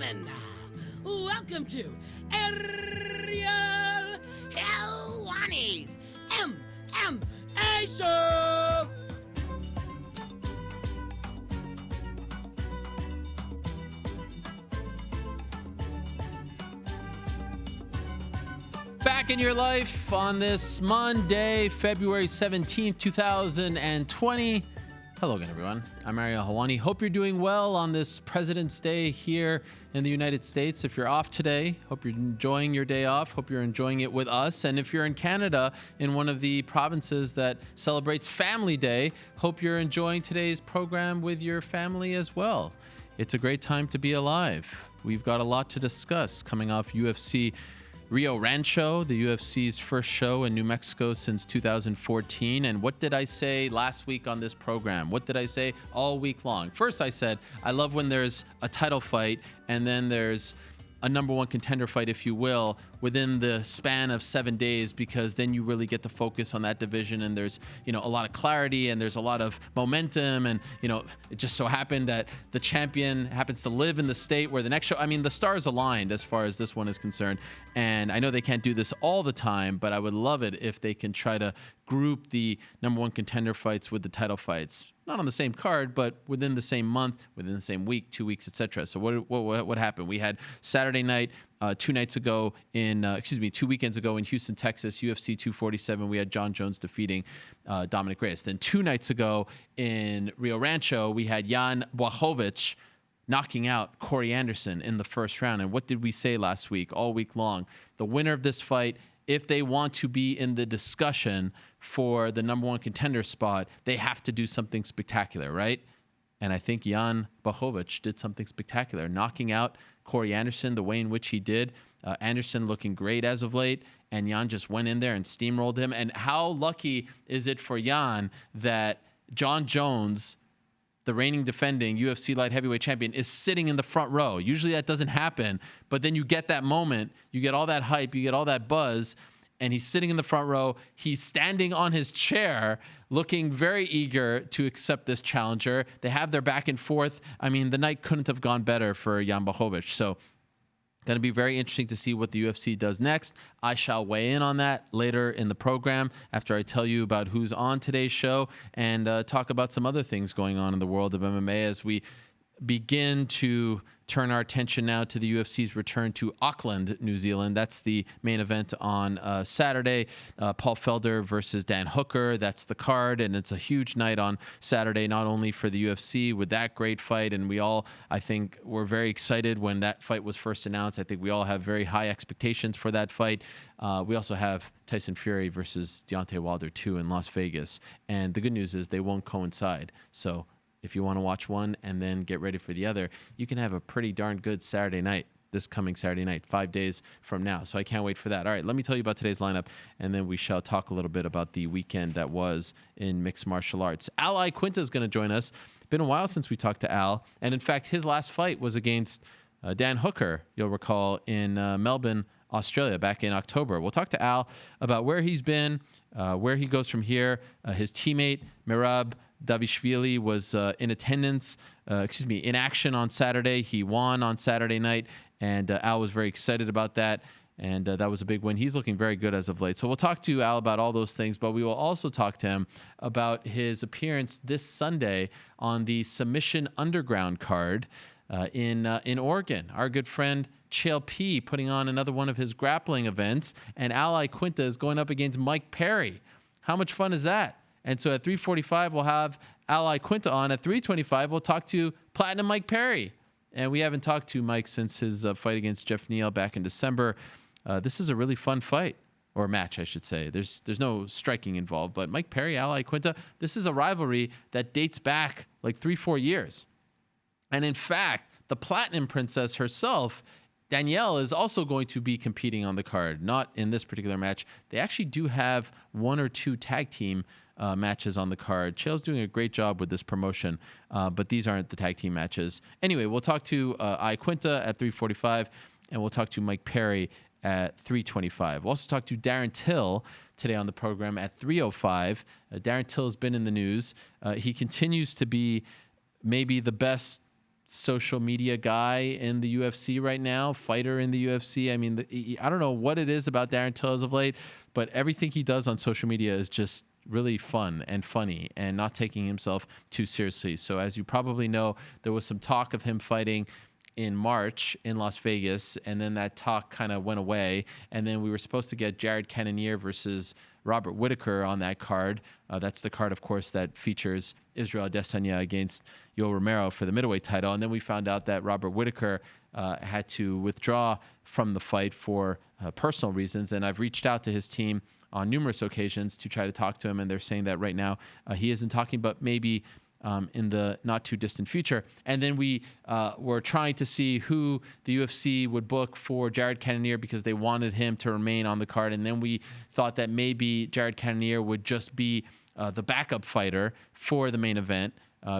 gentlemen, welcome to Ariel Helwani's MMA Show. Back in your life on this Monday, February 17th, 2020. Hello again, everyone. I'm Ariel Helwani. Hope you're doing well on this President's Day here in the United States. If you're off today, hope you're enjoying your day off. Hope you're enjoying it with us. And if you're in Canada, in one of the provinces that celebrates Family Day, hope you're enjoying today's program with your family as well. It's a great time to be alive. We've got a lot to discuss coming off UFC Rio Rancho, the UFC's first show in New Mexico since 2014. And what did I say last week on this program? What did I say all week long? First, I said, I love when there's a title fight and then there's a number one contender fight, if you will, within the span of 7 days, because then you really get to focus on that division and there's, a lot of clarity and there's a lot of momentum. And, it just so happened that the champion happens to live in the state where the next show, the stars aligned as far as this one is concerned. And I know they can't do this all the time, but I would love it if they can try to group the number one contender fights with the title fights. Not on the same card, but within the same month, within the same week, 2 weeks, etc. So what happened? We had Saturday night, 2 weekends ago in Houston, Texas, UFC 247. We had John Jones defeating Dominic Reyes. Then 2 nights ago in Rio Rancho, we had Jan Blachowicz knocking out Corey Anderson in the first round. And what did we say last week, all week long? The winner of this fight, if they want to be in the discussion for the number one contender spot, they have to do something spectacular, right? And I think Jan Blachowicz did something spectacular, knocking out Corey Anderson the way in which he did. Anderson looking great as of late, and Jan just went in there and steamrolled him. And how lucky is it for Jan that John Jones, the reigning defending UFC light heavyweight champion, is sitting in the front row? Usually that doesn't happen, but then you get that moment, you get all that hype, you get all that buzz, and he's sitting in the front row. He's standing on his chair, looking very eager to accept this challenger. They have their back and forth. The night couldn't have gone better for Jan Blachowicz. So going to be very interesting to see what the UFC does next. I shall weigh in on that later in the program after I tell you about who's on today's show and talk about some other things going on in the world of MMA as we begin to turn our attention now to the UFC's return to Auckland, New Zealand. That's the main event on Saturday. Paul Felder versus Dan Hooker. That's the card, and it's a huge night on Saturday, not only for the UFC with that great fight, and we all, I think, were very excited when that fight was first announced. I think we all have very high expectations for that fight. We also have Tyson Fury versus Deontay Wilder, too, in Las Vegas. And the good news is they won't coincide. So if you want to watch one and then get ready for the other, you can have a pretty darn good Saturday night, this coming Saturday night, 5 days from now. So I can't wait for that. All right, let me tell you about today's lineup, and then we shall talk a little bit about the weekend that was in mixed martial arts. Iaquinta is going to join us. Been a while since we talked to Al, and in fact, his last fight was against Dan Hooker, you'll recall, in Melbourne, Australia, back in October. We'll talk to Al about where he's been, where he goes from here. His teammate, Merab Davishvili, was in action on Saturday. He won on Saturday night, and Al was very excited about that, and that was a big win. He's looking very good as of late. So we'll talk to Al about all those things, but we will also talk to him about his appearance this Sunday on the Submission Underground card in Oregon. Our good friend Chael P putting on another one of his grappling events, and Iaquinta is going up against Mike Perry. How much fun is that? And so at 3:45, we'll have Iaquinta on. At 3:25, we'll talk to Platinum Mike Perry. And we haven't talked to Mike since his fight against Jeff Neal back in December. This is a really fun fight, or match, I should say. There's no striking involved. But Mike Perry, Iaquinta, this is a rivalry that dates back like 3-4 years. And in fact, the Platinum Princess herself, Danielle, is also going to be competing on the card, not in this particular match. They actually do have 1 or 2 tag team matches on the card. Chael's doing a great job with this promotion, but these aren't the tag team matches. Anyway, we'll talk to Iaquinta at 3:45, and we'll talk to Mike Perry at 3:25. We'll also talk to Darren Till today on the program at 3:05. Darren Till has been in the news. He continues to be maybe the best social media guy in the UFC right now, fighter in the UFC. I mean, I don't know what it is about Darren Till as of late, but everything he does on social media is just really fun and funny and not taking himself too seriously. So as you probably know, there was some talk of him fighting in March in Las Vegas, and then that talk kind of went away. And then we were supposed to get Jared Cannonier versus Robert Whittaker on that card. That's the card, of course, that features Israel Adesanya against Yoel Romero for the middleweight title. And then we found out that Robert Whittaker had to withdraw from the fight for personal reasons. And I've reached out to his team on numerous occasions to try to talk to him, and they're saying that right now he isn't talking, but maybe in the not too distant future. And then we were trying to see who the UFC would book for Jared Cannonier because they wanted him to remain on the card. And then we thought that maybe Jared Cannonier would just be the backup fighter for the main event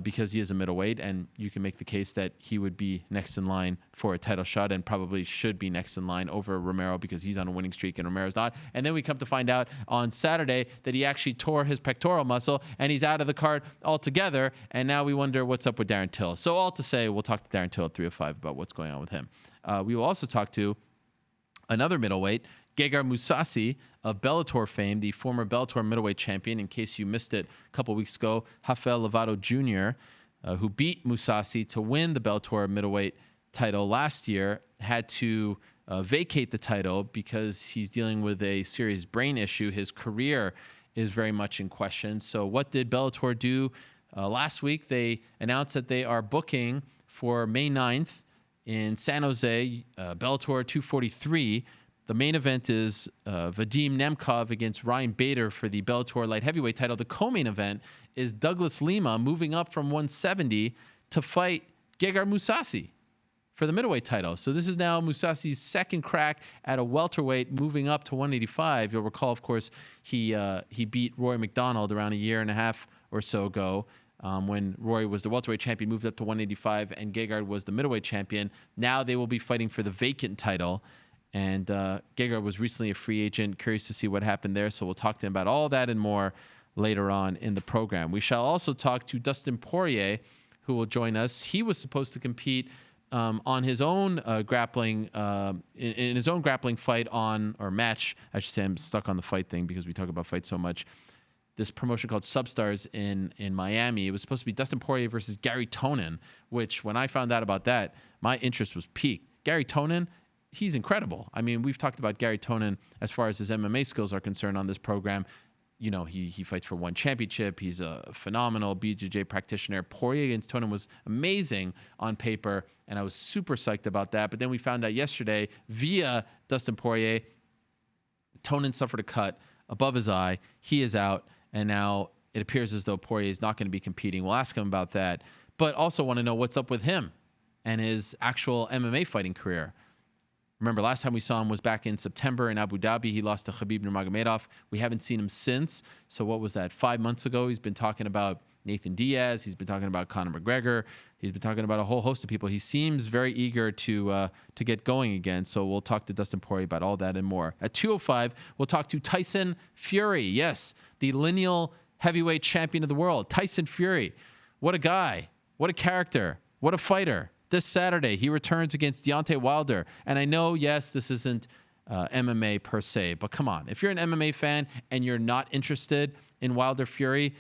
because he is a middleweight, and you can make the case that he would be next in line for a title shot and probably should be next in line over Romero because he's on a winning streak and Romero's not. And then we come to find out on Saturday that he actually tore his pectoral muscle and he's out of the card altogether. And now we wonder what's up with Darren Till. So all to say, we'll talk to Darren Till at 305 about what's going on with him. We will also talk to another middleweight, Gegard Mousasi of Bellator fame, the former Bellator middleweight champion. In case you missed it a couple weeks ago, Rafael Lovato Jr., who beat Mousasi to win the Bellator middleweight title last year, had to vacate the title because he's dealing with a serious brain issue. His career is very much in question. So what did Bellator do? Last week, they announced that they are booking for May 9th in San Jose, Bellator 243. The main event is Vadim Nemkov against Ryan Bader for the Bellator light heavyweight title. The co-main event is Douglas Lima moving up from 170 to fight Gegard Mousasi for the middleweight title. So this is now Mousasi's second crack at a welterweight, moving up to 185. You'll recall, of course, he beat Roy McDonald around a year and a half or so ago. When Roy was the welterweight champion, moved up to 185, and Gegard was the middleweight champion. Now they will be fighting for the vacant title. And Gegard was recently a free agent. Curious to see what happened there. So we'll talk to him about all that and more later on in the program. We shall also talk to Dustin Poirier, who will join us. He was supposed to compete on his own grappling, in his own grappling fight or match. I should say, I'm stuck on the fight thing because we talk about fights so much. This promotion called Substars in Miami. It was supposed to be Dustin Poirier versus Gary Tonin, which when I found out about that, my interest was piqued. Gary Tonin, he's incredible. I mean, we've talked about Gary Tonin as far as his MMA skills are concerned on this program. You know, he fights for one championship. He's a phenomenal BJJ practitioner. Poirier against Tonin was amazing on paper, and I was super psyched about that. But then we found out yesterday via Dustin Poirier, Tonin suffered a cut above his eye. He is out, and now it appears as though Poirier is not going to be competing. We'll ask him about that, but also want to know what's up with him and his actual MMA fighting career. Remember, last time we saw him was back in September in Abu Dhabi. He lost to Khabib Nurmagomedov. We haven't seen him since. So what was that, 5 months ago? He's been talking about Nathan Diaz. He's been talking about Conor McGregor. He's been talking about a whole host of people. He seems very eager to get going again. So we'll talk to Dustin Poirier about all that and more. At 205, we'll talk to Tyson Fury. Yes, the lineal heavyweight champion of the world. Tyson Fury. What a guy. What a character. What a fighter. This Saturday, he returns against Deontay Wilder. And I know, yes, this isn't MMA per se, but come on. If you're an MMA fan and you're not interested in Wilder Fury,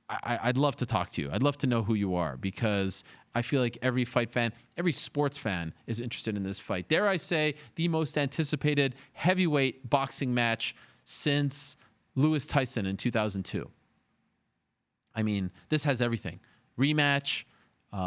I'd love to talk to you. I'd love to know who you are because I feel like every fight fan, every sports fan is interested in this fight. Dare I say, the most anticipated heavyweight boxing match since Lewis Tyson in 2002. I mean, this has everything. Rematch.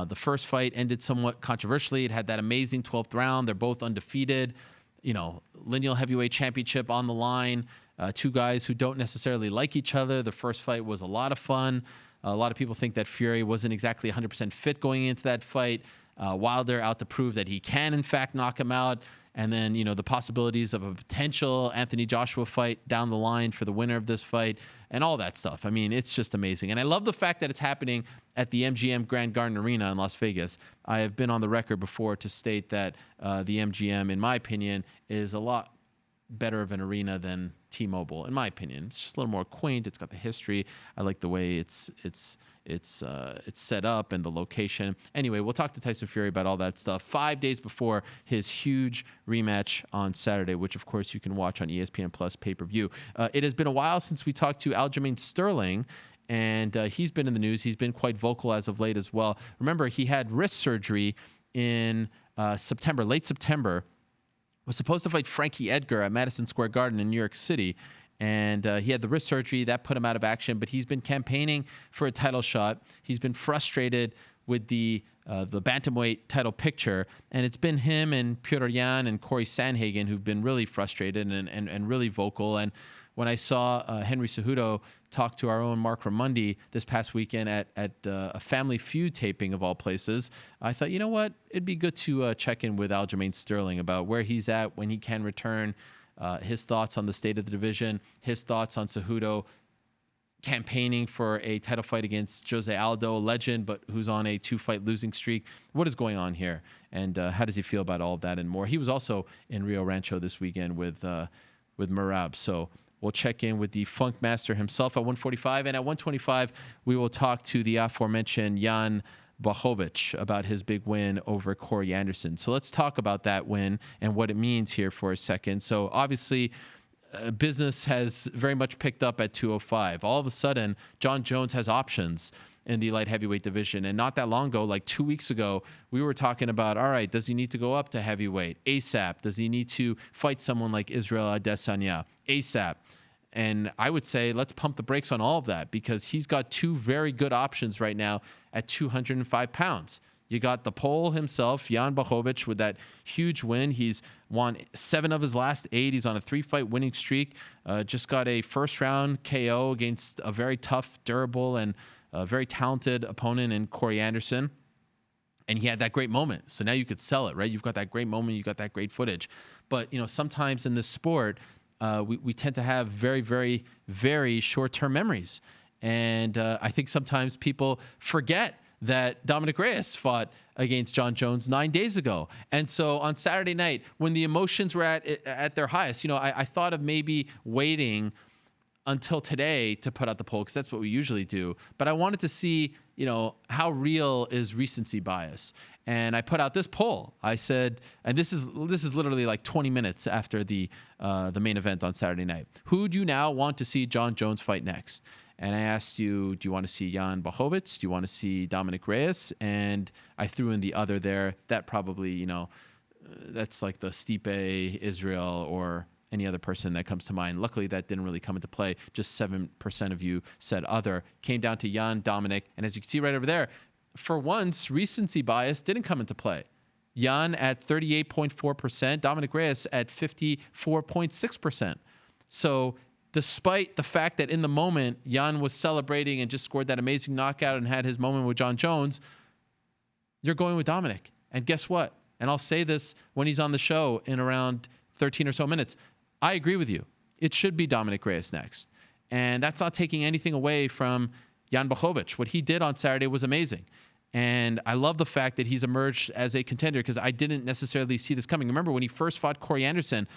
The first fight ended somewhat controversially. It had that amazing 12th round. They're both undefeated. You know, lineal heavyweight championship on the line. Two guys who don't necessarily like each other. The first fight was a lot of fun. A lot of people think that Fury wasn't exactly 100% fit going into that fight. Wilder out to prove that he can, in fact, knock him out. And then, you know, the possibilities of a potential Anthony Joshua fight down the line for the winner of this fight and all that stuff. I mean, it's just amazing. And I love the fact that it's happening at the MGM Grand Garden Arena in Las Vegas. I have been on the record before to state that the MGM, in my opinion, is a lot better of an arena than T-Mobile, in my opinion. It's just a little more quaint. It's got the history. I like the way it's set up and the location. Anyway, we'll talk to Tyson Fury about all that stuff 5 days before his huge rematch on Saturday, which of course you can watch on ESPN Plus pay-per-view. It has been a while since we talked to Aljamain Sterling, and he's been in the news. He's been quite vocal as of late as well. Remember, he had wrist surgery in September, late September. Was supposed to fight Frankie Edgar at Madison Square Garden in New York City, and he had the wrist surgery that put him out of action. But he's been campaigning for a title shot. He's been frustrated with the bantamweight title picture, and it's been him and Petr Yan and Corey Sandhagen who've been really frustrated and really vocal. And when I saw Henry Cejudo talk to our own Mark Ramundi this past weekend at a Family Feud taping of all places, I thought, you know what? It'd be good to check in with Aljamain Sterling about where he's at, when he can return, his thoughts on the state of the division, his thoughts on Cejudo campaigning for a title fight against Jose Aldo, a legend, but who's on a 2-fight losing streak. What is going on here? And how does he feel about all of that and more? He was also in Rio Rancho this weekend with Merab. So we'll check in with the Funk Master himself at 145. And at 125, we will talk to the aforementioned Jan Blachowicz about his big win over Corey Anderson. So let's talk about that win and what it means here for a second. So obviously, business has very much picked up at 205. All of a sudden, Jon Jones has options in the light heavyweight division. And not that long ago, like 2 weeks ago, we were talking about, all right, does he need to go up to heavyweight? ASAP. Does he need to fight someone like Israel Adesanya? ASAP. And I would say let's pump the brakes on all of that, because he's got two very good options right now at 205 pounds. You got the Pole himself, Jan Blachowicz, with that huge win. He's won 7 of his last 8. He's on a 3-fight winning streak. Just got a first-round KO against a very tough, durable, and very talented opponent in Corey Anderson. And he had that great moment. So now you could sell it, right? You've got that great moment. You got that great footage. But, sometimes in this sport, we tend to have very, very, very short-term memories. And I think sometimes people forget that Dominic Reyes fought against Jon Jones 9 days ago. And so on Saturday night, when the emotions were at their highest, I thought of maybe waiting until today to put out the poll, because that's what we usually do. But I wanted to see, how real is recency bias. And I put out this poll. I said, and this is literally like 20 minutes after the main event on Saturday night. Who do you now want to see Jon Jones fight next? And I asked you, do you want to see Jan Blachowicz? Do you want to see Dominic Reyes? And I threw in the other there. That probably, that's like the Stipe, Israel, or any other person that comes to mind. Luckily, that didn't really come into play. Just 7% of you said other. Came down to Jan, Dominic. And as you can see right over there, for once, recency bias didn't come into play. Jan at 38.4%, Dominic Reyes at 54.6%. So despite the fact that in the moment, Jan was celebrating and just scored that amazing knockout and had his moment with Jon Jones, you're going with Dominic. And guess what? And I'll say this when he's on the show in around 13 or so minutes. I agree with you. It should be Dominic Reyes next. And that's not taking anything away from Jan Blachowicz. What he did on Saturday was amazing. And I love the fact that he's emerged as a contender, because I didn't necessarily see this coming. Remember when he first fought Corey Anderson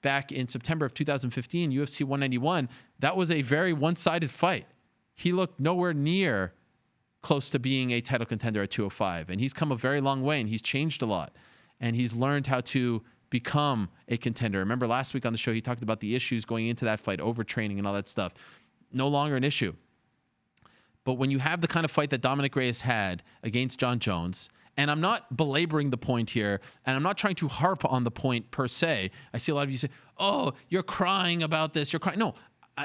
back in September of 2015, UFC 191, that was a very one-sided fight. He looked nowhere near close to being a title contender at 205. And he's come a very long way, and he's changed a lot. And he's learned how to become a contender. Remember last week on the show, he talked about the issues going into that fight, overtraining and all that stuff. No longer an issue. But when you have the kind of fight that Dominic Reyes had against Jon Jones, and I'm not belaboring the point here, and I'm not trying to harp on the point per se. I see a lot of you say, oh, you're crying about this. You're crying. No,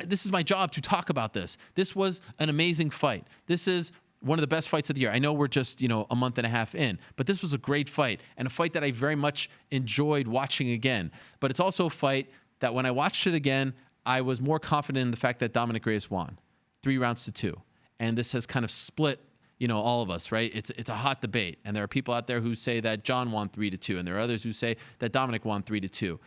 this is my job to talk about this. This was an amazing fight. This is one of the best fights of the year. I know we're just, a month and a half in, but this was a great fight, and a fight that I very much enjoyed watching again. But it's also a fight that when I watched it again, I was more confident in the fact that Dominic Reyes won 3-2. And this has kind of split, all of us, right? It's a hot debate. And there are people out there who say that Jon won 3-2. And there are others who say that Dominic won 3-2.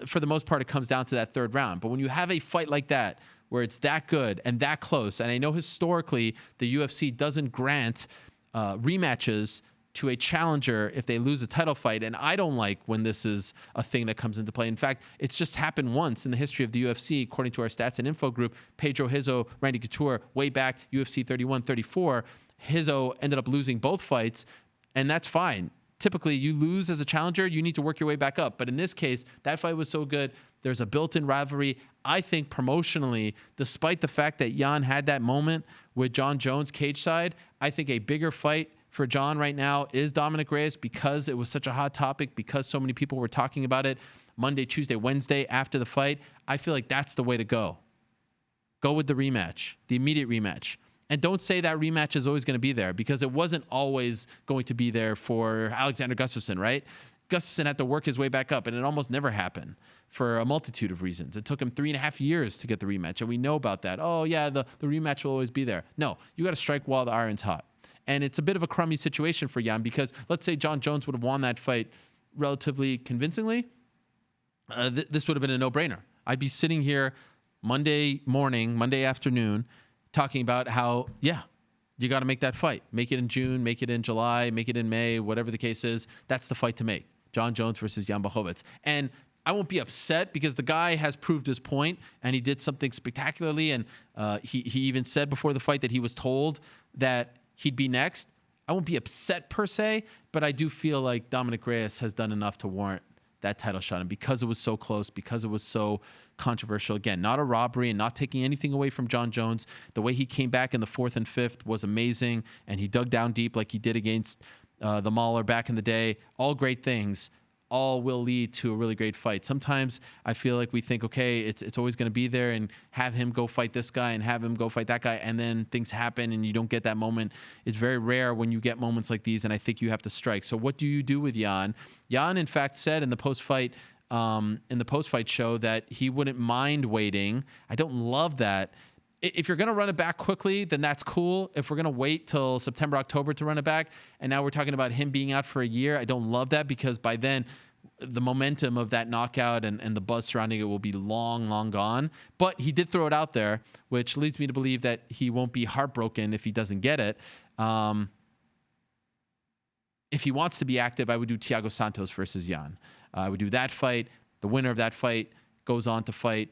For the most part, it comes down to that third round. But when you have a fight like that, where it's that good and that close, and I know historically the UFC doesn't grant rematches to a challenger if they lose a title fight. And I don't like when this is a thing that comes into play. In fact, it's just happened once in the history of the UFC, according to our stats and info group. Pedro Rizzo, Randy Couture, way back, UFC 31, 34. Rizzo ended up losing both fights, and that's fine. Typically, you lose as a challenger, you need to work your way back up. But in this case, that fight was so good. There's a built-in rivalry. I think promotionally, despite the fact that Jan had that moment with Jon Jones cage side, I think a bigger fight for Jon right now is Dominic Reyes, because it was such a hot topic, because so many people were talking about it Monday, Tuesday, Wednesday after the fight. I feel like that's the way to go. Go with the rematch, the immediate rematch. And don't say that rematch is always going to be there, because it wasn't always going to be there for Alexander Gustafsson, right? Gustafsson had to work his way back up, and it almost never happened for a multitude of reasons. It took him 3.5 years to get the rematch, and we know about that. Oh, yeah, the rematch will always be there. No, you got to strike while the iron's hot. And it's a bit of a crummy situation for Jan, because let's say Jon Jones would have won that fight relatively convincingly. This would have been a no-brainer. I'd be sitting here Monday morning, Monday afternoon, talking about how, yeah, you got to make that fight. Make it in June, make it in July, make it in May, whatever the case is. That's the fight to make. Jon Jones versus Jan Blachowicz. And I won't be upset, because the guy has proved his point, and he did something spectacularly. And he even said before the fight that he was told that he'd be next. I won't be upset per se, but I do feel like Dominic Reyes has done enough to warrant that title shot. And because it was so close, because it was so controversial, again, not a robbery and not taking anything away from Jon Jones, the way he came back in the 4th and 5th was amazing. And he dug down deep like he did against the Mauler back in the day. All great things. All will lead to a really great fight. Sometimes I feel like we think, okay, it's always going to be there, and have him go fight this guy and have him go fight that guy, and then things happen and you don't get that moment. It's very rare when you get moments like these, and I think you have to strike. So what do you do with Jan? Jan, in fact, said in the post-fight show that he wouldn't mind waiting. I don't love that. If you're going to run it back quickly, then that's cool. If we're going to wait till September, October to run it back, and now we're talking about him being out for a year, I don't love that, because by then the momentum of that knockout and the buzz surrounding it will be long, long gone. But he did throw it out there, which leads me to believe that he won't be heartbroken if he doesn't get it. If he wants to be active, I would do Thiago Santos versus Jan. I would do that fight. The winner of that fight goes on to fight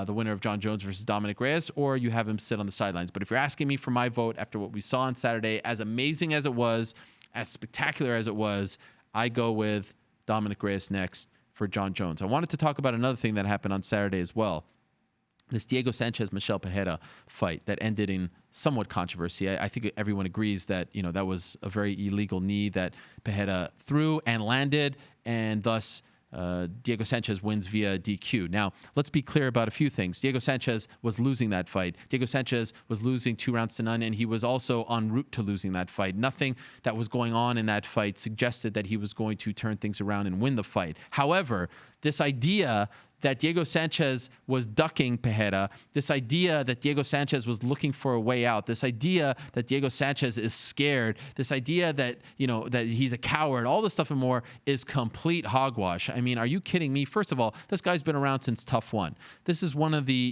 the winner of Jon Jones versus Dominic Reyes, or you have him sit on the sidelines. But if you're asking me for my vote after what we saw on Saturday, as amazing as it was, as spectacular as it was, I go with Dominic Reyes next for Jon Jones. I wanted to talk about another thing that happened on Saturday as well. This Diego Sanchez-Michel Pereira fight that ended in somewhat controversy. I think everyone agrees that, that was a very illegal knee that Pereira threw and landed, and thus Diego Sanchez wins via DQ. Now, let's be clear about a few things. Diego Sanchez was losing that fight. Diego Sanchez was losing 2-0, and he was also en route to losing that fight. Nothing that was going on in that fight suggested that he was going to turn things around and win the fight. However, this idea that Diego Sanchez was ducking Pereira, this idea that Diego Sanchez was looking for a way out, this idea that Diego Sanchez is scared, this idea that, that he's a coward, all this stuff and more is complete hogwash. I mean, are you kidding me? First of all, this guy's been around since Tough One. This is one of the,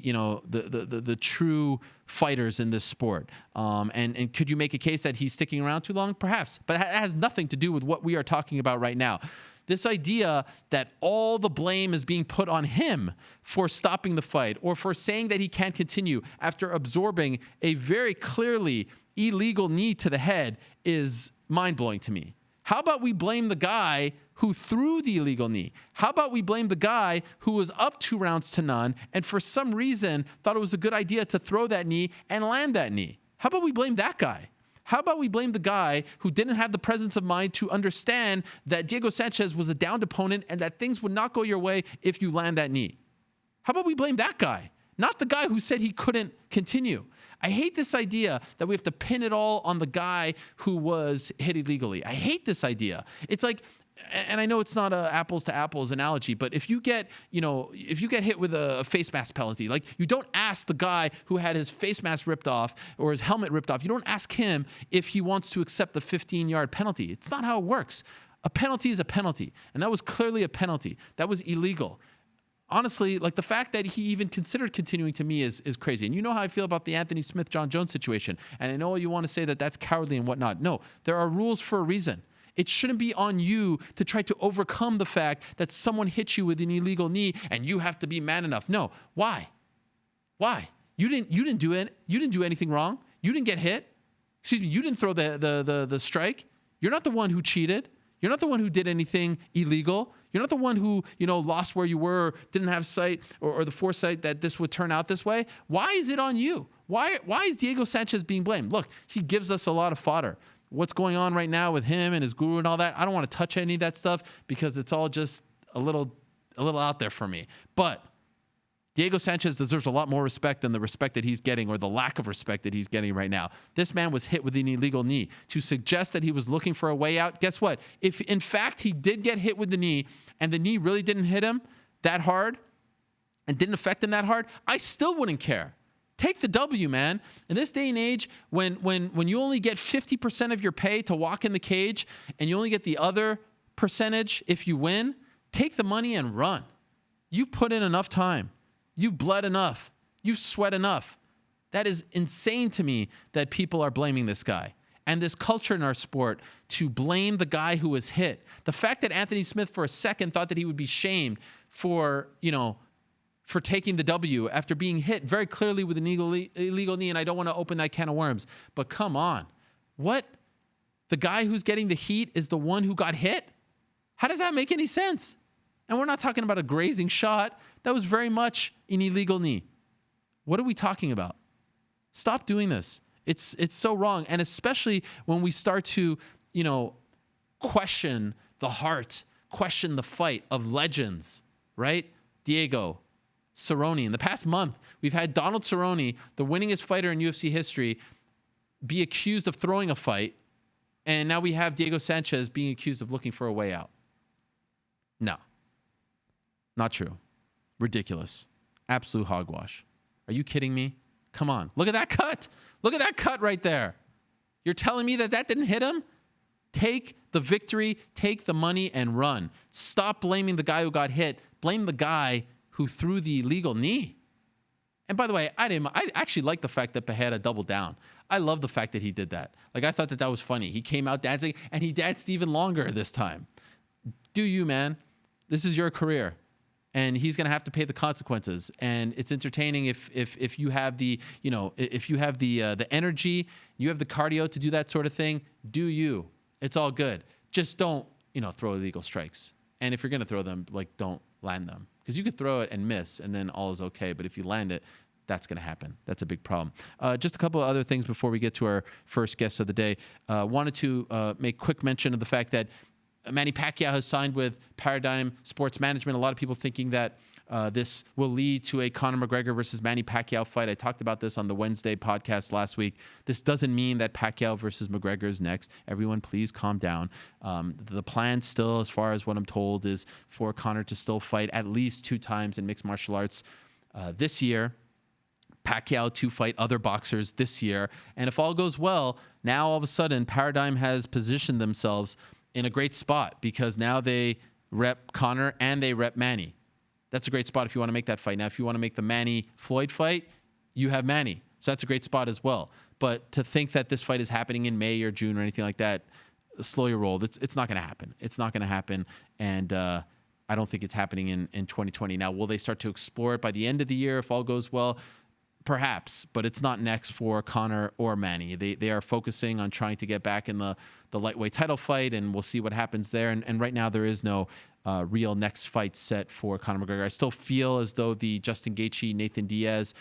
the true fighters in this sport. And could you make a case that he's sticking around too long? Perhaps, but it has nothing to do with what we are talking about right now. This idea that all the blame is being put on him for stopping the fight or for saying that he can't continue after absorbing a very clearly illegal knee to the head is mind-blowing to me. How about we blame the guy who threw the illegal knee? How about we blame the guy who was up 2-0 and for some reason thought it was a good idea to throw that knee and land that knee? How about we blame that guy? How about we blame the guy who didn't have the presence of mind to understand that Diego Sanchez was a downed opponent and that things would not go your way if you land that knee? How about we blame that guy, not the guy who said he couldn't continue? I hate this idea that we have to pin it all on the guy who was hit illegally. I hate this idea. It's like, and I know it's not a apples to apples analogy, but if you get hit with a face mask penalty, like you don't ask the guy who had his face mask ripped off or his helmet ripped off, you don't ask him if he wants to accept the 15-yard penalty. It's not how it works. A penalty is a penalty, and that was clearly a penalty. That was illegal. Honestly, like the fact that he even considered continuing to me is crazy. And you know how I feel about the Anthony Smith, Jon Jones situation. And I know you want to say that that's cowardly and whatnot. No, there are rules for a reason. It shouldn't be on you to try to overcome the fact that someone hit you with an illegal knee and you have to be man enough. No. Why? Why? You didn't do it. You didn't do anything wrong. You didn't get hit. Excuse me. You didn't throw the strike. You're not the one who cheated. You're not the one who did anything illegal. You're not the one who, lost where you were, or didn't have sight or the foresight that this would turn out this way. Why is it on you? Why is Diego Sanchez being blamed? Look, he gives us a lot of fodder. What's going on right now with him and his guru and all that, I don't want to touch any of that stuff because it's all just a little out there for me. But Diego Sanchez deserves a lot more respect than the respect that he's getting, or the lack of respect that he's getting right now. This man was hit with an illegal knee. To suggest that he was looking for a way out, guess what? If in fact he did get hit with the knee and the knee really didn't hit him that hard and didn't affect him that hard, I still wouldn't care. Take the W, man. In this day and age, when you only get 50% of your pay to walk in the cage and you only get the other percentage if you win, take the money and run. You've put in enough time. You've bled enough. You've sweat enough. That is insane to me that people are blaming this guy. And this culture in our sport to blame the guy who was hit. The fact that Anthony Smith for a second thought that he would be shamed for taking the W after being hit very clearly with an illegal knee, and I don't want to open that can of worms. But come on. What? The guy who's getting the heat is the one who got hit? How does that make any sense? And we're not talking about a grazing shot. That was very much an illegal knee. What are we talking about? Stop doing this. It's so wrong. And especially when we start to, question the heart, question the fight of legends, right? Diego, Cerrone. In the past month, we've had Donald Cerrone, the winningest fighter in UFC history, be accused of throwing a fight. And now we have Diego Sanchez being accused of looking for a way out. No. Not true. Ridiculous. Absolute hogwash. Are you kidding me? Come on. Look at that cut. Look at that cut right there. You're telling me that didn't hit him? Take the victory, take the money, and run. Stop blaming the guy who got hit. Blame the guy who threw the illegal knee. And by the way, I actually like the fact that Pereira doubled down. I love the fact that he did that. Like, I thought that was funny. He came out dancing, and he danced even longer this time. Do you, man? This is your career. And he's going to have to pay the consequences. And it's entertaining if you have the, if you have the energy, you have the cardio to do that sort of thing. Do you? It's all good. Just don't, throw illegal strikes. And if you're going to throw them, don't land them, because you could throw it and miss, and then all is okay. But if you land it, that's going to happen. That's a big problem. Just a couple of other things before we get to our first guest of the day. Wanted to make quick mention of the fact that Manny Pacquiao has signed with Paradigm Sports Management. A lot of people thinking that this will lead to a Conor McGregor versus Manny Pacquiao fight. I talked about this on the Wednesday podcast last week. This doesn't mean that Pacquiao versus McGregor is next. Everyone, please calm down. The plan still, as far as what I'm told, is for Conor to still fight at least 2 times in mixed martial arts this year. Pacquiao to fight other boxers this year. And if all goes well, now all of a sudden Paradigm has positioned themselves in a great spot, because now they rep Conor and they rep Manny. That's a great spot if you want to make that fight. Now, if you want to make the Manny-Floyd fight, you have Manny. So that's a great spot as well. But to think that this fight is happening in May or June or anything like that, slow your roll. It's not going to happen. It's not going to happen. And I don't think it's happening in 2020. Now, will they start to explore it by the end of the year if all goes well? Perhaps, but it's not next for Conor or Manny. They are focusing on trying to get back in the lightweight title fight, and we'll see what happens there. And right now, there is no real next fight set for Conor McGregor. I still feel as though the Justin Gaethje, Nathan Diaz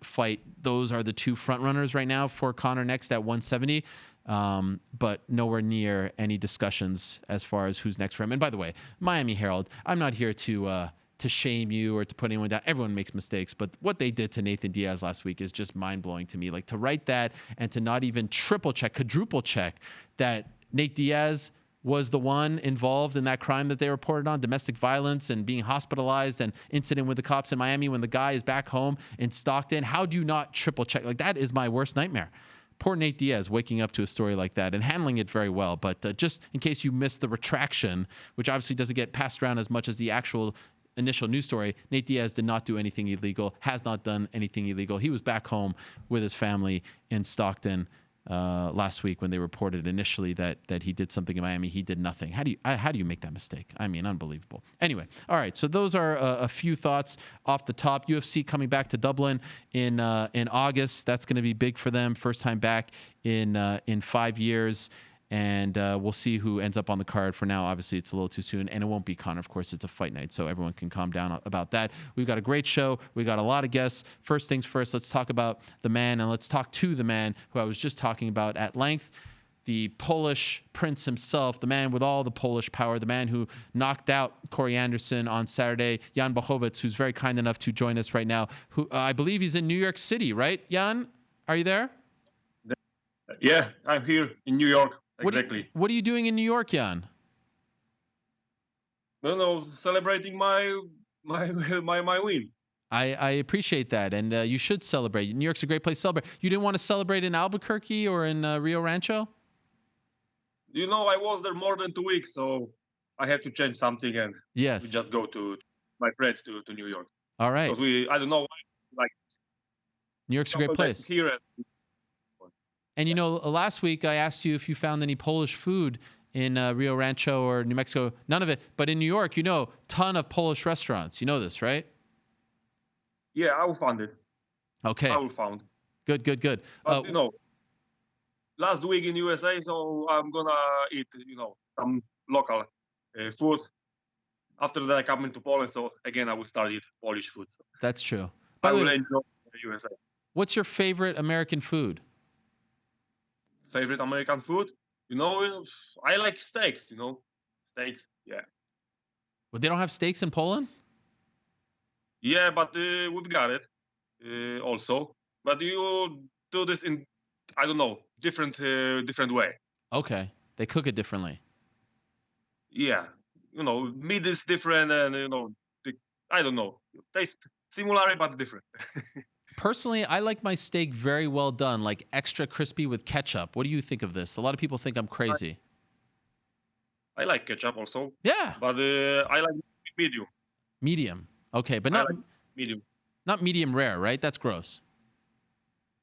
fight, those are the 2 front runners right now for Conor next at 170. But nowhere near any discussions as far as who's next for him. And by the way, Miami Herald, I'm not here to shame you or to put anyone down. Everyone makes mistakes, but what they did to Nathan Diaz last week is just mind-blowing to me. Like, to write that and to not even quadruple check that Nate Diaz was the one involved in that crime that they reported on, domestic violence and being hospitalized and incident with the cops in Miami, when the guy is back home in Stockton. How do you not triple check? Like, that is my worst nightmare. Poor Nate Diaz waking up to a story like that and handling it very well. But just in case you missed the retraction, which obviously doesn't get passed around as much as the actual initial news story, Nate Diaz did not do anything illegal, has not done anything illegal. He was back home with his family in Stockton. last week when they reported initially that he did something in Miami. He did nothing. How do you make that mistake? I mean, unbelievable. Anyway, all right. So those are a few thoughts off the top. UFC coming back to Dublin in August. That's going to be big for them. First time back in 5 years. And we'll see who ends up on the card. For now, obviously, it's a little too soon. And it won't be Conor. Of course, it's a fight night, so everyone can calm down about that. We've got a great show. We got a lot of guests. First things first, let's talk about the man, and let's talk to the man who I was just talking about at length, the Polish prince himself, the man with all the Polish power, the man who knocked out Corey Anderson on Saturday, Jan Blachowicz, who's very kind enough to join us right now. Who I believe he's in New York City, right? Jan, are you there? Yeah, I'm here in New York. Exactly. What are you doing in New York, Jan? No, celebrating my win. I appreciate that, and you should celebrate. New York's a great place to celebrate. You didn't want to celebrate in Albuquerque or in Rio Rancho? I was there more than 2 weeks, so I have to change something, and yes, we just go to my friends to New York. All right. So I don't know why, New York's a great place. Here. And last week I asked you if you found any Polish food in Rio Rancho or New Mexico. None of it. But in New York, ton of Polish restaurants. You know this, right? Yeah, I will find it. Okay. I will find. Good. But, last week in USA, so I'm gonna eat, some local food. After that, I come into Poland, so again, I will start eat Polish food. So. That's true. I will enjoy the USA. What's your favorite American food? Favorite American food? I like steaks, Steaks, yeah. But they don't have steaks in Poland? Yeah, but we've got it also. But you do this in, I don't know, different way. Okay. They cook it differently. Yeah. Meat is different and, I don't know. Taste similar but different. Personally, I like my steak very well done, like extra crispy with ketchup. What do you think of this? A lot of people think I'm crazy. I like ketchup also. Yeah. But I like medium. Medium. Okay, but not like medium. Not medium rare, right? That's gross.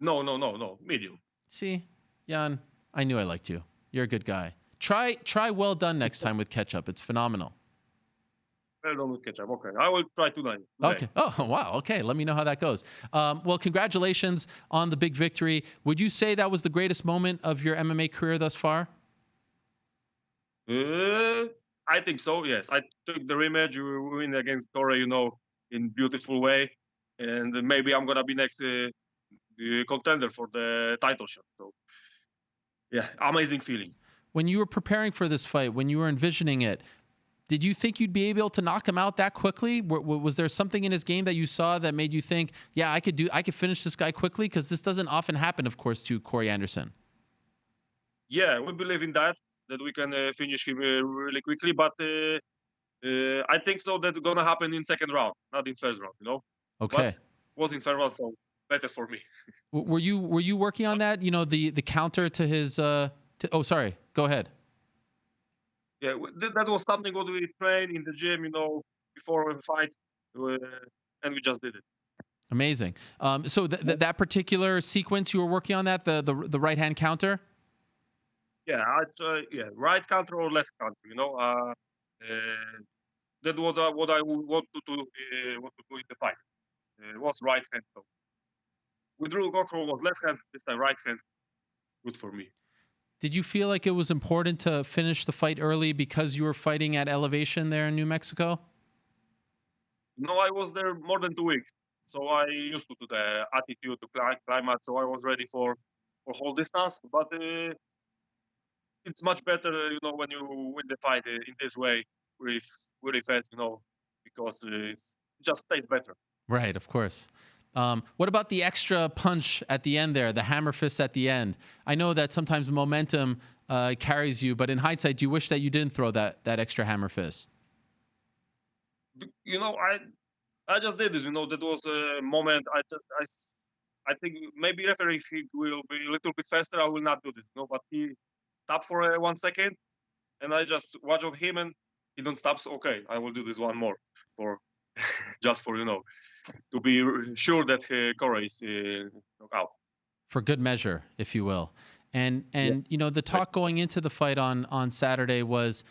No. Medium. See, Jan, I knew I liked you. You're a good guy. Try well done next time with ketchup. It's phenomenal. Well done with ketchup. Okay, I will try tonight. Okay. Oh, wow. Okay, let me know how that goes. Well, congratulations on the big victory. Would you say that was the greatest moment of your MMA career thus far? I think so. Yes, I took the rematch. You win against Corey, in beautiful way, and maybe I'm gonna be next contender for the title shot. So, yeah, amazing feeling. When you were preparing for this fight, when you were envisioning it, did you think you'd be able to knock him out that quickly? Was there something in his game that you saw that made you think, yeah, I could finish this guy quickly? Because this doesn't often happen, of course, to Corey Anderson. Yeah, we believe in that we can finish him really quickly. But I think so that's gonna happen in second round, not in first round. Okay. But was in first round, so better for me. Were you working on that? The counter to his. Oh, sorry. Go ahead. Yeah, that was something what we trained in the gym, before we fight, and we just did it. Amazing. So that particular sequence you were working on that the right hand counter. Yeah, right counter or left counter. That was what I want to do in the fight. It was right hand. So with Drew Gokro was left hand. This time right hand. Good for me. Did you feel like it was important to finish the fight early because you were fighting at elevation there in New Mexico? No, I was there more than 2 weeks, so I used to the altitude, to climate, so I was ready for whole distance. But it's much better, when you win the fight in this way, really fast, because it just tastes better. Right, of course. What about the extra punch at the end there, the hammer fist at the end? I know that sometimes momentum carries you, but in hindsight, do you wish that you didn't throw that extra hammer fist? I just did it. That was a moment. I think maybe referee, if he will be a little bit faster, I will not do this. But he stopped for 1 second, and I just watched on him, and he don't stop. So okay, I will do this one more just for to be sure that Corey is knocked out. For good measure, if you will. And you know, the talk going into the fight on Saturday was,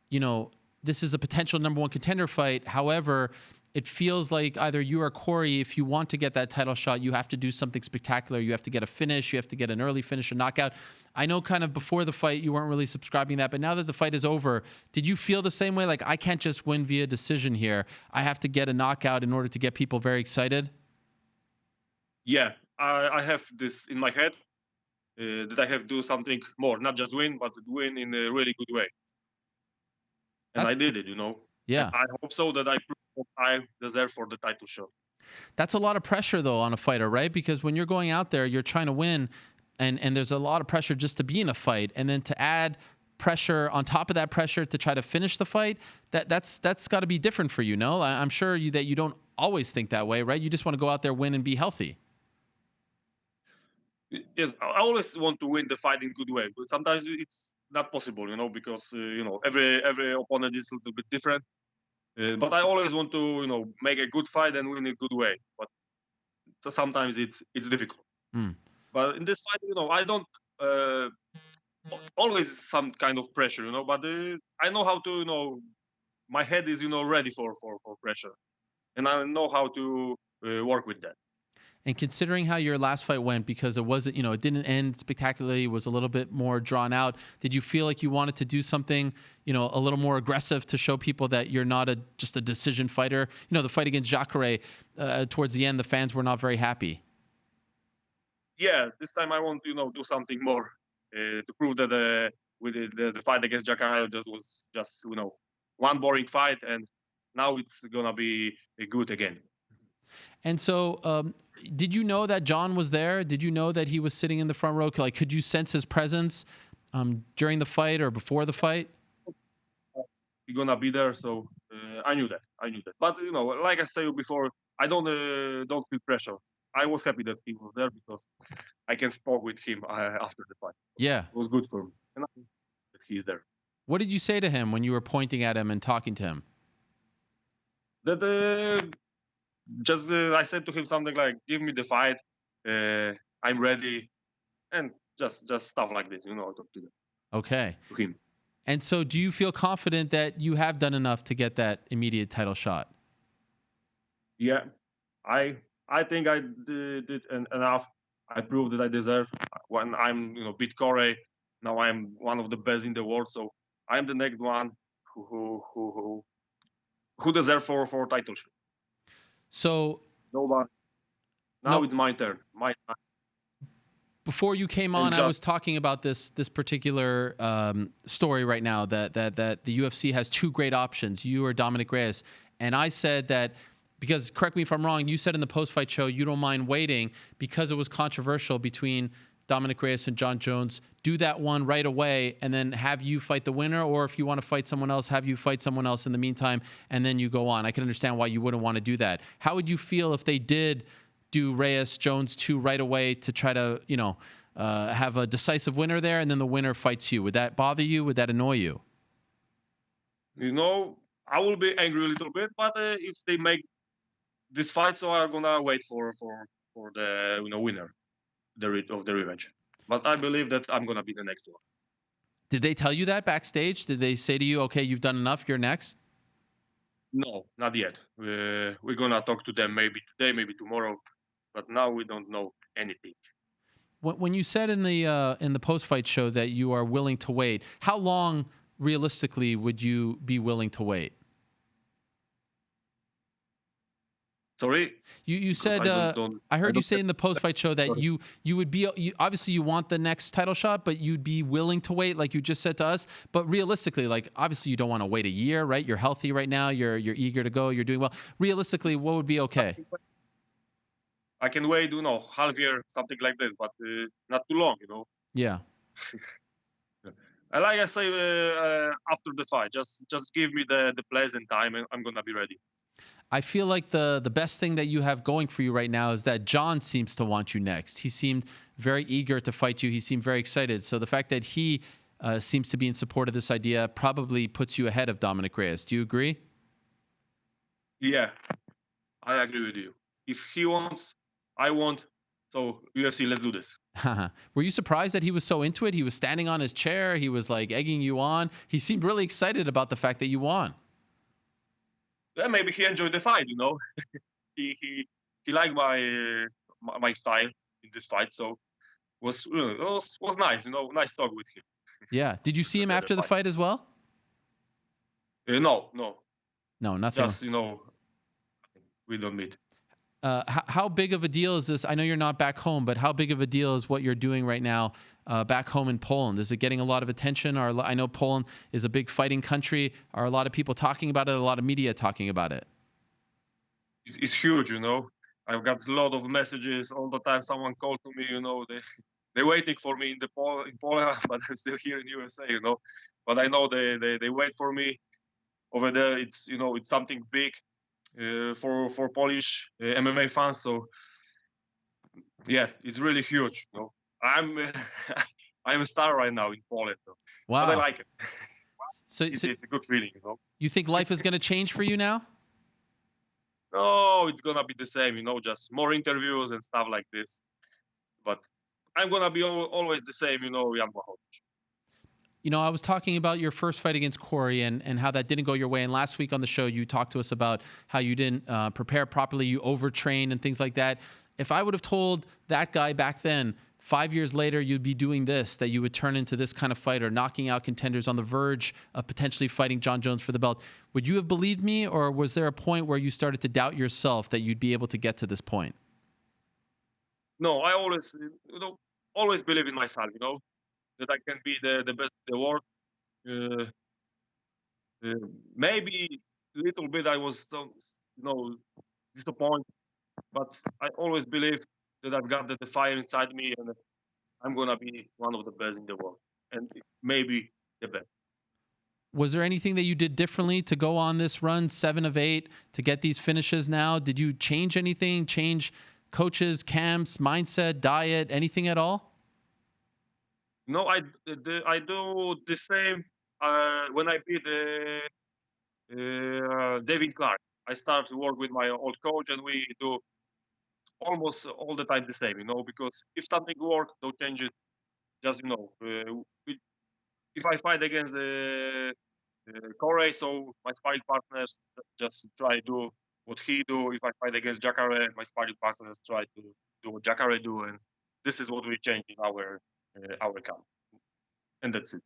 you know, this is a potential number one contender fight. However, it feels like either you or Corey, if you want to get that title shot, you have to do something spectacular. You have to get a finish. You have to get an early finish, a knockout. I know kind of before the fight you weren't really subscribing that, but now that the fight is over, did you feel the same way? Like, I can't just win via decision here. I have to get a knockout in order to get people very excited? Yeah, I have this in my head that I have to do something more, not just win, but win in a really good way. And That's, I did it, you know. And yeah. I hope so that I prove that I deserve for the title shot. That's a lot of pressure, though, on a fighter, right? Because when you're going out there, you're trying to win, and there's a lot of pressure just to be in a fight, and then to add pressure on top of that pressure to try to finish the fight. That's got to be different for you, no? I'm sure that you don't always think that way, right? You just want to go out there, win, and be healthy. Yes, I always want to win the fight in good way, but sometimes it's not possible, you know, because you know, every opponent is a little bit different. But I always want to, you know, make a good fight and win in a good way. But sometimes it's difficult. Mm. But in this fight, you know, I don't always some kind of pressure, you know. But I know how to, you know, my head is, you know, ready for pressure, and I know how to work with that. And considering how your last fight went, because it wasn't, you know, it didn't end spectacularly, it was a little bit more drawn out. Did you feel like you wanted to do something, you know, a little more aggressive to show people that you're not just a decision fighter? You know, the fight against Jacare, towards the end, the fans were not very happy. Yeah, this time I want to, you know, do something more to prove that with the fight against Jacare was just, you know, one boring fight, and now it's gonna be good again. And so, did you know that John was there? Did you know that he was sitting in the front row? Like, could you sense his presence during the fight or before the fight? He's gonna be there, so I knew that. I knew that. But you know, like I said before, I don't feel pressure. I was happy that he was there because I can spoke with him after the fight. Yeah. It was good for me, and I'm happy that he's there. What did you say to him when you were pointing at him and talking to him? That just I said to him something like, "Give me the fight. I'm ready," and just stuff like this, you know, talk Okay. to him. And so, do you feel confident that you have done enough to get that immediate title shot? Yeah, I think I did enough. I proved that I deserve. When I'm, you know, beat Corey, now I'm one of the best in the world. So I'm the next one who deserve for title shot. So, Nobody. Now no, it's my turn. My time. before you came And on, I just was talking about this particular story right now that the UFC has two great options, you or Dominic Reyes, and I said that because, correct me if I'm wrong, you said in the post-fight show you don't mind waiting because it was controversial between Dominic Reyes and John Jones. Do that one right away and then have you fight the winner, or if you want to fight someone else, have you fight someone else in the meantime and then you go on. I can understand why you wouldn't want to do that. How would you feel if they did do Reyes Jones 2 right away to try to, you know, have a decisive winner there, and then the winner fights you? Would that bother you? Would that annoy you? you know, I will be angry a little bit, but if they make this fight, so I'm gonna wait for the, you know, winner of the revenge. But I believe that I'm gonna be the next one. Did they tell you that backstage? Did they say to you, okay, you've done enough, you're next? No, not yet. We're gonna talk to them maybe today, maybe tomorrow, but now we don't know anything. When you said in the post-fight show that you are willing to wait, how long realistically would you be willing to wait? Sorry, You because said I I heard you don't say in the post-fight show that sorry. you would be obviously you want the next title shot, but you'd be willing to wait, like you just said to us. But realistically, like obviously you don't want to wait a year, right? You're healthy right now. You're eager to go. You're doing well. Realistically, what would be okay? I can wait, you know, half year, something like this, but not too long, you know. Yeah. And like I say, after the fight, just give me the place and time, and I'm gonna be ready. I feel like the best thing that you have going for you right now is that John seems to want you next. He seemed very eager to fight you. He seemed very excited. So the fact that he seems to be in support of this idea probably puts you ahead of Dominic Reyes. Do you agree? Yeah, I agree with you. If he wants, I want. So UFC, let's do this. Were you surprised that he was so into it? He was standing on his chair. He was like egging you on. He seemed really excited about the fact that you won. Yeah, maybe he enjoyed the fight. He liked my style in this fight, so was nice. Nice talk with him. Yeah. Did you see him after the fight as well? No, No, nothing. just we don't meet. How big of a deal is this? I know you're not back home, but how big of a deal is what you're doing right now back home in Poland? Is it getting a lot of attention? I know Poland is a big fighting country. Are a lot of people talking about it? A lot of media talking about it? It's huge. I've got a lot of messages all the time. Someone called to me. They're waiting for me in Poland, but I'm still here in USA. But I know they wait for me over there. It's something big. For Polish MMA fans, so yeah, it's really huge. I'm I'm a star right now in Poland, Wow. but I like it. So it's a good feeling. You think life is going to change for you now? No, it's gonna be the same. Just more interviews and stuff like this. But I'm gonna be always the same. Jan Blachowicz. I was talking about your first fight against Corey and how that didn't go your way. And last week on the show, you talked to us about how you didn't prepare properly, you overtrained and things like that. If I would have told that guy back then, 5 years later, you'd be doing this, that you would turn into this kind of fighter, knocking out contenders on the verge of potentially fighting Jon Jones for the belt, would you have believed me? Or was there a point where you started to doubt yourself that you'd be able to get to this point? No, I always believe in myself. That I can be the best in the world. Maybe a little bit I was disappointed, but I always believe that I've got the fire inside me, and I'm gonna be one of the best in the world, and maybe the best. Was there anything that you did differently to go on this run, 7 of 8, to get these finishes now? Did you change anything? Change coaches, camps, mindset, diet, anything at all? No, I do the same when I beat David Clark. I start to work with my old coach, and we do almost all the time the same. Because if something works, don't change it. Just if I fight against Corey, so my sparring partners just try to do what he do. If I fight against Jacare, my sparring partners try to do what Jacare do, and this is what we change in our camp, and that's it,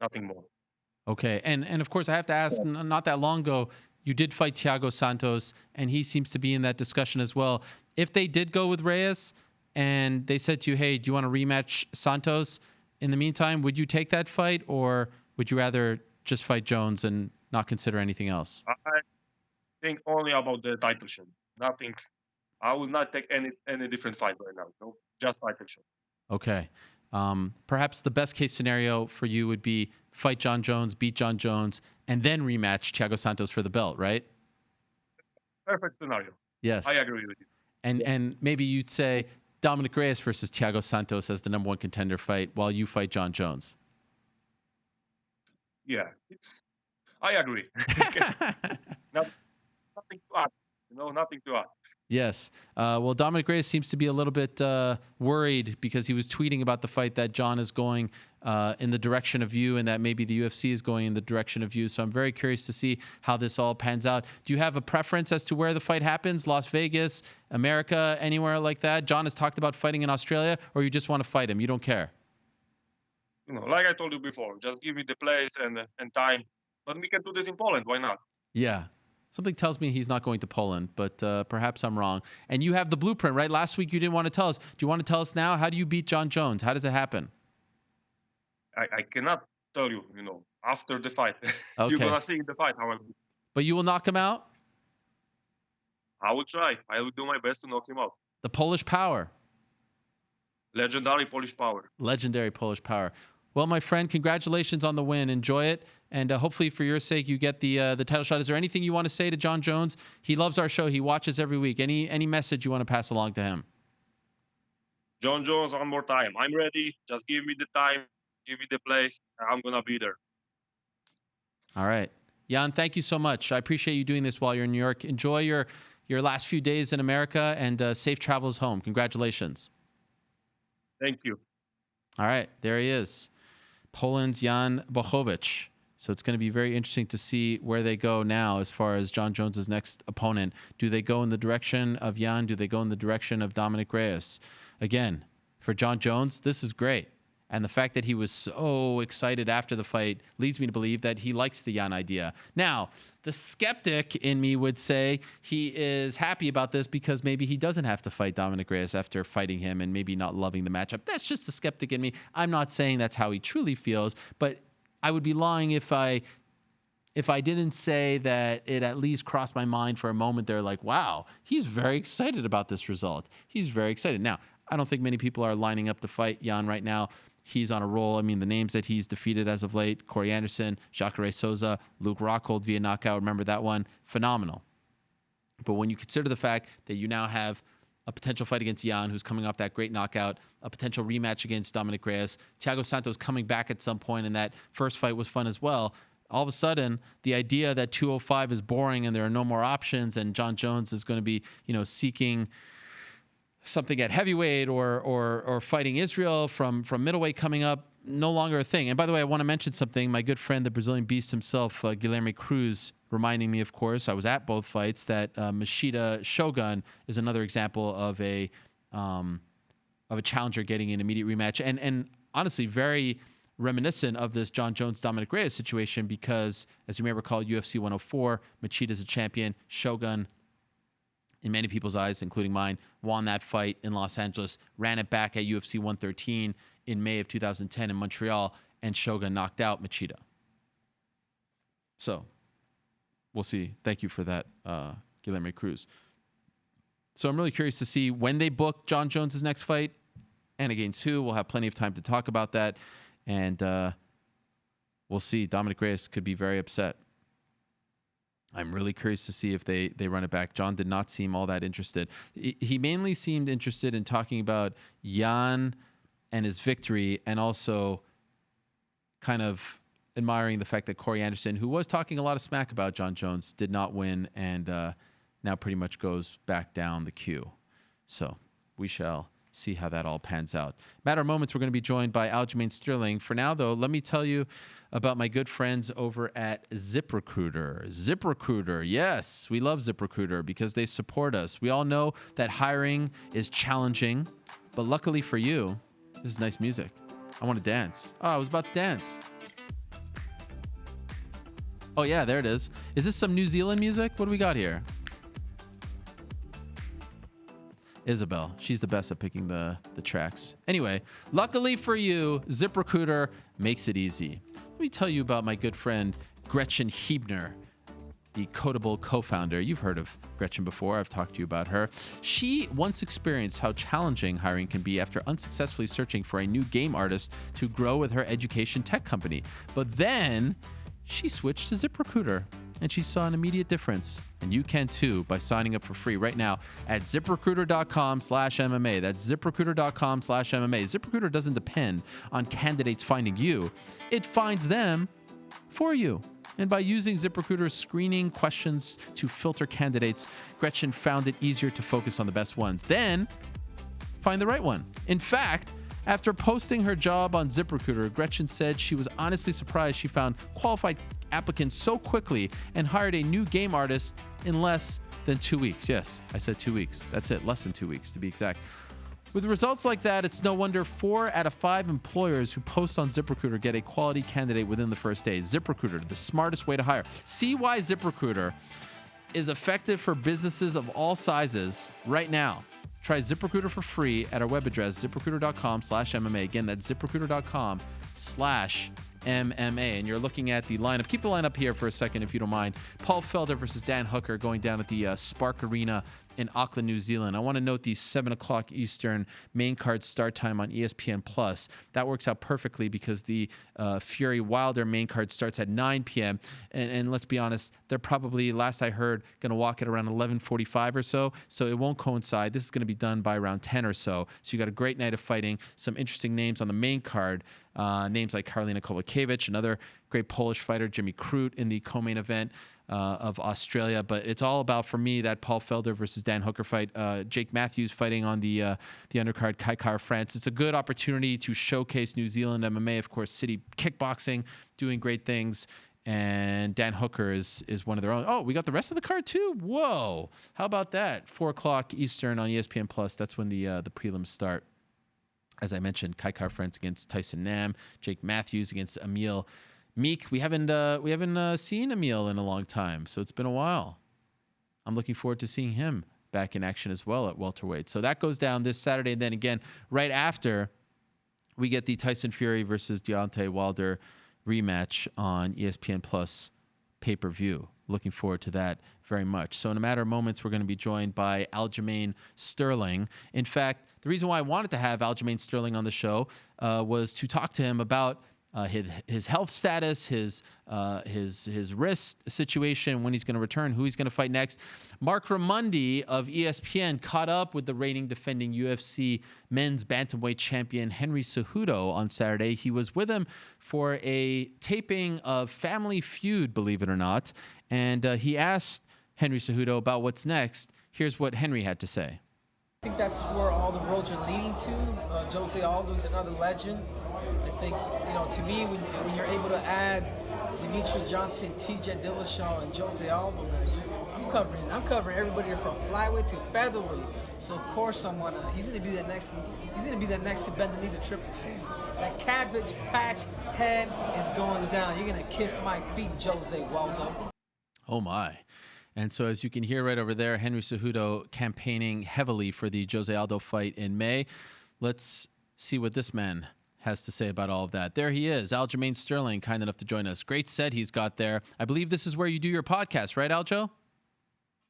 nothing more. Okay, and of course I have to ask. Not that long ago, you did fight Thiago Santos, and he seems to be in that discussion as well. If they did go with Reyes, and they said to you, "Hey, do you want to rematch Santos?" In the meantime, would you take that fight, or would you rather just fight Jones and not consider anything else? I think only about the title shot. Nothing. I will not take any different fight right now. No, just title shot. Okay. Perhaps the best case scenario for you would be fight Jon Jones, beat Jon Jones, and then rematch Thiago Santos for the belt, right? Perfect scenario. Yes. I agree with you. And maybe you'd say Dominic Reyes versus Thiago Santos as the #1 contender fight while you fight Jon Jones. Yeah, I agree. Nothing to add. Nothing to add. Yes. Well, Dominic Reyes seems to be a little bit worried because he was tweeting about the fight that Jon is going in the direction of you and that maybe the UFC is going in the direction of you. So I'm very curious to see how this all pans out. Do you have a preference as to where the fight happens? Las Vegas, America, anywhere like that? Jon has talked about fighting in Australia, or you just want to fight him? You don't care? Like I told you before, just give me the place and time. But we can do this in Poland. Why not? Yeah. Something tells me he's not going to Poland, but perhaps I'm wrong. And you have the blueprint, right? Last week you didn't want to tell us. Do you want to tell us now? How do you beat Jon Jones? How does it happen? I cannot tell you, after the fight. Okay. You're going to see in the fight how I do. But you will knock him out? I will try. I will do my best to knock him out. The Polish power. Legendary Polish power. Legendary Polish power. Well, my friend, congratulations on the win. Enjoy it. And hopefully for your sake, you get the title shot. Is there anything you want to say to Jon Jones? He loves our show. He watches every week. Any message you want to pass along to him? Jon Jones, one more time. I'm ready. Just give me the time. Give me the place. I'm going to be there. All right. Jan, thank you so much. I appreciate you doing this while you're in New York. Enjoy your last few days in America and safe travels home. Congratulations. Thank you. All right, there he is, Poland's Jan Blachowicz. So it's going to be very interesting to see where they go now as far as Jon Jones's next opponent. Do they go in the direction of Jan? Do they go in the direction of Dominic Reyes? Again, for Jon Jones, this is great. And the fact that he was so excited after the fight leads me to believe that he likes the Jan idea. Now, the skeptic in me would say he is happy about this because maybe he doesn't have to fight Dominic Reyes after fighting him and maybe not loving the matchup. That's just the skeptic in me. I'm not saying that's how he truly feels, but I would be lying if I didn't say that it at least crossed my mind for a moment there, like, wow, he's very excited about this result. He's very excited. Now, I don't think many people are lining up to fight Jan right now. He's on a roll. I mean, the names that he's defeated as of late, Corey Anderson, Jacare Souza, Luke Rockhold via knockout. Remember that one? Phenomenal. But when you consider the fact that you now have a potential fight against Jan, who's coming off that great knockout, a potential rematch against Dominic Reyes, Thiago Santos coming back at some point, and that first fight was fun as well. All of a sudden, the idea that 205 is boring and there are no more options and Jon Jones is going to be, seeking something at heavyweight or fighting Israel from middleweight coming up, no longer a thing. And by the way, I want to mention something. My good friend, the Brazilian beast himself, Guilherme Cruz, reminding me, of course, I was at both fights, that Machida Shogun is another example of a challenger getting an immediate rematch. And honestly, very reminiscent of this Jon Jones Dominic Reyes situation, because as you may recall, UFC 104, Machida's a champion. Shogun, in many people's eyes, including mine, won that fight in Los Angeles, ran it back at UFC 113 in May of 2010 in Montreal, and Shogun knocked out Machida. So we'll see. Thank you for that, Guilherme Cruz. So I'm really curious to see when they book Jon Jones' next fight and against who. We'll have plenty of time to talk about that. And we'll see. Dominic Reyes could be very upset. I'm really curious to see if they run it back. Jon did not seem all that interested. He mainly seemed interested in talking about Jan and his victory, and also kind of admiring the fact that Corey Anderson, who was talking a lot of smack about Jon Jones, did not win, and now pretty much goes back down the queue. So we shall see how that all pans out. Matter of moments, we're going to be joined by Aljamain Sterling. For now, though, let me tell you about my good friends over at ZipRecruiter. ZipRecruiter, yes, we love ZipRecruiter because they support us. We all know that hiring is challenging, but luckily for you, this is nice music. I want to dance. Oh, I was about to dance. Oh, yeah, there it is. Is this some New Zealand music? What do we got here? Isabel. She's the best at picking the tracks. Anyway, luckily for you, ZipRecruiter makes it easy. Let me tell you about my good friend, Gretchen Huebner, the Codable co-founder. You've heard of Gretchen before. I've talked to you about her. She once experienced how challenging hiring can be after unsuccessfully searching for a new game artist to grow with her education tech company. But then she switched to ZipRecruiter, and she saw an immediate difference. And you can too by signing up for free right now at ZipRecruiter.com/MMA. That's ZipRecruiter.com/MMA. ZipRecruiter doesn't depend on candidates finding you. It finds them for you. And by using ZipRecruiter's screening questions to filter candidates, Gretchen found it easier to focus on the best ones. Then find the right one. In fact, after posting her job on ZipRecruiter, Gretchen said she was honestly surprised she found qualified applicants so quickly and hired a new game artist in less than 2 weeks. Yes, I said 2 weeks. That's it, less than 2 weeks to be exact. With results like that, it's no wonder 4 out of 5 employers who post on ZipRecruiter get a quality candidate within the first day. ZipRecruiter, the smartest way to hire. See why ZipRecruiter is effective for businesses of all sizes right now. Try ZipRecruiter for free at our web address, ZipRecruiter.com/MMA. Again, that's ZipRecruiter.com/MMA. And you're looking at the lineup. Keep the lineup here for a second, if you don't mind. Paul Felder versus Dan Hooker going down at the Spark Arena in Auckland, New Zealand. I want to note the 7 o'clock Eastern main card start time on ESPN Plus. That works out perfectly because the Fury Wilder main card starts at 9 p.m. And let's be honest, they're probably, last I heard, going to walk at around 11:45 or so. So it won't coincide. This is going to be done by around 10 or so. So you got a great night of fighting. Some interesting names on the main card. Names like Karolina Kowalkiewicz, another great Polish fighter, Jimmy Crute in the co-main event. of Australia. But it's all about, for me, that Paul Felder versus Dan Hooker fight. Jake Matthews fighting on the undercard, Kaikar France. It's a good opportunity to showcase New Zealand MMA. Of course, City Kickboxing doing great things. And Dan Hooker is one of their own. Oh, we got the rest of the card too? Whoa. How about that? 4 o'clock Eastern on ESPN Plus. That's when the prelims start. As I mentioned, Kaikar France against Tyson Nam, Jake Matthews against Emil Meek. We haven't seen Emil in a long time, so it's been a while. I'm looking forward to seeing him back in action as well at welterweight. So that goes down this Saturday, and then again right after we get the Tyson Fury versus Deontay Wilder rematch on ESPN Plus pay-per-view. Looking forward to that very much. So in a matter of moments, we're going to be joined by Aljamain Sterling. In fact, the reason why I wanted to have Aljamain Sterling on the show was to talk to him about his health status, his wrist situation, when he's going to return, who he's going to fight next. Mark Ramundi of ESPN caught up with the reigning defending UFC men's bantamweight champion Henry Cejudo on Saturday. He was with him for a taping of Family Feud, believe it or not, and he asked Henry Cejudo about what's next. Here's what Henry had to say. I think that's where all the roads are leading to. Jose Aldo's another legend. I think, to me, when you're able to add Demetrius Johnson, TJ Dillashaw, and Jose Aldo, man, I'm covering everybody from flyweight to featherweight. So of course he's gonna be that next to bend the knee to Triple C. That cabbage patch head is going down. You're gonna kiss my feet, Jose Waldo. Oh my. And so as you can hear right over there, Henry Cejudo campaigning heavily for the Jose Aldo fight in May. Let's see what this man has to say about all of that. There he is, Aljamain Sterling, kind enough to join us. Great set he's got there. I believe this is where you do your podcast, right, Aljo?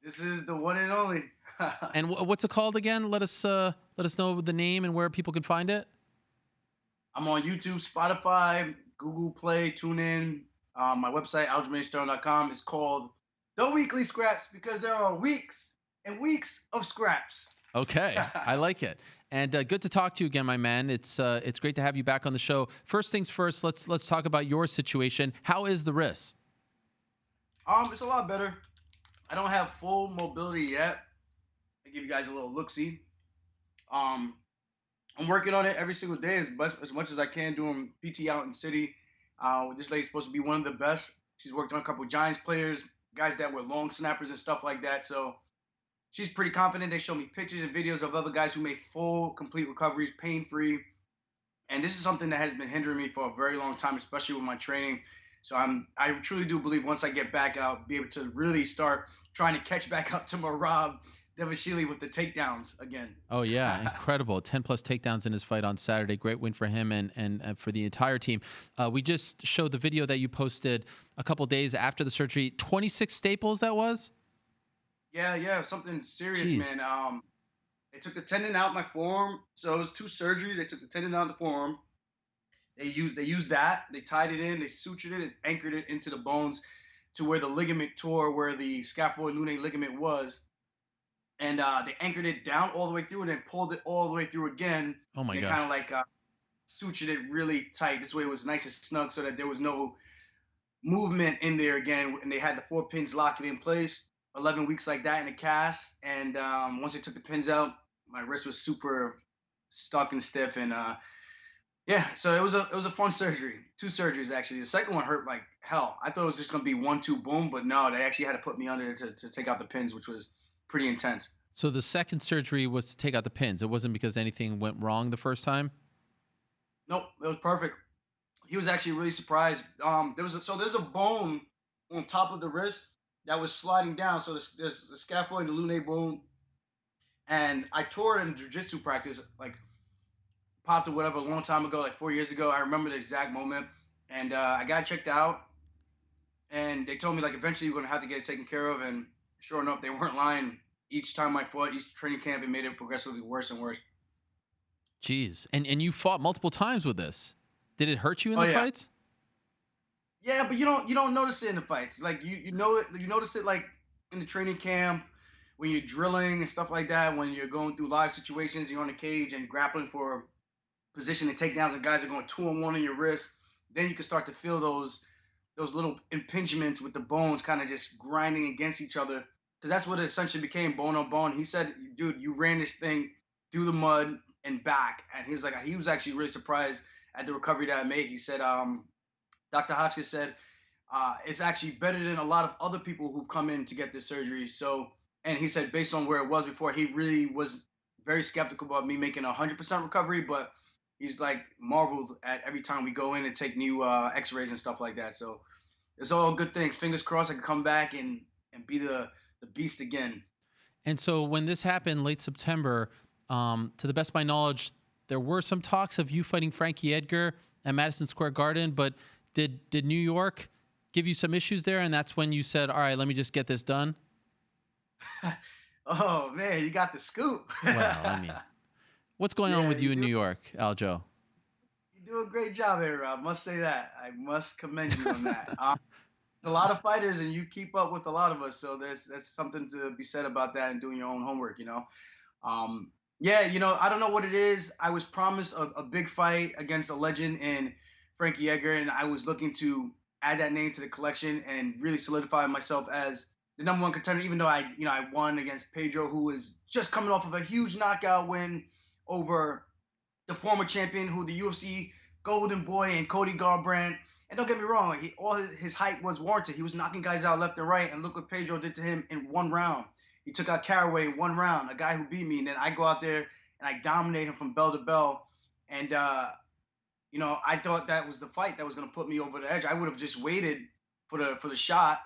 This is the one and only. And what's it called again? Let us know the name and where people can find it. I'm on YouTube, Spotify, Google Play, TuneIn. My website, aljamainsterling.com, is called The Weekly Scraps because there are weeks and weeks of scraps. Okay, I like it. And good to talk to you again, my man. It's great to have you back on the show. First things first, let's talk about your situation. How is the wrist? It's a lot better. I don't have full mobility yet. I give you guys a little look-see. I'm working on it every single day as much as I can, doing PT out in the city. This lady's supposed to be one of the best. She's worked on a couple of Giants players, guys that were long snappers and stuff like that. So she's pretty confident. They show me pictures and videos of other guys who made full, complete recoveries, pain-free. And this is something that has been hindering me for a very long time, especially with my training. So I truly do believe once I get back, I'll be able to really start trying to catch back up to Merab Devashili with the takedowns again. Oh, yeah. Incredible. 10-plus takedowns in his fight on Saturday. Great win for him and for the entire team. We just showed the video that you posted a couple days after the surgery. 26 staples, that was? Yeah, something serious, Jeez. man. They took the tendon out my forearm. So it was 2 surgeries. They took the tendon out of the forearm. They used that. They tied it in. They sutured it and anchored it into the bones to where the ligament tore, where the scaphoid lunate ligament was. And they anchored it down all the way through and then pulled it all the way through again. Oh, my gosh. Kind of like sutured it really tight. This way it was nice and snug so that there was no movement in there again. And they had the 4 pins locking in place. 11 weeks like that in a cast. And once they took the pins out, my wrist was super stuck and stiff. And so it was a fun surgery. 2 surgeries, actually. The second one hurt like hell. I thought it was just going to be 1-2 boom, but no, they actually had to put me under to take out the pins, which was pretty intense. So the second surgery was to take out the pins. It wasn't because anything went wrong the first time? Nope, it was perfect. He was actually really surprised. There's a bone on top of the wrist that was sliding down. So there's the scaphoid and the lunate bone. And I tore it in jiu-jitsu practice, like popped or whatever a long time ago, like 4 years ago. I remember the exact moment. And I got checked out. And they told me, like, eventually you're going to have to get it taken care of. And sure enough, they weren't lying. Each time I fought, each training camp, it made it progressively worse and worse. Jeez. And you fought multiple times with this. Did it hurt you in the fights? Yeah, but you don't notice it in the fights. Like you notice it like in the training camp when you're drilling and stuff like that. When you're going through live situations, you're on the cage and grappling for position and takedowns, and guys are going 2-on-1 on your wrist. Then you can start to feel those those little impingements with the bones kind of just grinding against each other, because that's what it essentially became, bone on bone. He said, dude, you ran this thing through the mud and back. And he's like, he was actually really surprised at the recovery that I made. He said, Dr. Hotchkiss said, it's actually better than a lot of other people who've come in to get this surgery. So, and he said, based on where it was before, he really was very skeptical about me making 100% recovery, but he's like marveled at every time we go in and take new x-rays and stuff like that. So it's all good things. Fingers crossed I can come back and be the beast again. And so when this happened late September, to the best of my knowledge, there were some talks of you fighting Frankie Edgar at Madison Square Garden, but did New York give you some issues there, and that's when you said, all right, let me just get this done? Oh, man, you got the scoop. Well, I mean, what's going on with you in New York, Aljo? You do a great job here, Rob. Must say that. I must commend you on that. There's a lot of fighters, and you keep up with a lot of us, so there's something to be said about that and doing your own homework, you know. Yeah, you know, I don't know what it is. I was promised a big fight against a legend in Frankie Edgar, and I was looking to add that name to the collection and really solidify myself as the number one contender, even though I won against Pedro, who was just coming off of a huge knockout win over the former champion, who the UFC Golden Boy and Cody Garbrandt. And don't get me wrong, all his hype was warranted. He was knocking guys out left and right, and look what Pedro did to him in one round. He took out Caraway in one round, a guy who beat me, and then I go out there and I dominate him from bell to bell. And you know, I thought that was the fight that was going to put me over the edge. I would have just waited for the shot,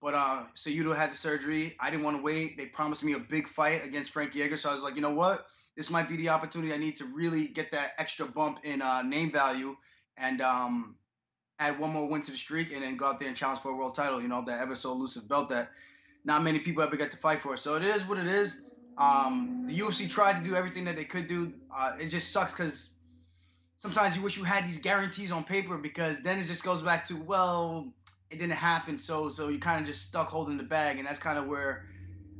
but Cejudo had the surgery. I didn't want to wait. They promised me a big fight against Frankie Edgar, so I was like, you know what? This might be the opportunity I need to really get that extra bump in name value and add one more win to the streak, and then go out there and challenge for a world title. You know, that ever so elusive belt that not many people ever get to fight for. So it is what it is. The UFC tried to do everything that they could do. It just sucks because sometimes you wish you had these guarantees on paper, because then it just goes back to, well, it didn't happen, so you kind of just stuck holding the bag. And that's kind of where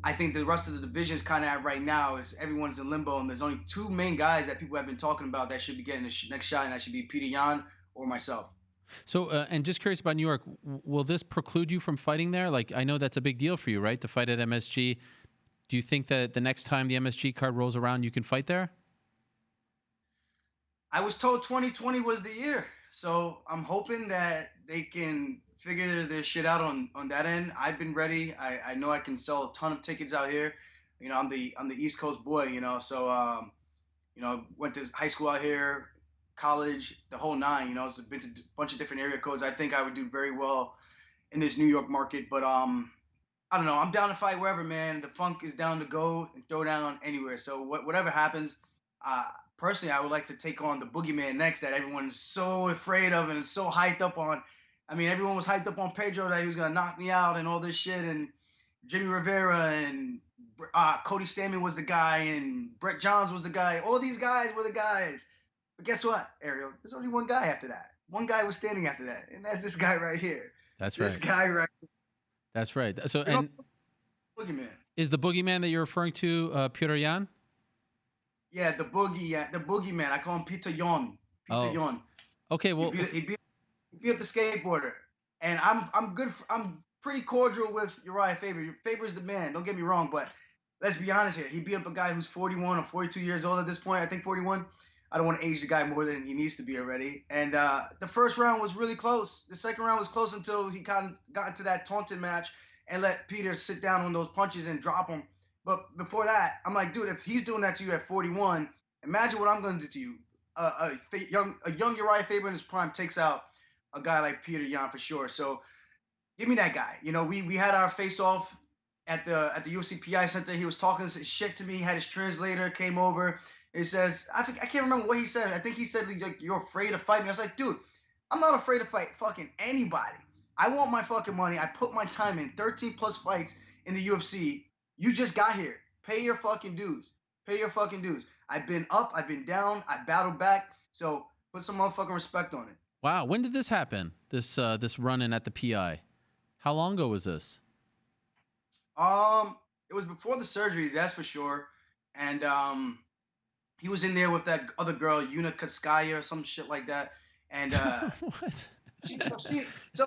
I think the rest of the division is kind of at right now, is everyone's in limbo, and there's only two main guys that people have been talking about that should be getting the next shot, and that should be Peter Yan or myself. So, and just curious about New York, will this preclude you from fighting there? Like, I know that's a big deal for you, right, to fight at MSG. Do you think that the next time the MSG card rolls around, you can fight there? I was told 2020 was the year, so I'm hoping that they can figure their shit out on that end. I've been ready. I know I can sell a ton of tickets out here. You know, I'm the East Coast boy, you know, so you know, went to high school out here, college, the whole nine, you know. It's been to a bunch of different area codes. I think I would do very well in this New York market, but I don't know. I'm down to fight wherever, man. The funk is down to go and throw down anywhere. So whatever happens, personally, I would like to take on the boogeyman next, that everyone's so afraid of and so hyped up on. I mean, everyone was hyped up on Pedro that he was gonna knock me out and all this shit, and Jimmy Rivera and Cody Stamann was the guy, and Brett Johns was the guy. All these guys were the guys. But guess what, Ariel? There's only one guy after that. One guy was standing after that, and that's this guy right here. That's this right. This guy right here. That's right. So, and boogeyman. Is the boogeyman that you're referring to Peter Yan? Yeah, the boogeyman. I call him Peter Yan. Peter Yan. Okay, well, he beat up the skateboarder, and I'm good. I'm pretty cordial with Uriah Faber. Faber's the man. Don't get me wrong, but let's be honest here. He beat up a guy who's 41 or 42 years old at this point. I think 41. I don't want to age the guy more than he needs to be already. And the first round was really close. The second round was close until he kind of got into that taunting match and let Peter sit down on those punches and drop him. But before that, I'm like, dude, if he's doing that to you at 41, imagine what I'm going to do to you. A young Uriah Faber in his prime takes out a guy like Peter Yan for sure. So give me that guy. You know, we had our face-off at the UFC PI Center. He was talking shit to me, had his translator, came over. He says, I can't remember what he said. I think he said, like, you're afraid to fight me. I was like, dude, I'm not afraid to fight fucking anybody. I want my fucking money. I put my time in, 13 plus fights in the UFC. You just got here. Pay your fucking dues. Pay your fucking dues. I've been up. I've been down. I battled back. So put some motherfucking respect on it. Wow. When did this happen? This run-in at the PI? How long ago was this? It was before the surgery, that's for sure. And he was in there with that other girl, Yuna Kaskaya or some shit like that. And what? So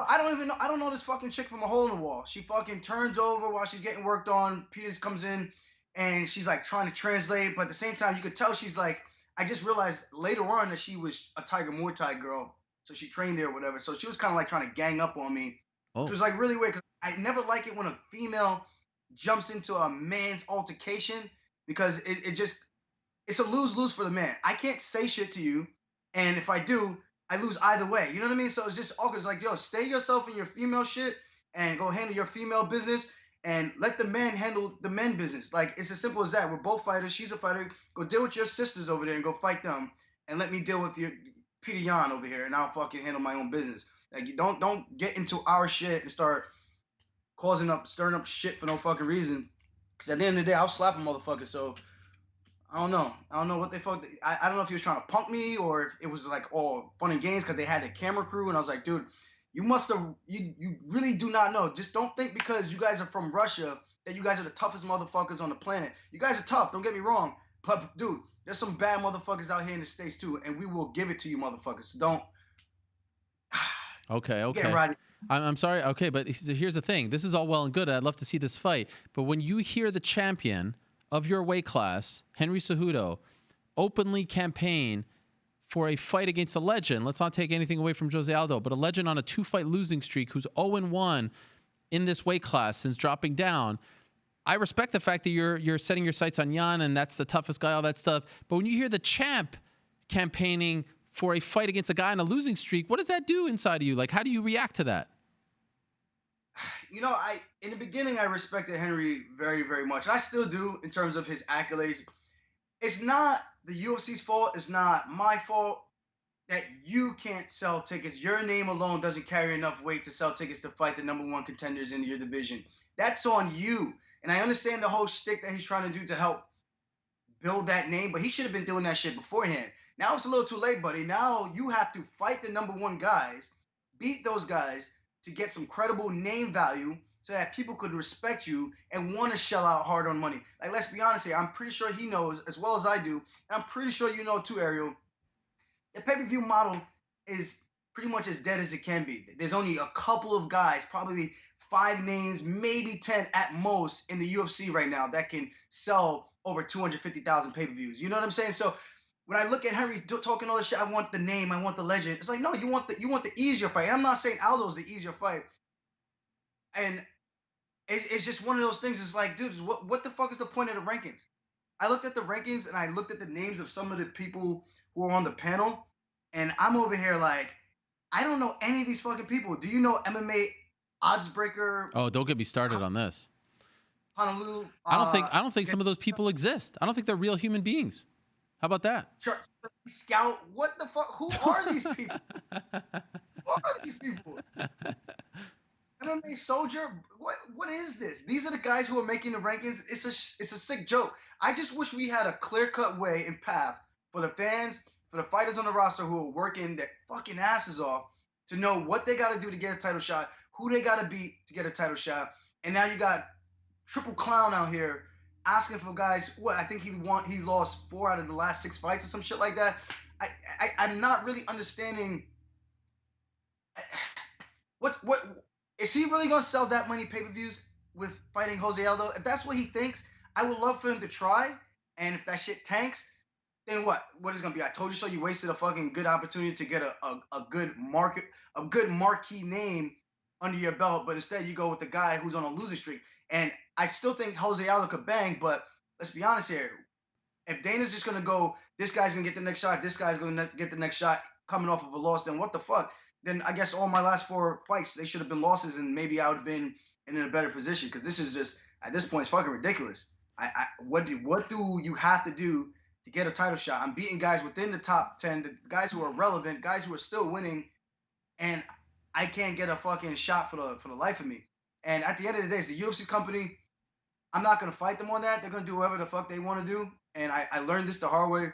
I don't even know. I don't know this fucking chick from a hole in the wall. She fucking turns over while she's getting worked on. Peters comes in and she's like trying to translate, but at the same time, you could tell she's like. I just realized later on that she was a Tiger Muay Thai girl, so she trained there or whatever. So she was kind of like trying to gang up on me, which was like really weird because I never like it when a female jumps into a man's altercation because it's a lose-lose for the man. I can't say shit to you, and if I do, I lose either way. You know what I mean? So it's just awkward. It's like, yo, stay yourself in your female shit and go handle your female business and let the men handle the men business. Like, it's as simple as that. We're both fighters. She's a fighter. Go deal with your sisters over there and go fight them, and let me deal with your Peter Yan over here, and I'll fucking handle my own business. Like, you don't get into our shit and start stirring up shit for no fucking reason. Because at the end of the day, I'll slap a motherfucker. So I don't know. I don't know what they fuck. I don't know if he was trying to punk me or if it was like all fun and games because they had the camera crew, and I was like, dude. You really do not know. Just don't think because you guys are from Russia that you guys are the toughest motherfuckers on the planet. You guys are tough, don't get me wrong. But, dude, there's some bad motherfuckers out here in the States, too, and we will give it to you motherfuckers. So don't. Okay. Right. I'm sorry. Okay, but here's the thing. This is all well and good. I'd love to see this fight. But when you hear the champion of your weight class, Henry Cejudo, openly campaign for a fight against a legend. Let's not take anything away from Jose Aldo, but a legend on a 2-fight losing streak who's 0-1 in this weight class since dropping down. I respect the fact that you're setting your sights on Jan and that's the toughest guy, all that stuff. But when you hear the champ campaigning for a fight against a guy on a losing streak, what does that do inside of you? Like, how do you react to that? You know, in the beginning, I respected Henry very, very much. And I still do in terms of his accolades. It's not the UFC's fault. It's not my fault that you can't sell tickets. Your name alone doesn't carry enough weight to sell tickets to fight the #1 contenders in your division. That's on you. And I understand the whole shtick that he's trying to do to help build that name, but he should have been doing that shit beforehand. Now it's a little too late, buddy. Now you have to fight the #1 guys, beat those guys to get some credible name value so that people could respect you and want to shell out hard on money. Like, let's be honest here. I'm pretty sure he knows as well as I do. And I'm pretty sure you know too, Ariel. The pay-per-view model is pretty much as dead as it can be. There's only a couple of guys, probably 5 names, maybe 10 at most in the UFC right now that can sell over 250,000 pay-per-views. You know what I'm saying? So when I look at Henry talking all this shit, I want the name, I want the legend. It's like, no, you want the easier fight. And I'm not saying Aldo's the easier fight. And it's just one of those things. It's like, dude, what the fuck is the point of the rankings? I looked at the rankings and I looked at the names of some of the people who are on the panel, and I'm over here like, I don't know any of these fucking people. Do you know MMA odds breaker? Oh, don't get me started on this. Honolulu. I don't think some of those people exist. I don't think they're real human beings. How about that? Scout. What the fuck? Who are these people? Who are these people? MMA Soldier. What is this? These are the guys who are making the rankings. It's a sick joke. I just wish we had a clear-cut way and path for the fans, for the fighters on the roster who are working their fucking asses off to know what they got to do to get a title shot, who they got to beat to get a title shot. And now you got Triple Clown out here asking for guys. What, I think he lost 4 out of the last 6 fights or some shit like that. I'm not really understanding. What is he really gonna sell that many pay-per-views with fighting Jose Aldo? If that's what he thinks, I would love for him to try. And if that shit tanks, then what? What is it gonna be? I told you so. You wasted a fucking good opportunity to get a good marquee name under your belt, but instead you go with the guy who's on a losing streak. And I still think Jose Aldo could bang, but let's be honest here. If Dana's just gonna go, this guy's gonna get the next shot, this guy's gonna get the next shot coming off of a loss, then what the fuck? Then I guess all my last 4 fights, they should have been losses, and maybe I would have been in a better position, because this is just, at this point, it's fucking ridiculous. What do you have to do to get a title shot? I'm beating guys within the top 10, the guys who are relevant, guys who are still winning, and I can't get a fucking shot for the life of me. And at the end of the day, it's the UFC's company. I'm not going to fight them on that. They're going to do whatever the fuck they want to do. And I learned this the hard way.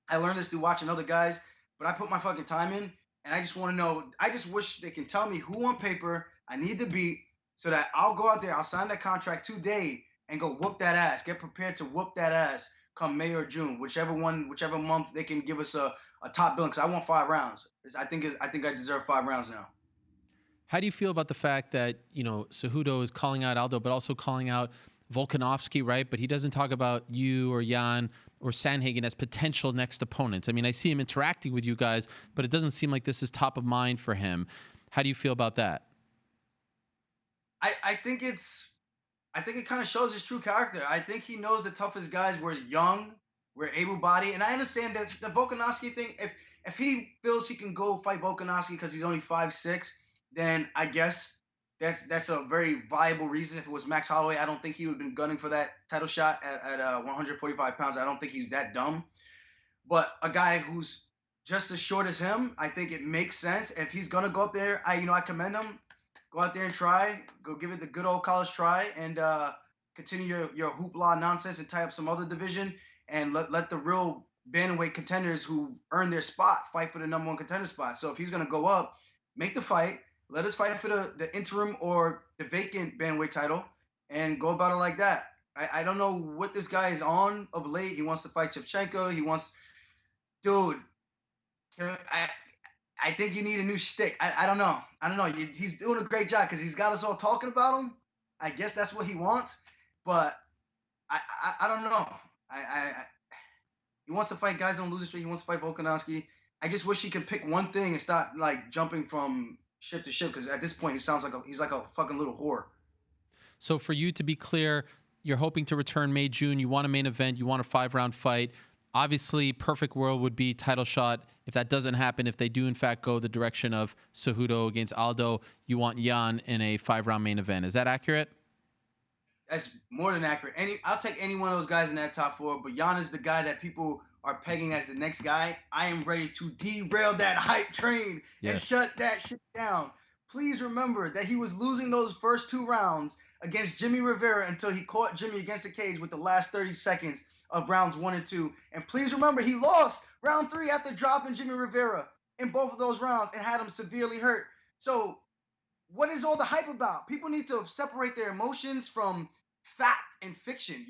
I learned this through watching other guys, but I put my fucking time in. And I just want to know, I just wish they can tell me who on paper I need to beat so that I'll go out there, I'll sign that contract today and go whoop that ass. Get prepared to whoop that ass come May or June, whichever month they can give us a top billing. Because I want 5 rounds. I think I deserve 5 rounds now. How do you feel about the fact that, Cejudo is calling out Aldo, but also calling out Volkanovski, right? But he doesn't talk about you or Jan or Sandhagen as potential next opponents. I mean, I see him interacting with you guys, but it doesn't seem like this is top of mind for him. How do you feel about that? I think it kind of shows his true character. I think he knows the toughest guys were young, were able-bodied, and I understand that the Volkanovski thing. If he feels he can go fight Volkanovski because he's only 5'6", then I guess that's a very viable reason. If it was Max Holloway, I don't think he would have been gunning for that title shot at 145 pounds. I don't think he's that dumb. But a guy who's just as short as him, I think it makes sense. If he's gonna go up there, I commend him. Go out there and try. Go give it the good old college try, and continue your hoopla nonsense and tie up some other division, and let the real bantamweight contenders who earn their spot fight for the number one contender spot. So if he's gonna go up, make the fight. Let us fight for the interim or the vacant bantamweight title, and go about it like that. I don't know what this guy is on of late. He wants to fight Shevchenko. He wants, dude. I think you need a new shtick. I don't know. He's doing a great job because he's got us all talking about him. I guess that's what he wants, but I don't know. He wants to fight guys on losing streak. He wants to fight Volkanovski. I just wish he could pick one thing and stop like jumping from ship to ship, because at this point he sounds like he's like a fucking little whore. So for you to be clear, you're hoping to return May, June. You want a main event. You want a 5-round fight. Obviously, perfect world would be title shot. If that doesn't happen, if they do in fact go the direction of Cejudo against Aldo, you want Jan in a 5-round main event. Is that accurate? That's more than accurate. I'll take any one of those guys in that top 4, but Jan is the guy that people are pegging as the next guy. I am ready to derail that hype train and shut that shit down. Please remember that he was losing those first 2 rounds against Jimmy Rivera until he caught Jimmy against the cage with the last 30 seconds of rounds 1 and 2. And please remember, he lost round 3 after dropping Jimmy Rivera in both of those rounds and had him severely hurt. So what is all the hype about? People need to separate their emotions from fact and fiction,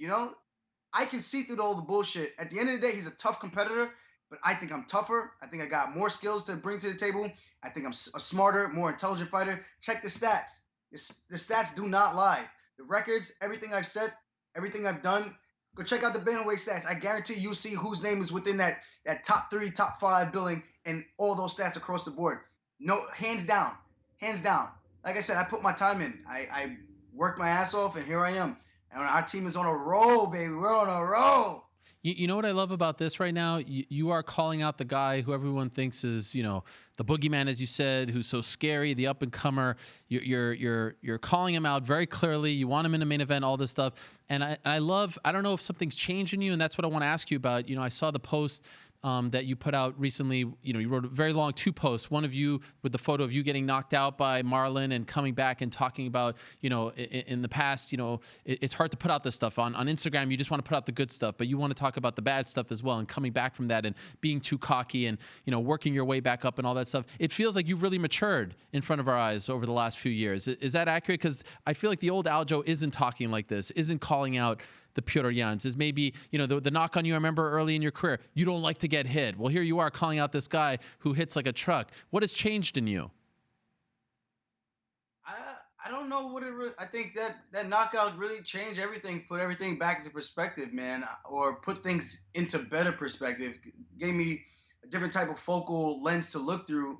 I can see through all the bullshit. At the end of the day, he's a tough competitor, but I think I'm tougher. I think I got more skills to bring to the table. I think I'm a smarter, more intelligent fighter. Check the stats. The stats do not lie. The records, everything I've said, everything I've done, go check out the bantamweight stats. I guarantee you'll see whose name is within that top 3, top 5 billing, and all those stats across the board. No, hands down. Like I said, I put my time in. I worked my ass off, and here I am. And our team is on a roll, baby. We're on a roll. You know what I love about this right now? You are calling out the guy who everyone thinks is, the boogeyman, as you said, who's so scary, the up and comer. You're calling him out very clearly. You want him in the main event, all this stuff. And I love. I don't know if something's changed in you, and that's what I want to ask you about. I saw the post that you put out recently. You wrote a very long 2 posts. One of you with the photo of you getting knocked out by Marlon and coming back and talking about, in the past, it's hard to put out this stuff on Instagram. You just want to put out the good stuff, but you want to talk about the bad stuff as well, and coming back from that and being too cocky and, working your way back up and all that stuff. It feels like you've really matured in front of our eyes over the last few years. Is that accurate? Because I feel like the old Aljo isn't talking like this, isn't calling out the Piotr Jans, is maybe, the knock on you, I remember early in your career, you don't like to get hit. Well, here you are calling out this guy who hits like a truck. What has changed in you? I don't know what it really, I think that knockout really changed everything, put everything back into perspective, man, or put things into better perspective, gave me a different type of focal lens to look through.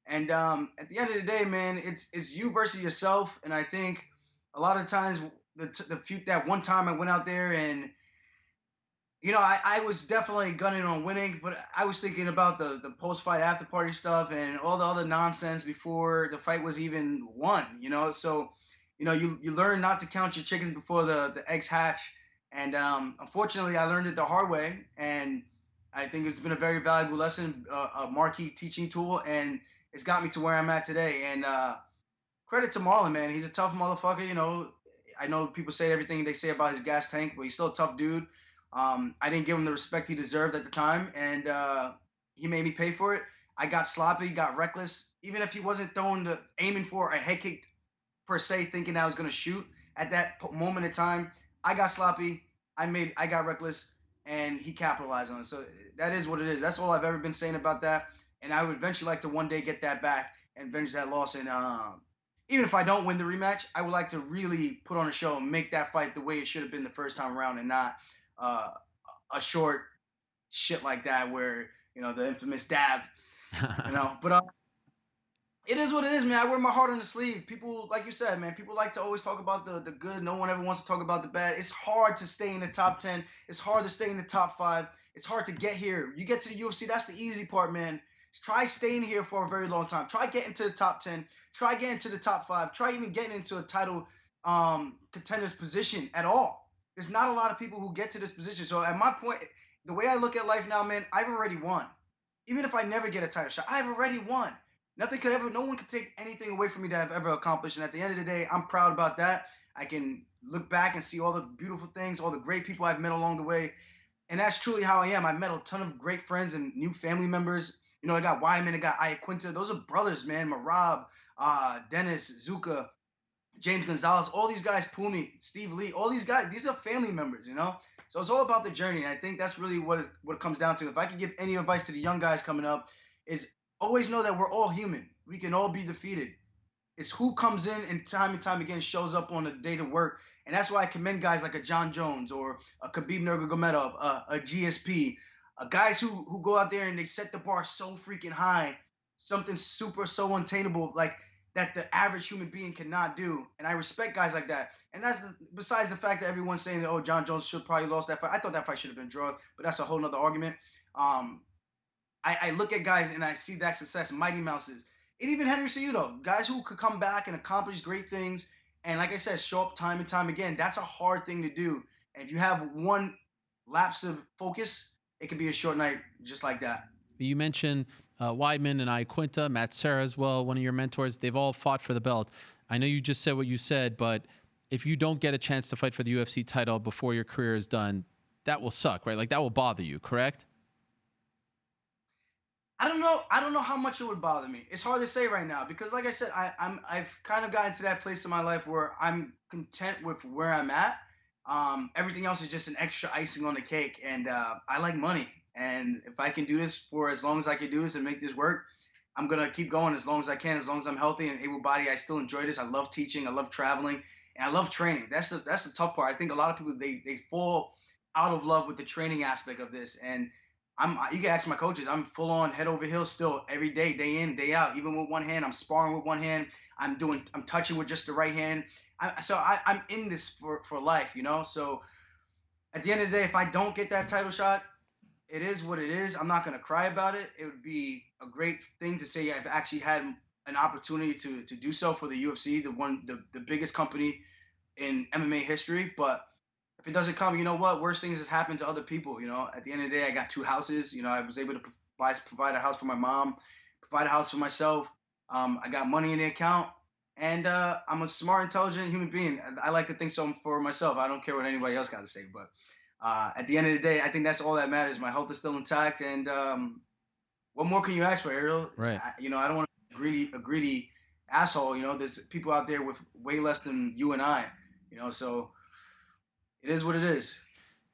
And at the end of the day, man, it's you versus yourself. And I think a lot of times, that one time I went out there and, I was definitely gunning on winning, but I was thinking about the post-fight after party stuff and all the other nonsense before the fight was even won, So, you learn not to count your chickens before the eggs hatch. And unfortunately, I learned it the hard way. And I think it's been a very valuable lesson, a marquee teaching tool, and it's got me to where I'm at today. And credit to Marlon, man. He's a tough motherfucker, I know people say everything they say about his gas tank, but he's still a tough dude. I didn't give him the respect he deserved at the time, and he made me pay for it. I got sloppy, got reckless. Even if he wasn't aiming for a head kick per se, thinking I was going to shoot at that moment in time, I got sloppy. I got reckless, and he capitalized on it. So that is what it is. That's all I've ever been saying about that. And I would eventually like to one day get that back and avenge that loss in even if I don't win the rematch, I would like to really put on a show and make that fight the way it should have been the first time around, and not uh, a short shit like that where the infamous dab. But it is what it is, man. I wear my heart on the sleeve. People, like you said, man, people like to always talk about the good. No one ever wants to talk about the bad. It's hard to stay in the top 10. It's hard to stay in the top 5. It's hard to get here. You get to the UFC, that's the easy part, man. Try staying here for a very long time. Try getting to the top 10. Try getting to the top 5. Try even getting into a title contender's position at all. There's not a lot of people who get to this position. So at my point, the way I look at life now, man, I've already won. Even if I never get a title shot, I've already won. No one could take anything away from me that I've ever accomplished. And at the end of the day, I'm proud about that. I can look back and see all the beautiful things, all the great people I've met along the way. And that's truly how I am. I met a ton of great friends and new family members. I got Wyman, I got Iaquinta. Those are brothers, man. Marab, Dennis, Zuka, James Gonzalez, all these guys, Pumi, Steve Lee, all these guys, these are family members, So it's all about the journey. And I think that's really what it comes down to. If I could give any advice to the young guys coming up, is always know that we're all human. We can all be defeated. It's who comes in and time again shows up on a day to work. And that's why I commend guys like a John Jones or a Khabib Nurmagomedov, a GSP, guys who go out there and they set the bar so freaking high, something so unattainable, like that the average human being cannot do. And I respect guys like that. And that's besides the fact that everyone's saying that, oh, John Jones should probably lost that fight. I thought that fight should have been drawn, but that's a whole nother argument. I look at guys and I see that success, Mighty Mouses, and even Henry Cejudo, guys who could come back and accomplish great things. And like I said, show up time and time again. That's a hard thing to do. And if you have one lapse of focus, it could be a short night just like that. You mentioned Weidman and Iaquinta, Matt Serra as well, one of your mentors. They've all fought for the belt. I know you just said what you said, but if you don't get a chance to fight for the UFC title before your career is done, that will suck, right? Like that will bother you, correct? I don't know how much it would bother me. It's hard to say right now because, like I said, I've kind of gotten to that place in my life where I'm content with where I'm at. Everything else is just an extra icing on the cake, and I like money. And if I can do this for as long as I can do this and make this work, I'm gonna keep going as long as I can, as long as I'm healthy and able body. I still enjoy this. I love teaching. I love traveling, and I love training. That's the tough part. I think a lot of people they fall out of love with the training aspect of this, and you can ask my coaches. I'm full on head over heels still every day, day in, day out. Even with one hand, I'm sparring with one hand. I'm touching with just the right hand. I'm in this for life, So at the end of the day, if I don't get that title shot, it is what it is. I'm not gonna cry about it. It would be a great thing to say I've actually had an opportunity to do so for the UFC, the biggest company in MMA history. But if it doesn't come, you know what? Worst things has happened to other people. At the end of the day, I got 2 houses. I was able to provide a house for my mom, provide a house for myself. I got money in the account, and I'm a smart, intelligent human being. I like to think so for myself. I don't care what anybody else got to say. But at the end of the day, I think that's all that matters. My health is still intact, and what more can you ask for, Ariel? Right. I don't want to be a greedy asshole. There's people out there with way less than you and I. So. It is what it is.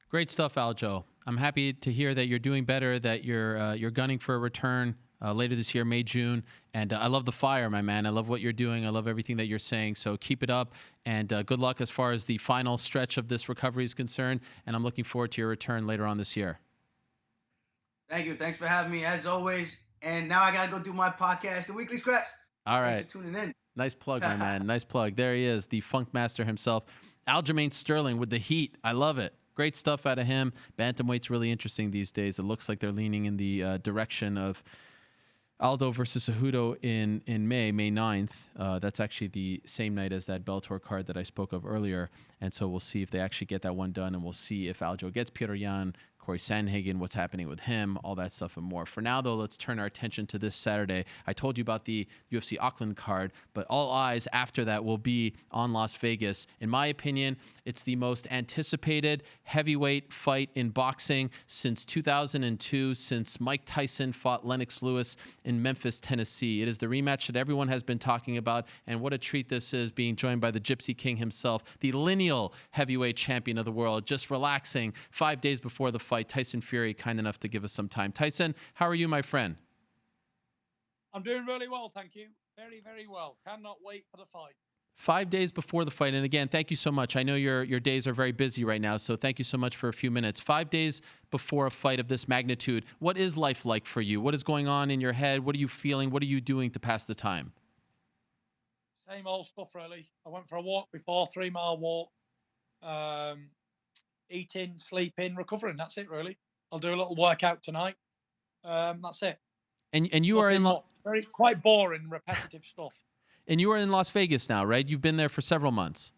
Great stuff, Aljo. I'm happy to hear that you're doing better, that you're gunning for a return later this year, May, June. And I love the fire, my man. I love what you're doing. I love everything that you're saying. So keep it up, and good luck as far as the final stretch of this recovery is concerned. And I'm looking forward to your return later on this year. Thank you. Thanks for having me, as always. And now I got to go do my podcast, The Weekly Scraps. All right. Thanks for tuning in. Nice plug, my man. Nice plug. There he is, the Funk Master himself. Aljamain Sterling with the heat. I love it. Great stuff out of him. Bantamweight's really interesting these days. It looks like they're leaning in the direction of Aldo versus Cejudo in May 9th. That's actually the same night as that Bellator card that I spoke of earlier. And so we'll see if they actually get that one done, and we'll see if Aljo gets Petr Yan, Corey Sandhagen, what's happening with him, all that stuff and more. For now, though, let's turn our attention to this Saturday. I told you about the UFC Auckland card, but all eyes after that will be on Las Vegas. In my opinion, it's the most anticipated heavyweight fight in boxing since 2002, since Mike Tyson fought Lennox Lewis in Memphis, Tennessee. It is the rematch that everyone has been talking about, and what a treat this is, being joined by the Gypsy King himself, the lineal heavyweight champion of the world, just relaxing 5 days before the fight. Tyson Fury, kind enough to give us some time. Tyson, how are you, my friend? I'm doing really well, thank you. Very, very well. Cannot wait for the fight. 5 days before the fight, and again, thank you so much. I know your days are very busy right now, so thank you so much for a few minutes. 5 days before a fight of this magnitude, what is life like for you? What is going on in your head? What are you feeling? What are you doing to pass the time? Same old stuff, really. I went for a walk before, 3 mile walk. Eating, sleeping, recovering. That's it, really. I'll do a little workout tonight. That's it. And you are in quite boring, repetitive stuff. And you are in Las Vegas now, right? You've been there for several months.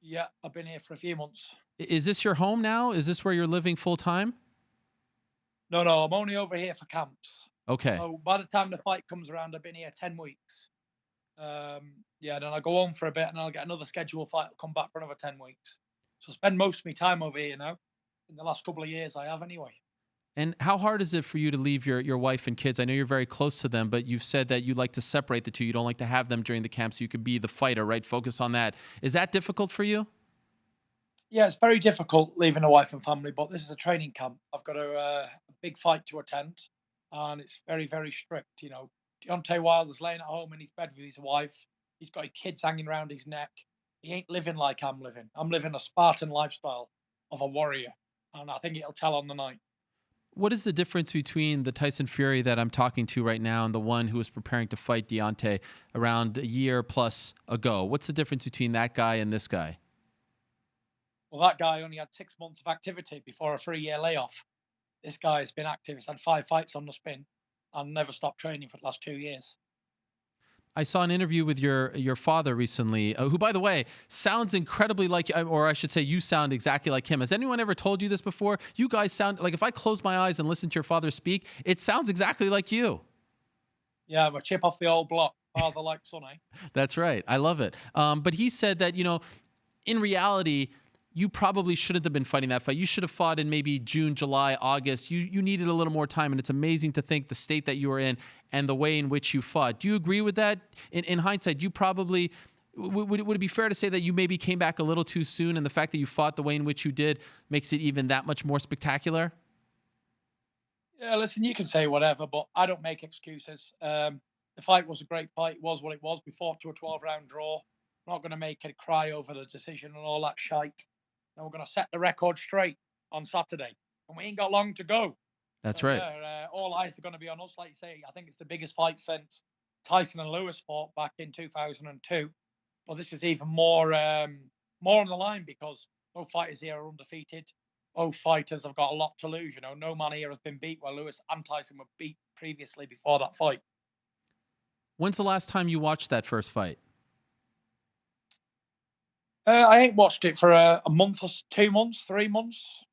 Yeah, I've been here for a few months. Is this your home now? Is this where you're living full time? No, I'm only over here for camps. Okay. So by the time the fight comes around, I've been here 10 weeks. Then I'll go home for a bit and I'll get another scheduled fight. I'll come back for another 10 weeks. So I spend most of my time over here now. In the last couple of years, I have anyway. And how hard is it for you to leave your wife and kids? I know you're very close to them, but you've said that you like to separate the two. You don't like to have them during the camp so you could be the fighter, right? Focus on that. Is that difficult for you? Yeah, it's very difficult leaving a wife and family, but this is a training camp. I've got a big fight to attend, and it's very, very strict. You know, Deontay Wilder's laying at home in his bed with his wife. He's got his kids hanging around his neck. He ain't living like I'm living. I'm living a Spartan lifestyle of a warrior, and I think it'll tell on the night. What is the difference between the Tyson Fury that I'm talking to right now and the one who was preparing to fight Deontay around a year plus ago? What's the difference between that guy and this guy? Well, that guy only had 6 months of activity before a 3-year layoff. This guy has been active. He's had 5 fights on the spin and never stopped training for the last 2 years. I saw an interview with your father recently, who, by the way, sounds incredibly like, or I should say, you sound exactly like him. Has anyone ever told you this before? You guys sound like, if I close my eyes and listen to your father speak, it sounds exactly like you. Yeah, I'm a chip off the old block. Father like son, eh? That's right. I love it. But he said that, in reality, you probably shouldn't have been fighting that fight. You should have fought in maybe June, July, August. You needed a little more time, and it's amazing to think the state that you were in and the way in which you fought. Do you agree with that? In hindsight, you probably would it be fair to say that you maybe came back a little too soon, and the fact that you fought the way in which you did makes it even that much more spectacular? Yeah, listen, you can say whatever, but I don't make excuses. The fight was a great fight. It was what it was. We fought to a 12-round draw. I'm not going to make it cry over the decision and all that shite. And we're going to set the record straight on Saturday. And we ain't got long to go. That's right. All eyes are going to be on us. Like you say, I think it's the biggest fight since Tyson and Lewis fought back in 2002. But this is even more on the line because both fighters here are undefeated. Both fighters have got a lot to lose. No man here has been beat while Lewis and Tyson were beat previously before that fight. When's the last time you watched that first fight? I ain't watched it for a month or 2 months, 3 months.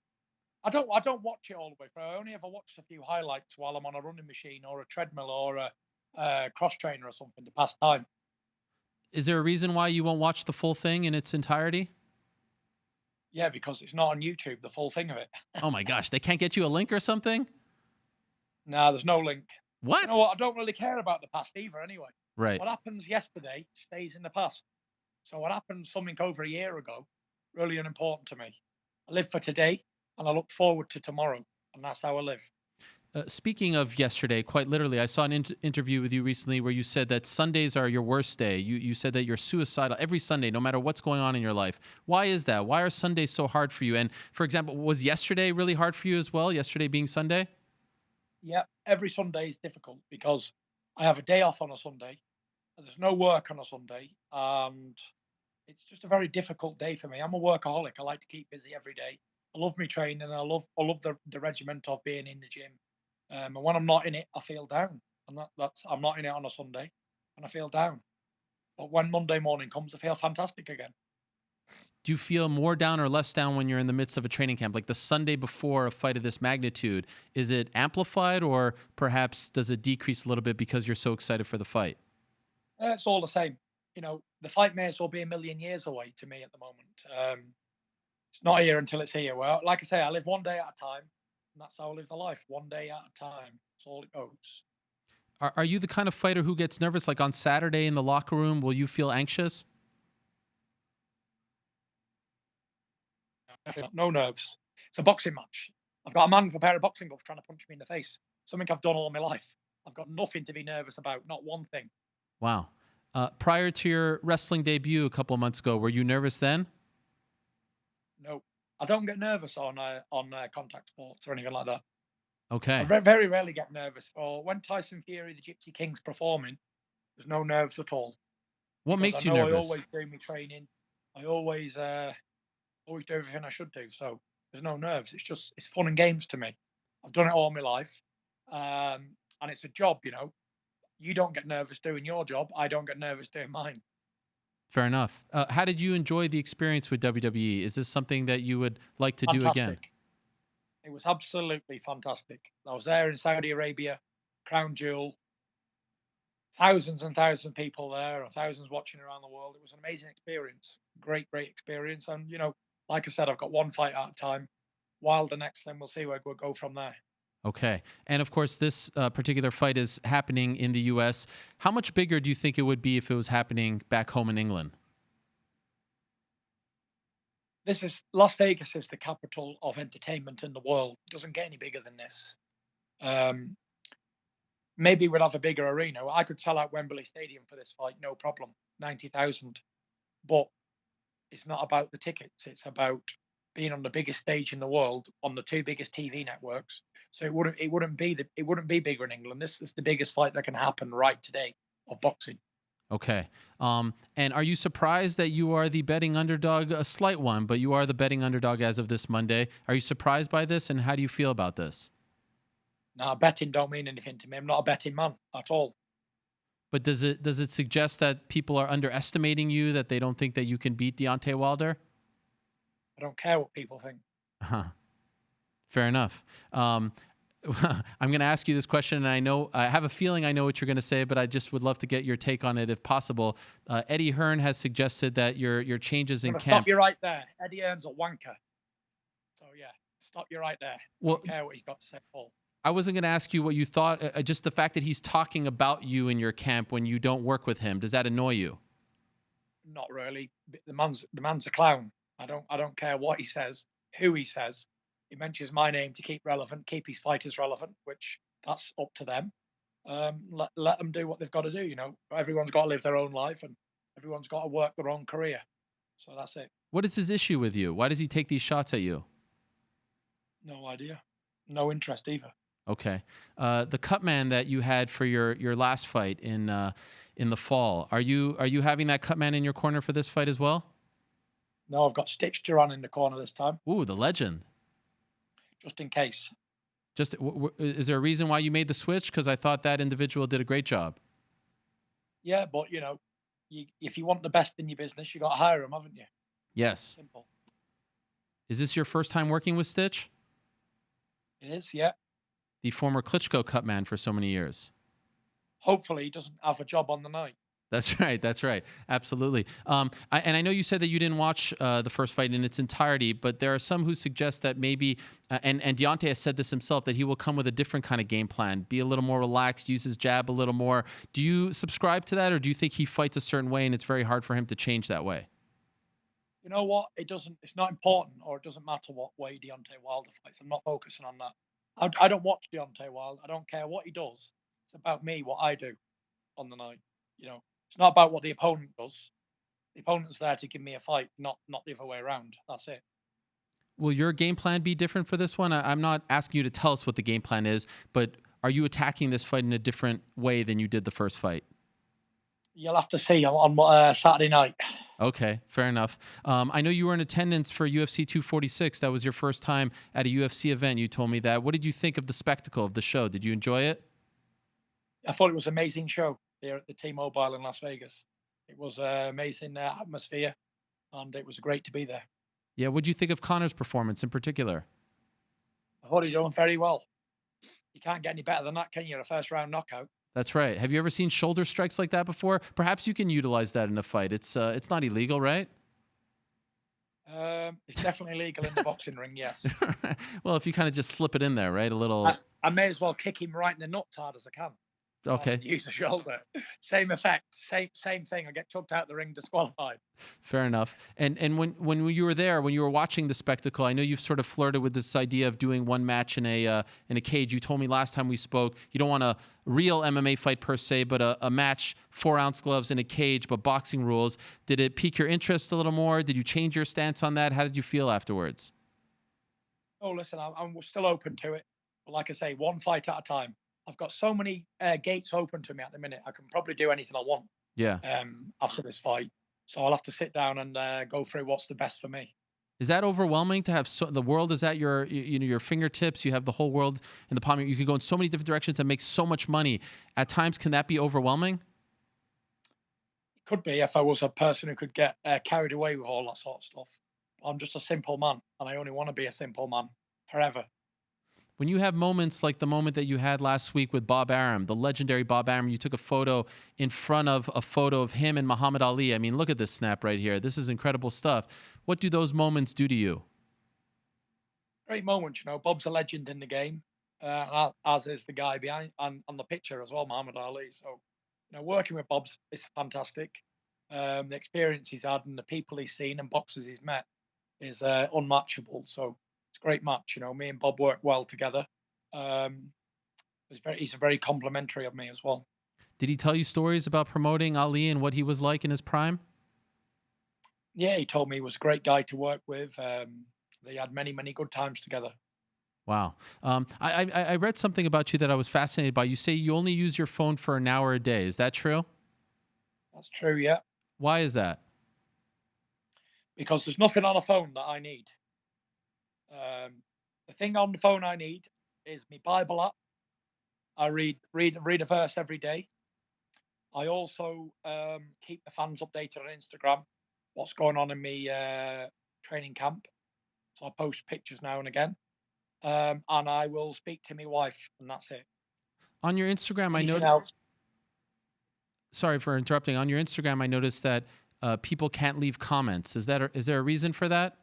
I don't watch it all the way through. I only ever watch a few highlights while I'm on a running machine or a treadmill or a cross trainer or something to pass time. Is there a reason why you won't watch the full thing in its entirety? Yeah, because it's not on YouTube, the full thing of it. Oh my gosh, they can't get you a link or something? No, there's no link. What? You know what? I don't really care about the past either anyway. Right. What happens yesterday stays in the past. So what happened something over a year ago, really unimportant to me. I live for today and I look forward to tomorrow. And that's how I live. Speaking of yesterday, quite literally, I saw an interview with you recently where you said that Sundays are your worst day. You said that you're suicidal every Sunday, no matter what's going on in your life. Why is that? Why are Sundays so hard for you? And for example, was yesterday really hard for you as well? Yesterday being Sunday? Yeah, every Sunday is difficult because I have a day off on a Sunday. There's no work on a Sunday. And it's just a very difficult day for me. I'm a workaholic. I like to keep busy every day. I love my training. I love the regiment of being in the gym. And when I'm not in it, I feel down. And I'm not in it on a Sunday, and I feel down. But when Monday morning comes, I feel fantastic again. Do you feel more down or less down when you're in the midst of a training camp? Like the Sunday before a fight of this magnitude, is it amplified or perhaps does it decrease a little bit because you're so excited for the fight? It's all the same. The fight may as well be a million years away to me at the moment. It's not here until it's here. Well, like I say, I live one day at a time. And that's how I live the life, one day at a time. That's all it goes. Are you the kind of fighter who gets nervous? Like on Saturday in the locker room, will you feel anxious? No nerves. It's a boxing match. I've got a man with a pair of boxing gloves trying to punch me in the face. Something I've done all my life. I've got nothing to be nervous about, not one thing. Wow. Prior to your wrestling debut a couple of months ago, were you nervous then? No, I don't get nervous on contact sports or anything like that. I Okay. very rarely get nervous. Or when Tyson Fury, the Gypsy King's performing, there's no nerves at all. What Because makes I you know I nervous? always do my training. I always do everything I should do. So there's no nerves. It's fun and games to me. I've done it all my life, and it's a job. You don't get nervous doing your job. I don't get nervous doing mine. Fair enough. How did you enjoy the experience with WWE? Is this something that you would like to do again? Fantastic. It was absolutely fantastic. I was there in Saudi Arabia, Crown Jewel, thousands and thousands of people there, or thousands watching around the world. It was an amazing experience, great experience. And like I said, I've got one fight at a time. Wilder next, then we'll see where we'll go from there. Okay. And of course, this particular fight is happening in the U.S. How much bigger do you think it would be if it was happening back home in England? Las Vegas is the capital of entertainment in the world. It doesn't get any bigger than this. Maybe we'll have a bigger arena. I could sell out Wembley Stadium for this fight, no problem, 90,000. But it's not about the tickets. It's about being on the biggest stage in the world on the two biggest TV networks. So it wouldn't be bigger in England. This is the biggest fight that can happen right today of boxing. Okay. And are you surprised that you are the betting underdog? A slight one, but you are the betting underdog as of this Monday. Are you surprised by this, and how do you feel about this? Now, betting don't mean anything to me. I'm not a betting man at all. But does it suggest that people are underestimating you, that they don't think that you can beat Deontay Wilder? I don't care what people think. Fair enough. I'm going to ask you this question, and I have a feeling I know what you're going to say, but I just would love to get your take on it if possible. Eddie Hearn has suggested that your changes in camp. Stop you right there. Eddie Hearn's a wanker. So yeah, stop you right there. Well, I don't care what he's got to say, Paul. I wasn't going to ask you what you thought. Just the fact that he's talking about you in your camp when you don't work with him, does that annoy you? Not really. The man's a clown. I don't care what he says, who he says. He mentions my name to keep his fighters relevant, which that's up to them. Let them do what they've got to do. Everyone's got to live their own life, and everyone's got to work their own career. So that's it. What is his issue with you? Why does he take these shots at you? No idea. No interest either. Okay. The cut man that you had for your last fight in the fall, are you having that cut man in your corner for this fight as well? No, I've got Stitch Duran in the corner this time. Ooh, the legend. Just in case. Is there a reason why you made the switch? Because I thought that individual did a great job. Yeah, but if you want the best in your business, you got to hire him, haven't you? Yes. Simple. Is this your first time working with Stitch? It is, yeah. The former Klitschko cut man for so many years. Hopefully he doesn't have a job on the night. That's right. That's right. Absolutely. And I know you said that you didn't watch the first fight in its entirety, but there are some who suggest that maybe, and Deontay has said this himself, that he will come with a different kind of game plan, be a little more relaxed, use his jab a little more. Do you subscribe to that, or do you think he fights a certain way and it's very hard for him to change that way? You know what? It's not important, or it doesn't matter what way Deontay Wilder fights. I'm not focusing on that. I don't watch Deontay Wilder. I don't care what he does. It's about me, what I do on the night. It's not about what the opponent does. The opponent's there to give me a fight, not the other way around. That's it. Will your game plan be different for this one? I'm not asking you to tell us what the game plan is, but are you attacking this fight in a different way than you did the first fight? You'll have to see on Saturday night. Okay, fair enough. I know you were in attendance for UFC 246. That was your first time at a UFC event. You told me that. What did you think of the spectacle of the show? Did you enjoy it? I thought it was an amazing show here at the T-Mobile in Las Vegas. It was an amazing atmosphere, and it was great to be there. Yeah, what did you think of Conor's performance in particular? I thought he done very well. You can't get any better than that, can you? A first-round knockout. That's right. Have you ever seen shoulder strikes like that before? Perhaps you can utilize that in a fight. It's not illegal, right? It's definitely legal in the boxing ring, yes. Well, if you kind of just slip it in there, right? A little. I may as well kick him right in the nuts hard as I can. Okay. Use the shoulder. Same effect. Same thing. I get chucked out the ring, disqualified. Fair enough. And when you were there, when you were watching the spectacle, I know you've sort of flirted with this idea of doing one match in a cage. You told me last time we spoke you don't want a real MMA fight per se, but a match, 4-ounce gloves in a cage, but boxing rules. Did it pique your interest a little more? Did you change your stance on that? How did you feel afterwards? Oh, listen, I'm still open to it. But like I say, one fight at a time. I've got so many gates open to me at the minute. I can probably do anything I want Yeah. after this fight. So I'll have to sit down and go through what's the best for me. Is that overwhelming to have the world is at your fingertips? You have the whole world in the palm. You can go in so many different directions and make so much money. At times, can that be overwhelming? It could be if I was a person who could get carried away with all that sort of stuff. I'm just a simple man, and I only want to be a simple man forever. When you have moments like the moment that you had last week with Bob Arum, the legendary Bob Arum, you took a photo in front of a photo of him and Muhammad Ali. I mean, look at this snap right here. This is incredible stuff. What do those moments do to you? Great moment, Bob's a legend in the game, as is the guy behind on the picture as well, Muhammad Ali. So, working with Bob's is fantastic. The experience he's had and the people he's seen and boxers he's met is unmatchable. So it's a great match. Me and Bob work well together. He's very complimentary of me as well. Did he tell you stories about promoting Ali and what he was like in his prime? Yeah, he told me he was a great guy to work with. They had many, many good times together. Wow. I read something about you that I was fascinated by. You say you only use your phone for an hour a day. Is that true? That's true, yeah. Why is that? Because there's nothing on a phone that I need. The thing on the phone I need is my Bible app. I read a verse every day. I also keep the fans updated on Instagram, what's going on in my training camp. So I post pictures now and again. And I will speak to my wife, and that's it. On your Instagram, Anything I noticed. else? Sorry for interrupting. On your Instagram, I noticed that people can't leave comments. Is there a reason for that?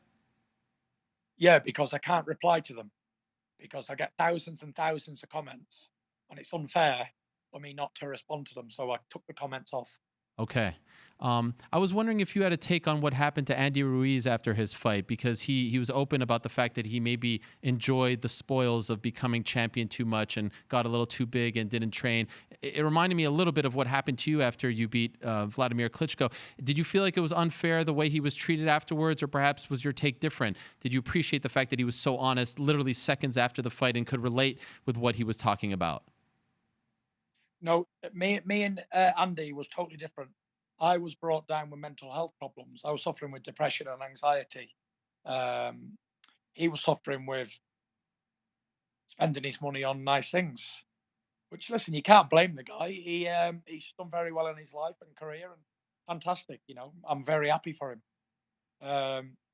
Yeah, because I can't reply to them, because I get thousands and thousands of comments, and it's unfair for me not to respond to them. So I took the comments off. Okay. I was wondering if you had a take on what happened to Andy Ruiz after his fight, because he was open about the fact that he maybe enjoyed the spoils of becoming champion too much and got a little too big and didn't train. It reminded me a little bit of what happened to you after you beat Vladimir Klitschko. Did you feel like it was unfair the way he was treated afterwards, or perhaps was your take different? Did you appreciate the fact that he was so honest literally seconds after the fight and could relate with what he was talking about? No, me and Andy was totally different. I was brought down with mental health problems. I was suffering with depression and anxiety. He was suffering with spending his money on nice things. Which, listen, you can't blame the guy. He's done very well in his life and career, and fantastic. I'm very happy for him.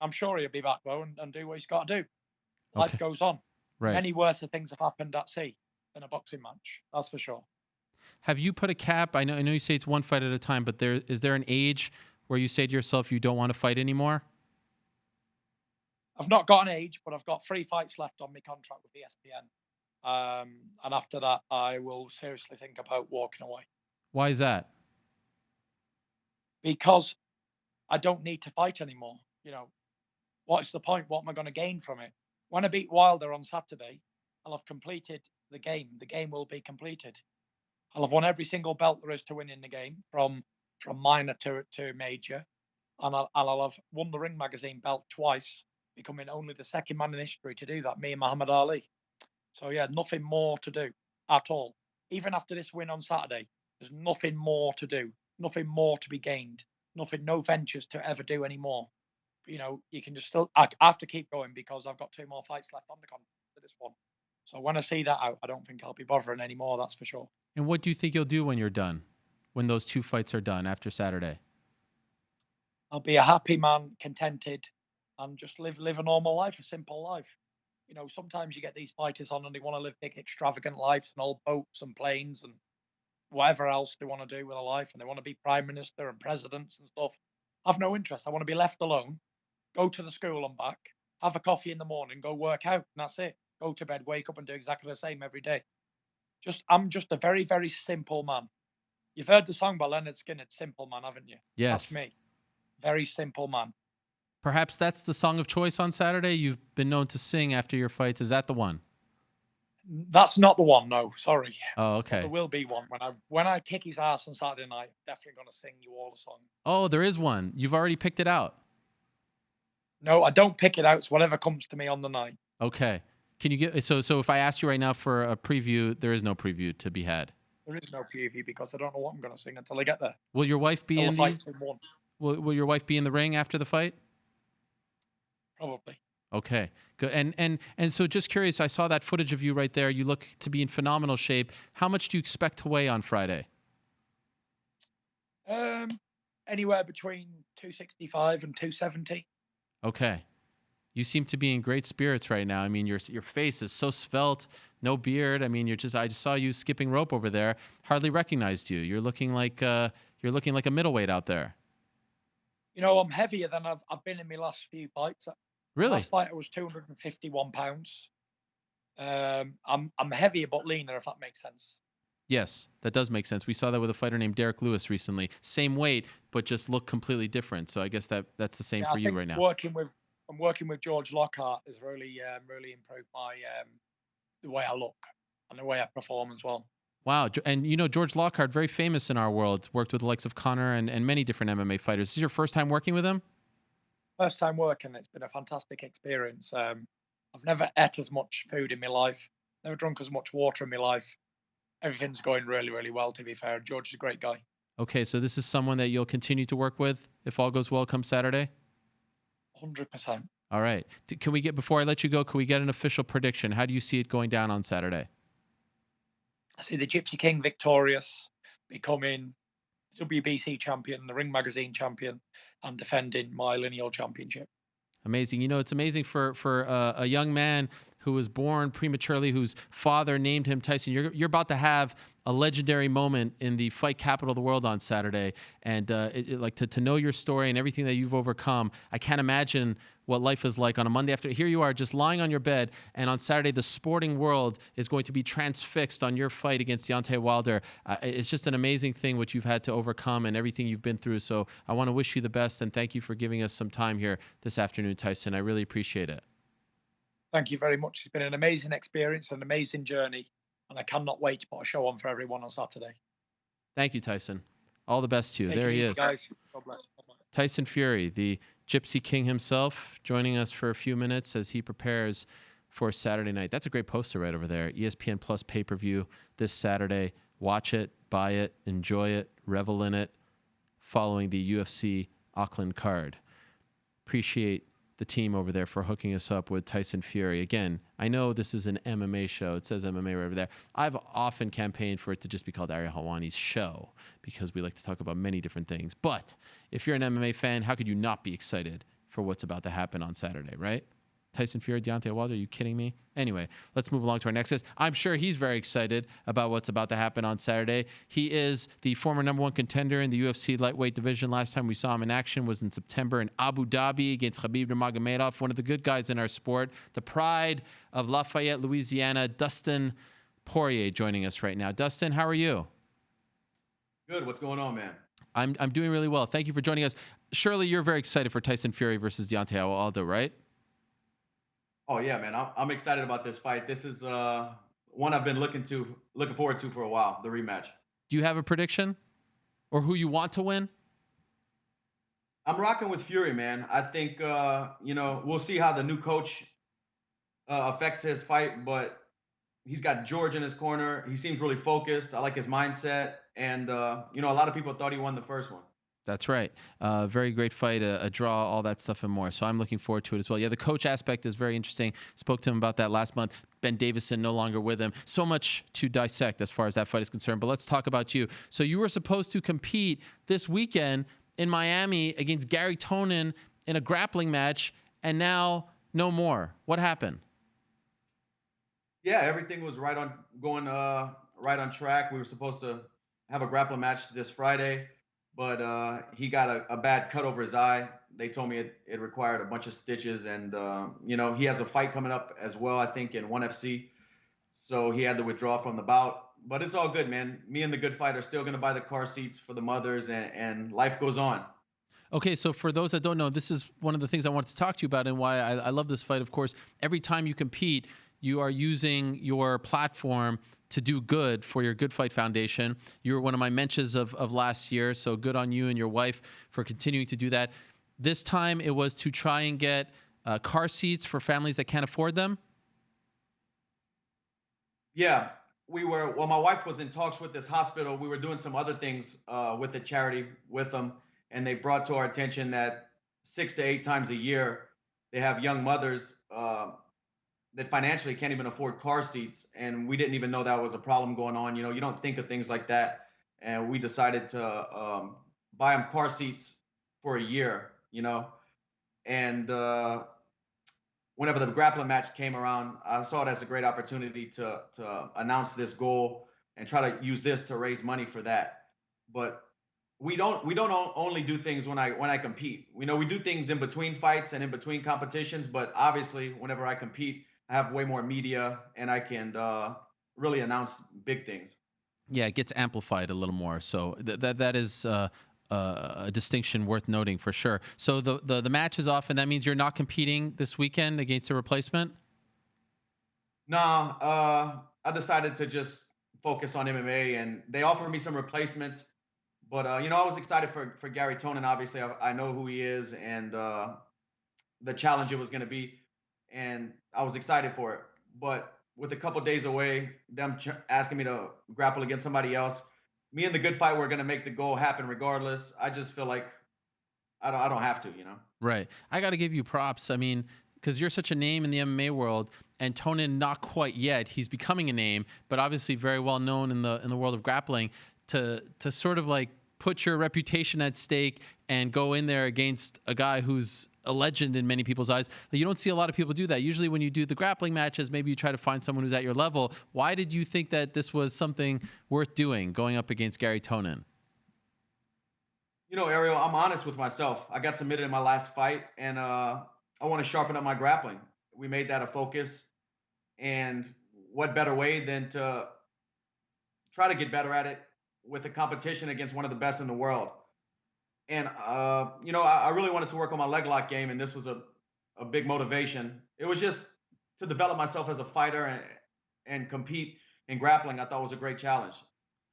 I'm sure he'll be back though and do what he's got to do. Life Okay. goes on. Right. Many worse things have happened at sea than a boxing match. That's for sure. Have you put a cap? I know you say it's one fight at a time, but is there an age where you say to yourself you don't want to fight anymore? I've not got an age, but I've got 3 fights left on my contract with ESPN. And after that, I will seriously think about walking away. Why is that? Because I don't need to fight anymore. What's the point? What am I going to gain from it? When I beat Wilder on Saturday, I'll have completed the game. The game will be completed. I'll have won every single belt there is to win in the game, from minor to major. And I'll have won the Ring Magazine belt twice, becoming only the second man in history to do that, me and Muhammad Ali. So, yeah, nothing more to do at all. Even after this win on Saturday, there's nothing more to do, nothing more to be gained, no ventures to ever do anymore. You can just I have to keep going because I've got 2 more fights left on the contract for this one. So when I see that out, I don't think I'll be bothering anymore, that's for sure. And what do you think you'll do when you're done, when those 2 fights are done after Saturday? I'll be a happy man, contented, and just live a normal life, a simple life. Sometimes you get these fighters on and they want to live big, extravagant lives and old boats and planes and whatever else they want to do with their life, and they want to be prime minister and presidents and stuff. I've no interest. I want to be left alone, go to the school and back, have a coffee in the morning, go work out, and that's it. Go to bed, wake up, and do exactly the same every day. I'm just a very, very simple man. You've heard the song by Leonard Skinner, "Simple Man," haven't you? That's Yes. me. Very simple man. Perhaps that's the song of choice on Saturday. You've been known to sing after your fights. Is that the one? That's not the one. No, sorry. Oh, But there okay. will be one when I kick his ass on Saturday night. Definitely going to sing you all a song. Oh, there is one. You've already picked it out. No, I don't pick it out. It's whatever comes to me on the night. Okay. Can you get so if I ask you right now for a preview, there is no preview to be had. There is no preview because I don't know what I'm going to sing until I get there. Will your wife be Until in the the fight's been won. will your wife be in the ring after the fight? Probably. Okay. Good. And so just curious, I saw that footage of you right there. You look to be in phenomenal shape. How much do you expect to weigh on Friday? Anywhere between 265 and 270. Okay. You seem to be in great spirits right now. I mean, your face is so svelte, no beard. I mean, I just saw you skipping rope over there. Hardly recognized you. You're looking like a middleweight out there. You know, I'm heavier than I've been in my last few fights. Really? Last fight I was 251 pounds. I'm heavier but leaner, if that makes sense. Yes, that does make sense. We saw that with a fighter named Derek Lewis recently. Same weight, but just look completely different. So I guess that's the same for you right now. I'm working with George Lockhart has really improved my the way I look and the way I perform as well. Wow. And you know, George Lockhart, very famous in our world, worked with the likes of Conor and many different MMA fighters. Is this your first time working with him? First time working, it's been a fantastic experience. I've never ate as much food in my life, never drunk as much water in my life. Everything's going really, really well, to be fair. George is a great guy. Okay, so this is someone that you'll continue to work with if all goes well come Saturday? 100%. All right. Before I let you go, can we get an official prediction? How do you see it going down on Saturday? I see the Gypsy King victorious, becoming WBC champion, the Ring Magazine champion, and defending my lineal championship. Amazing. You know, it's amazing for a young man who was born prematurely, whose father named him Tyson. You're about to have a legendary moment in the fight capital of the world on Saturday, and like to know your story and everything that you've overcome. I can't imagine what life is like on a Monday after. Here you are, just lying on your bed, and on Saturday, the sporting world is going to be transfixed on your fight against Deontay Wilder. It's just an amazing thing what you've had to overcome and everything you've been through. So I want to wish you the best, and thank you for giving us some time here this afternoon, Tyson. I really appreciate it. Thank you very much. It's been an amazing experience, an amazing journey, and I cannot wait to put a show on for everyone on Saturday. Thank you, Tyson. All the best to you. There he is. Guys. God bless. Tyson Fury, the Gypsy King himself, joining us for a few minutes as he prepares for Saturday night. That's a great poster right over there. ESPN Plus pay-per-view this Saturday. Watch it, buy it, enjoy it, revel in it, following the UFC Auckland card. Appreciate the team over there for hooking us up with Tyson Fury. Again, I know this is an MMA show. It says MMA right over there. I've often campaigned for it to just be called Ariel Helwani's show because we like to talk about many different things. But if you're an MMA fan, how could you not be excited for what's about to happen on Saturday, right? Tyson Fury, Deontay Wilder, are you kidding me? Anyway, let's move along to our next guest. I'm sure he's very excited about what's about to happen on Saturday. He is the former #1 contender in the UFC lightweight division. Last time we saw him in action was in September in Abu Dhabi against Khabib Nurmagomedov, one of the good guys in our sport. The pride of Lafayette, Louisiana, Dustin Poirier joining us right now. Dustin, how are you? Good. What's going on, man? I'm doing really well. Thank you for joining us. Surely you're very excited for Tyson Fury versus Deontay Wilder, right? Oh yeah, man. I'm excited about this fight. This is one I've been looking forward to for a while. The rematch. Do you have a prediction, or who you want to win? I'm rocking with Fury, man. I think we'll see how the new coach affects his fight, but he's got George in his corner. He seems really focused. I like his mindset, and a lot of people thought he won the first one. That's right. Very great fight, a draw, all that stuff and more. So I'm looking forward to it as well. Yeah, the coach aspect is very interesting. Spoke to him about that last month. Ben Davison no longer with him. So much to dissect as far as that fight is concerned. But let's talk about you. So you were supposed to compete this weekend in Miami against Gary Tonin in a grappling match, and now no more. What happened? Yeah, everything was right on track. We were supposed to have a grappling match this Friday, but he got a bad cut over his eye. They told me it required a bunch of stitches, and he has a fight coming up as well, I think, in ONE FC. So he had to withdraw from the bout. But it's all good, man. Me and the good fight are still going to buy the car seats for the mothers, and life goes on. Okay, so for those that don't know, this is one of the things I wanted to talk to you about and why I love this fight. Of course, every time you compete, you are using your platform to do good for your Good Fight Foundation. You were one of my mentions of last year, so good on you and your wife for continuing to do that. This time it was to try and get car seats for families that can't afford them. Yeah, well, my wife was in talks with this hospital. We were doing some other things with the charity with them, and they brought to our attention that 6 to 8 times a year, they have young mothers that financially can't even afford car seats. And we didn't even know that was a problem going on. You know, you don't think of things like that. And we decided to buy them car seats for a year, you know. And whenever the grappling match came around, I saw it as a great opportunity to announce this goal and try to use this to raise money for that. But we don't only do things when I compete. We do things in between fights and in between competitions, but obviously whenever I compete, I have way more media and I can really announce big things. Yeah, it gets amplified a little more. So that is a distinction worth noting for sure. So the match is off, and that means you're not competing this weekend against a replacement? Nah, I decided to just focus on MMA, and they offered me some replacements. But I was excited for Gary Tonin. Obviously, I know who he is and the challenge it was going to be, and I was excited for it. But with a couple days away, them asking me to grapple against somebody else, me and the good fight were going to make the goal happen regardless. I just feel like I don't have to, Right. I got to give you props. I mean, because you're such a name in the MMA world, and Tonin not quite yet. He's becoming a name, but obviously very well known in the world of grappling. To sort of like put your reputation at stake and go in there against a guy who's a legend in many people's eyes. You don't see a lot of people do that. Usually when you do the grappling matches, maybe you try to find someone who's at your level. Why did you think that this was something worth doing, going up against Gary Tonin? Ariel, I'm honest with myself. I got submitted in my last fight, and I want to sharpen up my grappling. We made that a focus, and what better way than to try to get better at it with a competition against one of the best in the world. And, I really wanted to work on my leg lock game, and this was a big motivation. It was just to develop myself as a fighter and compete in grappling. I thought was a great challenge.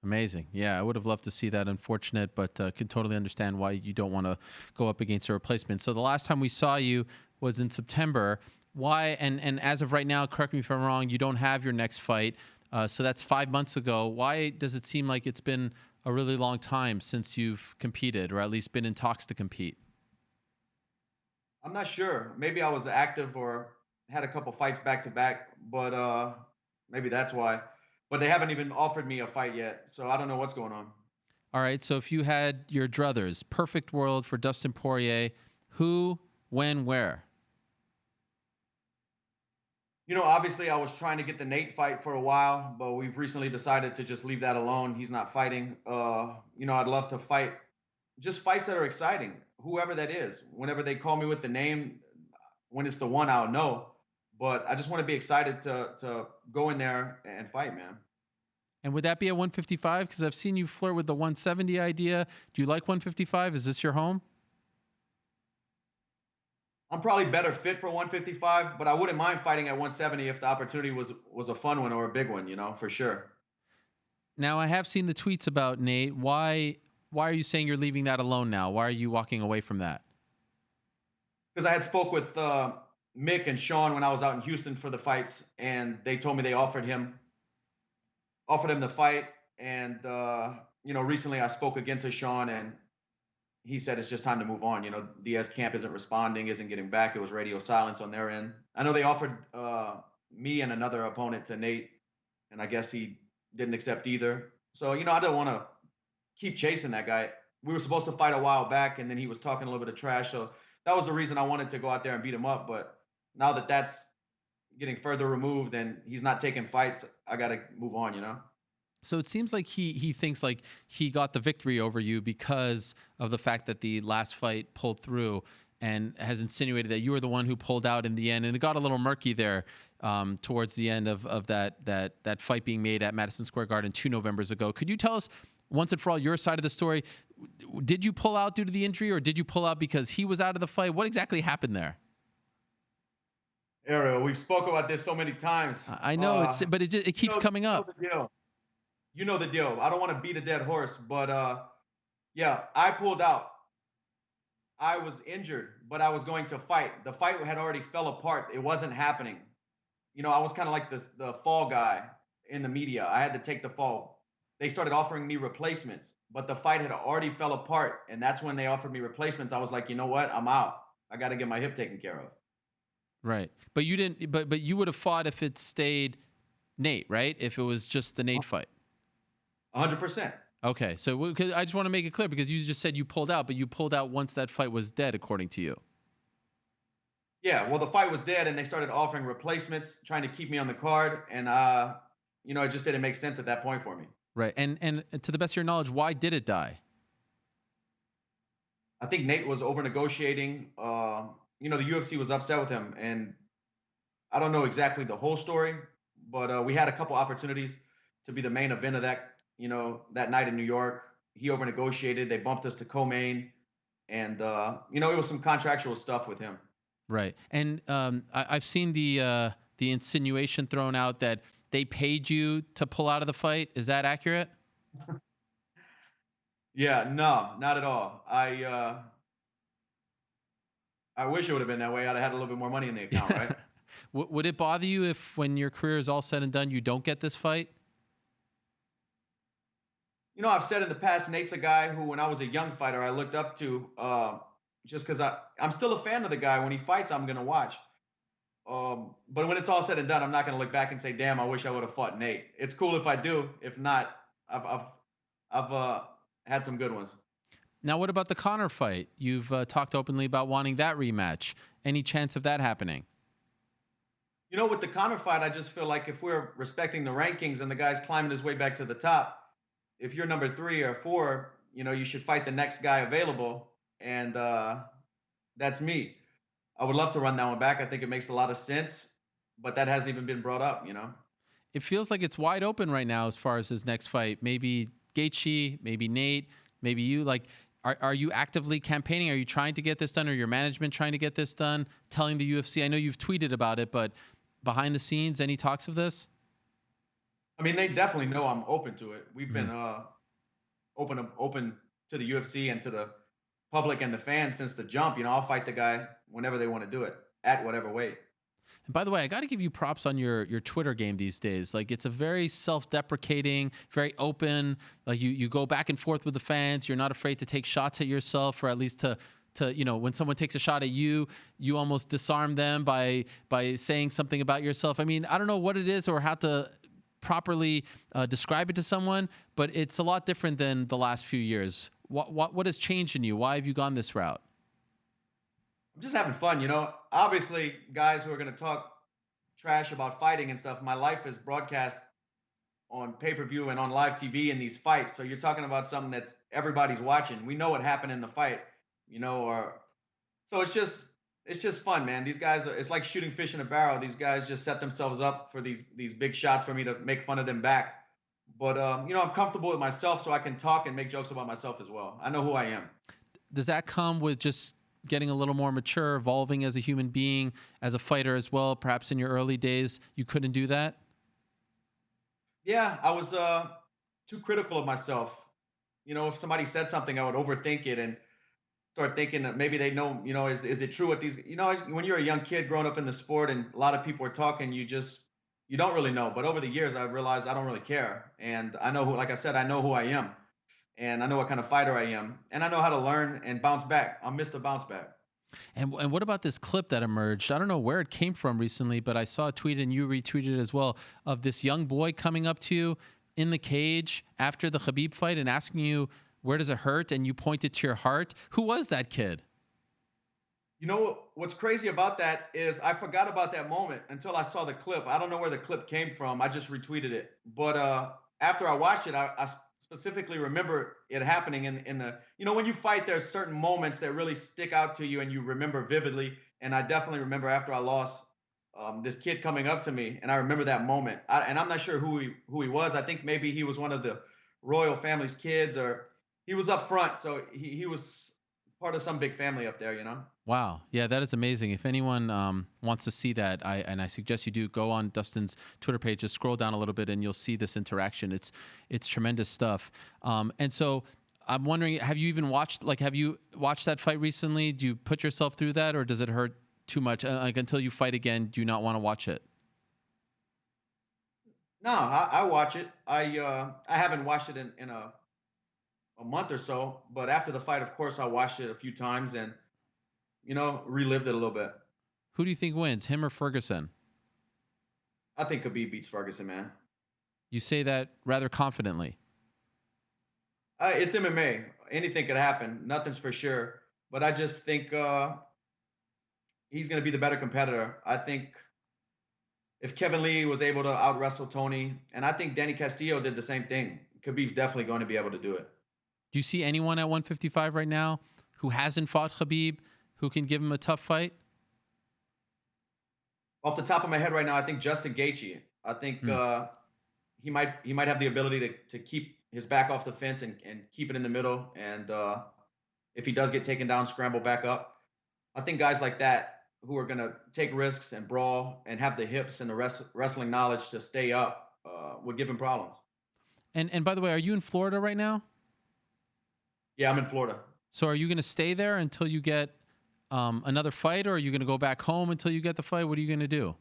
Amazing. Yeah, I would have loved to see that. Unfortunate, but can totally understand why you don't want to go up against a replacement. So the last time we saw you was in September. Why? And as of right now, correct me if I'm wrong, you don't have your next fight. So that's 5 months ago. Why does it seem like it's been a really long time since you've competed, or at least been in talks to compete? I'm not sure. Maybe I was active or had a couple fights back to back, but maybe that's why. But they haven't even offered me a fight yet, so I don't know what's going on. All right, so if you had your druthers, perfect world for Dustin Poirier, who, when, where? Obviously I was trying to get the Nate fight for a while, but we've recently decided to just leave that alone. He's not fighting. I'd love to fight just fights that are exciting, whoever that is. Whenever they call me with the name, when it's the one, I'll know. But I just want to be excited to go in there and fight, man. And would that be at 155? Because I've seen you flirt with the 170 idea. Do you like 155? Is this your home? I'm probably better fit for 155, but I wouldn't mind fighting at 170 if the opportunity was a fun one or a big one, for sure. Now, I have seen the tweets about Nate. Why are you saying you're leaving that alone now? Why are you walking away from that? Because I had spoke with Mick and Sean when I was out in Houston for the fights, and they told me they offered him the fight. And recently I spoke again to Sean, and he said it's just time to move on. Diaz camp isn't responding, isn't getting back. It was radio silence on their end. I know they offered me and another opponent to Nate, and I guess he didn't accept either. So, I don't want to keep chasing that guy. We were supposed to fight a while back, and then he was talking a little bit of trash. So that was the reason I wanted to go out there and beat him up. But now that that's getting further removed and he's not taking fights, I got to move on, So it seems like he thinks like he got the victory over you because of the fact that the last fight pulled through, and has insinuated that you were the one who pulled out in the end, and it got a little murky there. towards the end of that fight being made at Madison Square Garden 2 Novembers ago. Could you tell us once and for all your side of the story? Did you pull out due to the injury, or did you pull out because he was out of the fight? What exactly happened there? Ariel, we've spoken about this so many times. I know but it keeps coming up. You know the deal. I don't want to beat a dead horse, but yeah, I pulled out. I was injured, but I was going to fight. The fight had already fell apart. It wasn't happening. I was kind of like the fall guy in the media. I had to take the fall. They started offering me replacements, but the fight had already fell apart, and that's when they offered me replacements. I was like, you know what? I'm out. I got to get my hip taken care of. Right. But you didn't, but you would have fought if it stayed Nate, right? If it was just the Nate fight. 100%. Okay. So I just want to make it clear, because you just said you pulled out, but you pulled out once that fight was dead, according to you. Yeah. Well, the fight was dead, and they started offering replacements, trying to keep me on the card. And, it just didn't make sense at that point for me. Right. And to the best of your knowledge, why did it die? I think Nate was over negotiating. The UFC was upset with him, and I don't know exactly the whole story, but we had a couple opportunities to be the main event of that, that night in New York. He over negotiated. They bumped us to co-main, and it was some contractual stuff with him. Right. And I've seen the insinuation thrown out that they paid you to pull out of the fight. Is that accurate? Yeah, no, not at all. I wish it would have been that way. I'd have had a little bit more money in the account, right? Would it bother you if, when your career is all said and done, you don't get this fight? I've said in the past, Nate's a guy who, when I was a young fighter, I looked up to, just because I'm still a fan of the guy. When he fights, I'm going to watch. But when it's all said and done, I'm not going to look back and say, damn, I wish I would have fought Nate. It's cool if I do. If not, I've had some good ones. Now, what about the Conor fight? You've talked openly about wanting that rematch. Any chance of that happening? With the Conor fight, I just feel like if we're respecting the rankings and the guy's climbing his way back to the top, if you're number 3 or 4, you should fight the next guy available. And that's me. I would love to run that one back. I think it makes a lot of sense, but that hasn't even been brought up, It feels like it's wide open right now as far as his next fight. Maybe Gaethje, maybe Nate, maybe you. Like, are you actively campaigning? Are you trying to get this done, or your management trying to get this done? Telling the UFC, I know you've tweeted about it, but behind the scenes, any talks of this? I mean, they definitely know I'm open to it. We've been open to the UFC and to the public and the fans since the jump. I'll fight the guy whenever they want to do it, at whatever weight. And by the way, I got to give you props on your Twitter game these days. Like, it's a very self-deprecating, very open. Like, you go back and forth with the fans. You're not afraid to take shots at yourself, or at least to when someone takes a shot at you, you almost disarm them by saying something about yourself. I mean, I don't know what it is or how to properly describe it to someone, but it's a lot different than the last few years. What has changed in you? Why have you gone this route? I'm just having fun, Obviously, guys who are going to talk trash about fighting and stuff, my life is broadcast on pay-per-view and on live TV in these fights. So you're talking about something that's everybody's watching. We know what happened in the fight, so it's just fun, man. These guys, it's like shooting fish in a barrel. These guys just set themselves up for these big shots for me to make fun of them back. But, I'm comfortable with myself, so I can talk and make jokes about myself as well. I know who I am. Does that come with just getting a little more mature, evolving as a human being, as a fighter as well? Perhaps in your early days, you couldn't do that? Yeah, I was too critical of myself. If somebody said something, I would overthink it and start thinking that maybe they know, is it true what these, when you're a young kid growing up in the sport and a lot of people are talking, you don't really know. But over the years, I realized I don't really care. And I know like I said, I know who I am. And I know what kind of fighter I am. And I know how to learn and bounce back. I'm Mr. Bounce Back. And what about this clip that emerged? I don't know where it came from recently, but I saw a tweet, and you retweeted it as well, of this young boy coming up to you in the cage after the Khabib fight and asking you, where does it hurt? And you pointed to your heart. Who was that kid? What's crazy about that is I forgot about that moment until I saw the clip. I don't know where the clip came from. I just retweeted it. But after I watched it, I specifically remember it happening in the, when you fight, there's certain moments that really stick out to you and you remember vividly. And I definitely remember after I lost this kid coming up to me, and I remember that moment. And I'm not sure who he was. I think maybe he was one of the royal family's kids, or he was up front, so he was part of some big family up there, you know. Wow. Yeah, that is amazing. If anyone wants to see that, I suggest you do go on Dustin's Twitter page, just scroll down a little bit and you'll see this interaction. It's tremendous stuff. And so I'm wondering, have you watched that fight recently? Do you put yourself through that, or does it hurt too much? Like, until you fight again, do you not want to watch it? No, I watch it. I haven't watched it in a month or so, but after the fight, of course, I watched it a few times and, relived it a little bit. Who do you think wins, him or Ferguson? I think Khabib beats Ferguson, man. You say that rather confidently. It's MMA. Anything could happen. Nothing's for sure. But I just think he's going to be the better competitor. I think if Kevin Lee was able to out-wrestle Tony, and I think Danny Castillo did the same thing, Khabib's definitely going to be able to do it. Do you see anyone at 155 right now who hasn't fought Khabib who can give him a tough fight? Off the top of my head right now, I think Justin Gaethje. I think he might have the ability to keep his back off the fence and keep it in the middle. And if he does get taken down, scramble back up. I think guys like that who are going to take risks and brawl and have the hips and the wrestling knowledge to stay up would give him problems. And by the way, are you in Florida right now? Yeah, I'm in Florida. So are you going to stay there until you get another fight, or are you going to go back home until you get the fight? What are you going to do?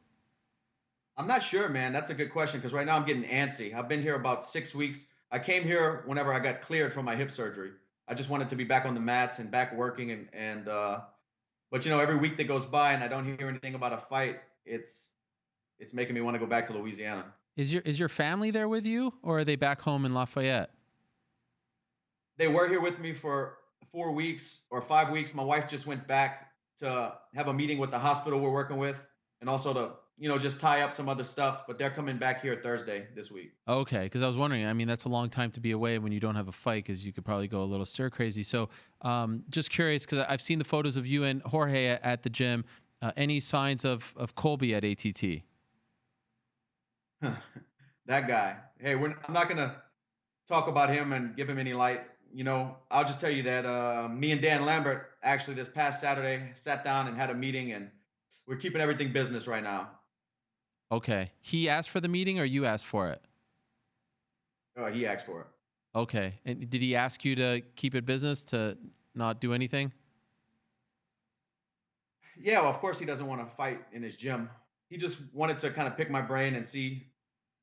I'm not sure, man. That's a good question, because right now I'm getting antsy. I've been here about 6 weeks. I came here whenever I got cleared from my hip surgery. I just wanted to be back on the mats and back working, but every week that goes by and I don't hear anything about a fight, it's making me want to go back to Louisiana. Is your family there with you, or are they back home in Lafayette? They were here with me for 4 weeks or 5 weeks. My wife just went back to have a meeting with the hospital we're working with, and also to just tie up some other stuff. But they're coming back here Thursday this week. Okay, because I was wondering. I mean, that's a long time to be away when you don't have a fight, because you could probably go a little stir crazy. So, just curious, because I've seen the photos of you and Jorge at the gym. Any signs of Colby at ATT? That guy. Hey, I'm not gonna talk about him and give him any light. I'll just tell you that me and Dan Lambert actually this past Saturday sat down and had a meeting, and we're keeping everything business right now. Okay. He asked for the meeting, or you asked for it? He asked for it. Okay. And did he ask you to keep it business, to not do anything? Yeah, well, of course he doesn't want to fight in his gym. He just wanted to kind of pick my brain and see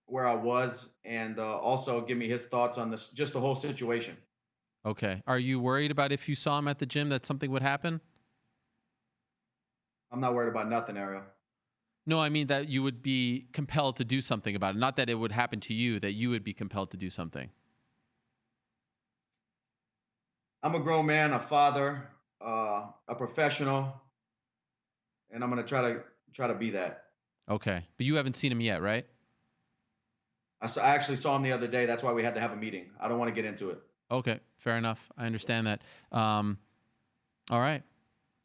where I was, and also give me his thoughts on just the whole situation. Okay. Are you worried about, if you saw him at the gym, that something would happen? I'm not worried about nothing, Ariel. No, I mean that you would be compelled to do something about it. Not that it would happen to you, that you would be compelled to do something. I'm a grown man, a father, a professional, and I'm going to try to be that. Okay. But you haven't seen him yet, right? I actually saw him the other day. That's why we had to have a meeting. I don't want to get into it. Okay, fair enough. I understand that. All right.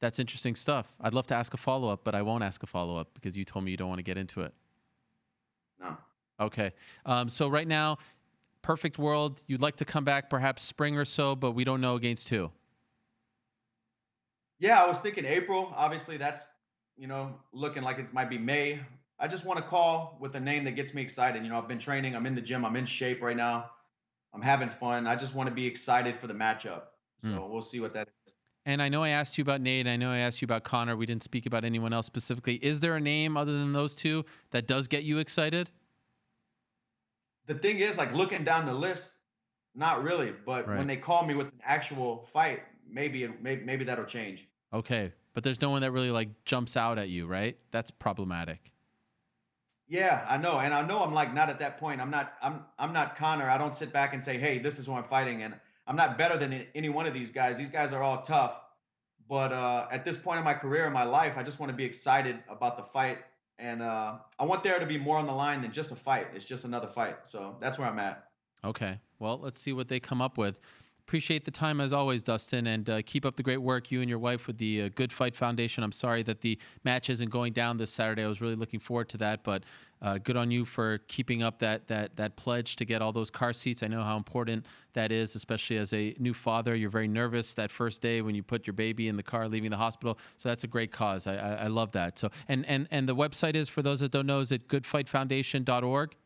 That's interesting stuff. I'd love to ask a follow-up, but I won't ask a follow-up because you told me you don't want to get into it. No. Okay. So right now, perfect world, you'd like to come back perhaps spring or so, but we don't know against who. Yeah, I was thinking April. Obviously, that's, looking like it might be May. I just want to call with a name that gets me excited. I've been training. I'm in the gym. I'm in shape right now. I'm having fun. I just want to be excited for the matchup. So we'll see what that is. And I know I asked you about Nate. I know I asked you about Connor. We didn't speak about anyone else specifically. Is there a name other than those two that does get you excited? The thing is, like, looking down the list, not really. But when they call me with an actual fight, maybe that'll change. Okay. But there's no one that really like jumps out at you, right? That's problematic. Yeah, I know. And I know I'm like not at that point. I'm not Connor. I don't sit back and say, hey, this is who I'm fighting. And I'm not better than any one of these guys. These guys are all tough. But at this point in my career, in my life, I just want to be excited about the fight. And I want there to be more on the line than just a fight. It's just another fight. So that's where I'm at. Okay. Well, let's see what they come up with. Appreciate the time as always, Dustin, and keep up the great work, you and your wife, with the Good Fight Foundation. I'm sorry that the match isn't going down this Saturday. I was really looking forward to that, but good on you for keeping up that pledge to get all those car seats. I know how important that is, especially as a new father. You're very nervous that first day when you put your baby in the car leaving the hospital. So that's a great cause. I love that. So and the website is, for those that don't know, is it goodfightfoundation.org?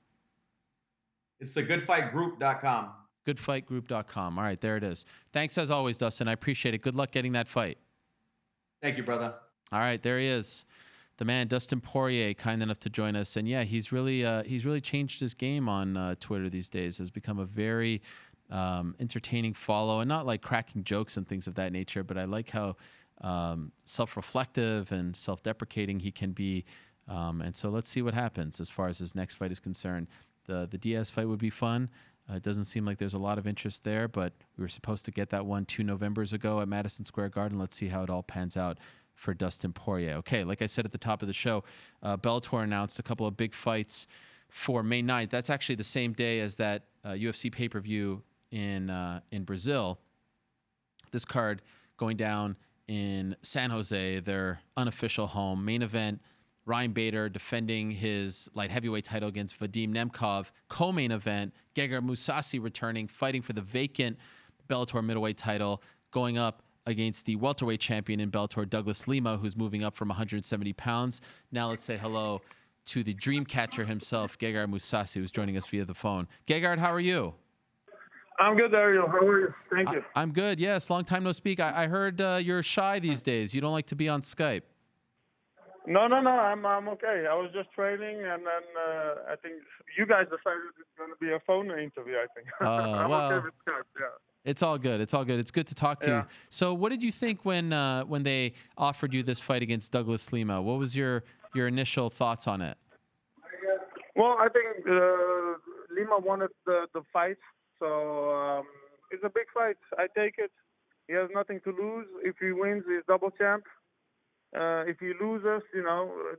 It's the goodfightgroup.com. Goodfightgroup.com. All right, there it is. Thanks as always, Dustin. I appreciate it. Good luck getting that fight. Thank you, brother. All right, there he is. The man, Dustin Poirier, kind enough to join us. And yeah, he's really changed his game on Twitter these days. Has become a very entertaining follow, and not like cracking jokes and things of that nature, but I like how self-reflective and self-deprecating he can be. And so let's see what happens as far as his next fight is concerned. The Diaz fight would be fun. It doesn't seem like there's a lot of interest there, but we were supposed to get that one 2 Novembers ago at Madison Square Garden. Let's see how it all pans out for Dustin Poirier. Okay, like I said at the top of the show, Bellator announced a couple of big fights for May 9th. That's actually the same day as that UFC pay-per-view in Brazil. This card going down in San Jose, their unofficial home. Main event, Ryan Bader defending his light heavyweight title against Vadim Nemkov. Co-main event, Gegard Mousasi returning, fighting for the vacant Bellator middleweight title, going up against the welterweight champion in Bellator, Douglas Lima, who's moving up from 170 pounds. Now let's say hello to the dream catcher himself, Gegard Mousasi, who's joining us via the phone. Gegard, how are you? I'm good, Ariel. How are you? Thank you. I'm good, yes. Long time no speak. I heard you're shy these days. You don't like to be on Skype. No. I'm okay. I was just training, and then I think you guys decided it's going to be a phone interview, I think. I'm okay with Skype, yeah. It's all good. It's all good. It's good to talk to you. So what did you think when they offered you this fight against Douglas Lima? What was your initial thoughts on it? Well, I think Lima wanted the fight, so it's a big fight. I take it. He has nothing to lose. If he wins, he's double champ. If he loses,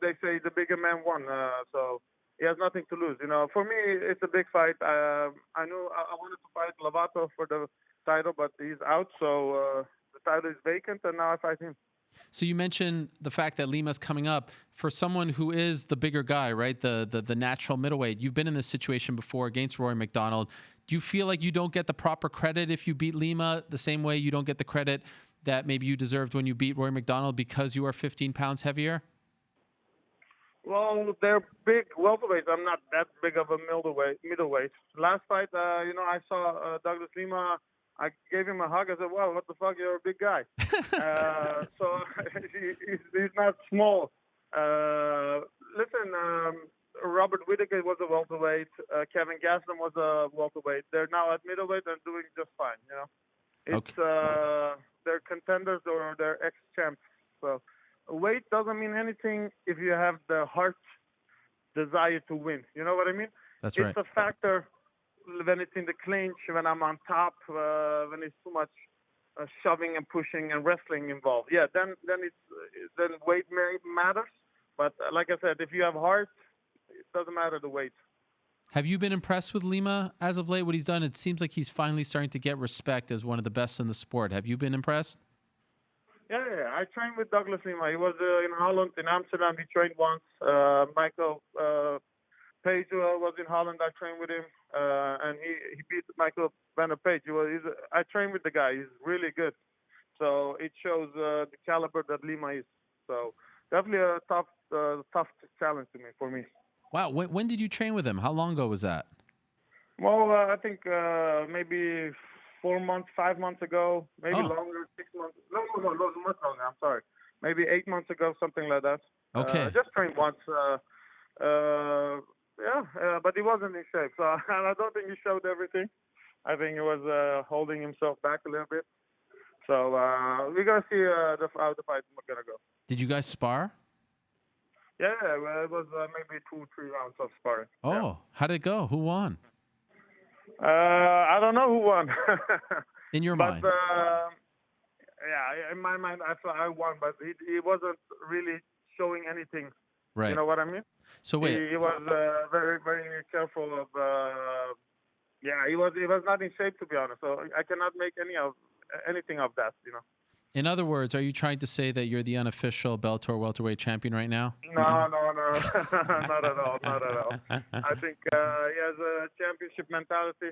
they say the bigger man won. So he has nothing to lose. For me, it's a big fight. I knew I wanted to fight Lovato for the title, but he's out, so the title is vacant, and now I fight him. So you mentioned the fact that Lima's coming up. For someone who is the bigger guy, right, the natural middleweight, you've been in this situation before against Rory McDonald. Do you feel like you don't get the proper credit if you beat Lima the same way you don't get the credit that maybe you deserved when you beat Rory McDonald because you are 15 pounds heavier? Well, they're big welterweights. I'm not that big of a middleweight. Last fight, I saw Douglas Lima. I gave him a hug. I said, "Wow, what the fuck? You're a big guy." So he's not small. Listen, Robert Whittaker was a welterweight. Kevin Gastelum was a welterweight. They're now at middleweight and doing just fine. It's they're contenders or they're ex-champs. So weight doesn't mean anything if you have the heart desire to win. You know what I mean? That's right. It's a factor when it's in the clinch, when I'm on top, when it's too much shoving and pushing and wrestling involved. Yeah, then weight matters. But like I said, if you have heart, it doesn't matter the weight. Have you been impressed with Lima as of late, what he's done? It seems like he's finally starting to get respect as one of the best in the sport. Have you been impressed? Yeah. I trained with Douglas Lima. He was in Holland, in Amsterdam. He trained once. Michael Page was in Holland. I trained with him. And he beat Michael Van Page. I trained with the guy. He's really good. So it shows the caliber that Lima is. So definitely a tough challenge for me. Wow. When did you train with him? How long ago was that? Well, I think maybe 4 months, 5 months ago, maybe longer, 6 months. No, much longer. I'm sorry. Maybe 8 months ago, something like that. Okay. Just trained once. But he wasn't in shape. So I don't think he showed everything. I think he was holding himself back a little bit. So we're going to see how the fight is going to go. Did you guys spar? Yeah, well, it was maybe 2-3 rounds of sparring. Oh, yeah. How did it go? Who won? I don't know who won. In your mind? In my mind, I won, but he wasn't really showing anything. Right. You know what I mean? So wait. He was very, very careful of Yeah, he was not in shape, to be honest. So I cannot make anything of that, you know. In other words, are you trying to say that you're the unofficial Bellator welterweight champion right now? No, not at all, not at all. I think he has a championship mentality.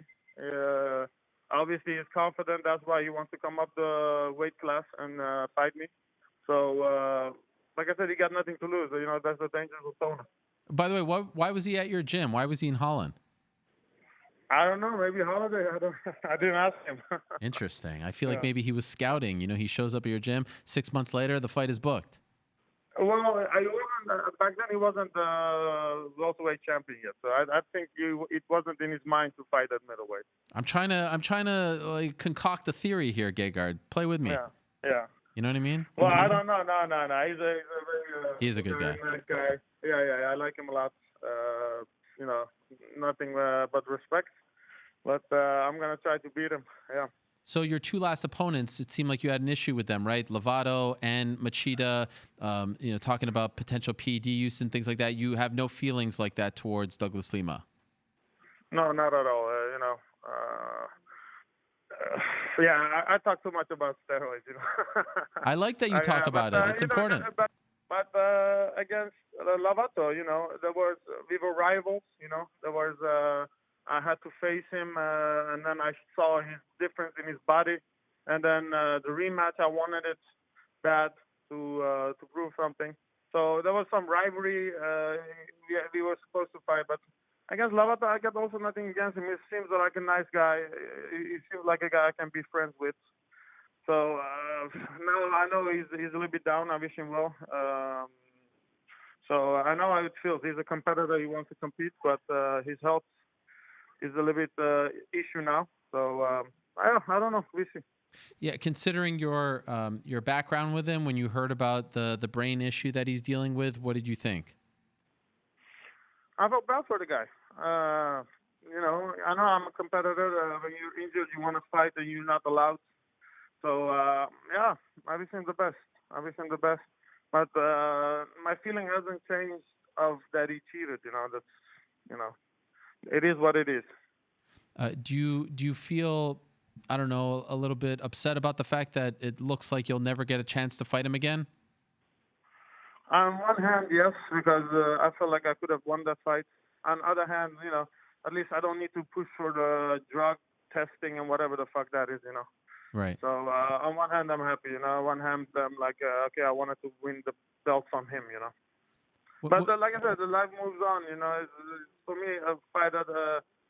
Obviously, he's confident. That's why he wants to come up the weight class and fight me. So, like I said, he got nothing to lose. You know, that's the danger of Tona. By the way, why was he at your gym? Why was he in Holland? I don't know. Maybe holiday. I didn't ask him. Interesting. I feel like maybe he was scouting. You know, he shows up at your gym. 6 months later, the fight is booked. Well, I wasn't back then. He wasn't welterweight champion yet, so I think it wasn't in his mind to fight at middleweight. I'm trying to like concoct a theory here, Gegard. Play with me. Yeah. You know what I mean? Well, I don't know. No. He's a good guy. Nice guy. Yeah. I like him a lot. You know, nothing but respect. But I'm gonna try to beat him. Yeah. So your two last opponents, it seemed like you had an issue with them, right? Lovato and Machida, you know, talking about potential PED use and things like that. You have no feelings like that towards Douglas Lima? No, not at all. You know, yeah, I talk too much about steroids. You know. I like that you talk about it. It's important. But against Lovato, you know, we were rivals. You know, I had to face him, and then I saw his difference in his body. And then the rematch, I wanted it bad to prove something. So there was some rivalry. We were supposed to fight, but against Lovato, I got also nothing against him. He seems like a nice guy. He seems like a guy I can be friends with. So now I know he's a little bit down. I wish him well. So I know how it feels. He's a competitor. He wants to compete, but his health is a little bit issue now. So I don't know. We see. Yeah, considering your background with him, when you heard about the brain issue that he's dealing with, what did you think? I felt bad for the guy. You know, I know I'm a competitor. When you're injured, you want to fight, and you're not allowed. So yeah, I wish him the best. But my feeling hasn't changed of that he cheated. You know, it is what it is. Do you feel, I don't know, a little bit upset about the fact that it looks like you'll never get a chance to fight him again? On one hand, yes, because I felt like I could have won that fight. On the other hand, you know, at least I don't need to push for the drug testing and whatever the fuck that is, you know. Right. So on one hand, I'm happy, you know. On one hand, I'm like, okay, I wanted to win the belt from him, you know. But like I said, the life moves on, you know. It's, for me, a fight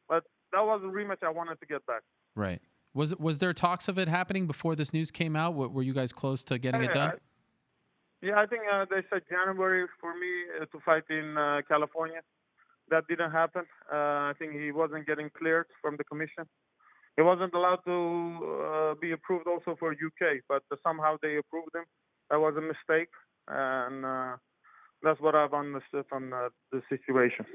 but that was a rematch I wanted to get back. Right. Was there talks of it happening before this news came out? Were you guys close to getting it done? I think they said January for me to fight in California. That didn't happen. I think he wasn't getting cleared from the commission. He wasn't allowed to be approved also for UK, but somehow they approved him. That was a mistake, and that's what I've understood from the situation.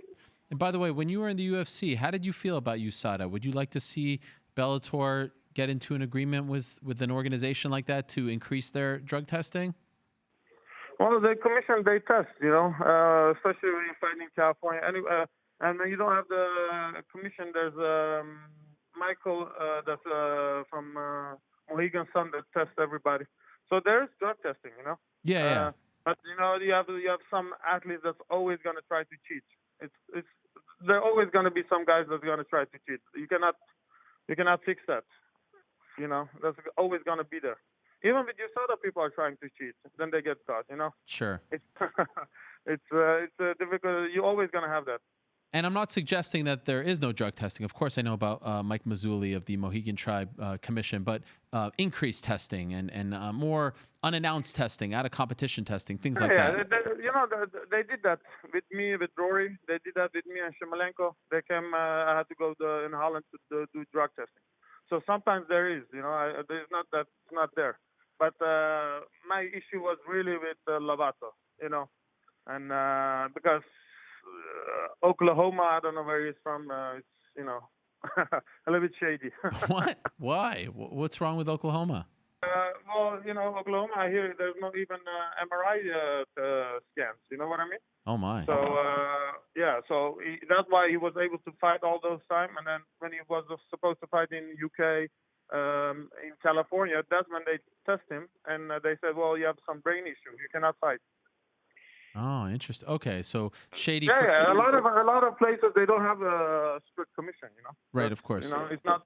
And by the way, when you were in the UFC, how did you feel about USADA? Would you like to see Bellator get into an agreement with an organization like that to increase their drug testing? Well, the commission, they test, you know, especially when you fight in California. And when you don't have the commission, there's Michael that's from Mohegan Sun that tests everybody. So there's drug testing, you know. Yeah. But you know, you have some athletes that's always going to try to cheat. There are always going to be some guys that's going to try to cheat. You cannot fix that. You know, that's always going to be there. Even with USADA, people are trying to cheat. Then they get caught, you know? Sure. It's difficult. You're always going to have that. And I'm not suggesting that there is no drug testing. Of course, I know about Mike Mazzulli of the Mohegan Tribe Commission, but increased testing and more unannounced testing, out-of-competition testing, things like that. They did that with me, with Rory. They did that with me and Shimolenko. They came, I had to go in Holland to do drug testing. So sometimes there is, you know, there's not that it's not there. But my issue was really with Lovato, you know, and because Oklahoma, I don't know where he's from. It's, you know, a little bit shady. What? Why? What's wrong with Oklahoma? Well, you know, Oklahoma, I hear there's not even MRI scans. You know what I mean? Oh, my. So, yeah. that's why he was able to fight all those time. And then when he was supposed to fight in UK, in California, that's when they test him, and they said, well, you have some brain issue, you cannot fight. Oh, interesting. Okay, so shady. Yeah, a lot of places they don't have a strict commission, Right, of course. It's not.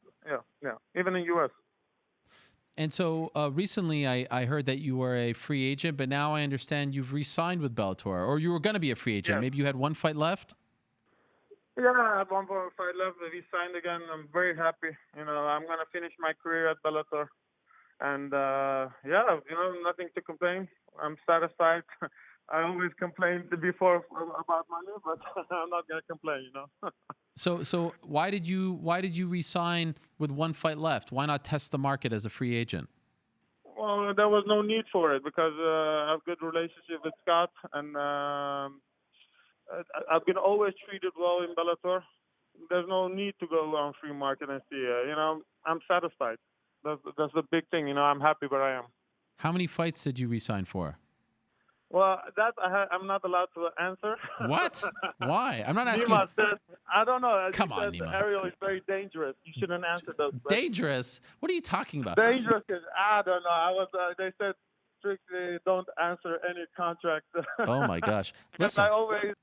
Yeah. Even in US. And so recently, I heard that you were a free agent, but now I understand you've re-signed with Bellator, or you were going to be a free agent. Yes. Maybe you had one fight left. Yeah, I have one more fight left. We signed again. I'm very happy. I'm gonna finish my career at Bellator, and nothing to complain. I'm satisfied. I always complained before about money, but I'm not gonna complain. So why did you re-sign with one fight left? Why not test the market as a free agent? Well, there was no need for it because I have a good relationship with Scott, and I've been always treated well in Bellator. There's no need to go on free market and see. I'm satisfied. That's the big thing. I'm happy where I am. How many fights did you re-sign for? Well, that I'm not allowed to answer. What? Why? I'm not asking. Nima said, I don't know. Come on, Nima. Ariel is very dangerous. You shouldn't answer those questions. Dangerous? What are you talking about? Dangerous is, I don't know. They said strictly don't answer any contract. Oh my gosh! Because Listen, I always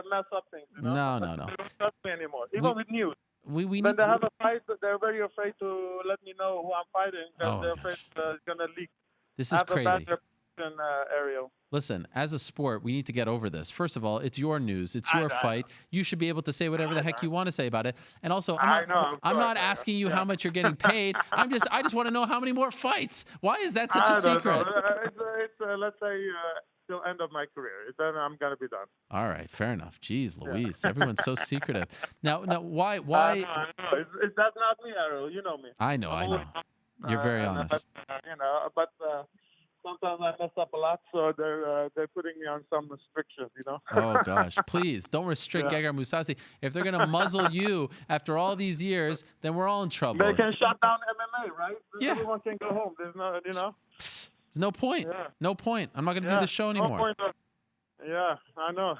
mess up things. No. They don't trust me anymore. Even with news. We When need they to. have a fight, they're very afraid to let me know who I'm fighting because Oh, they're afraid it's gonna leak. This I is have a crazy. bad reputation, Ariel. Listen, as a sport, we need to get over this. First of all, it's your news. It's your fight. You should be able to say whatever the heck you want to say about it. And also, I'm not asking you how much you're getting paid. I just want to know how many more fights. Why is that such a secret? It's let's say till end of my career. Then I'm gonna be done. All right, fair enough. Jeez, Louise, everyone's so secretive. Now, why? I know. That's not me, Ariel. You know me. I know. You're very honest. But sometimes I mess up a lot, so they're putting me on some restrictions. Oh gosh, please don't restrict Gegard Mousasi. If they're gonna muzzle you after all these years, then we're all in trouble. They can shut down MMA, right? Yeah. Everyone can go home. There's no, Psst, there's no point. Yeah. No point. I'm not gonna do this show anymore. No point yeah, I know.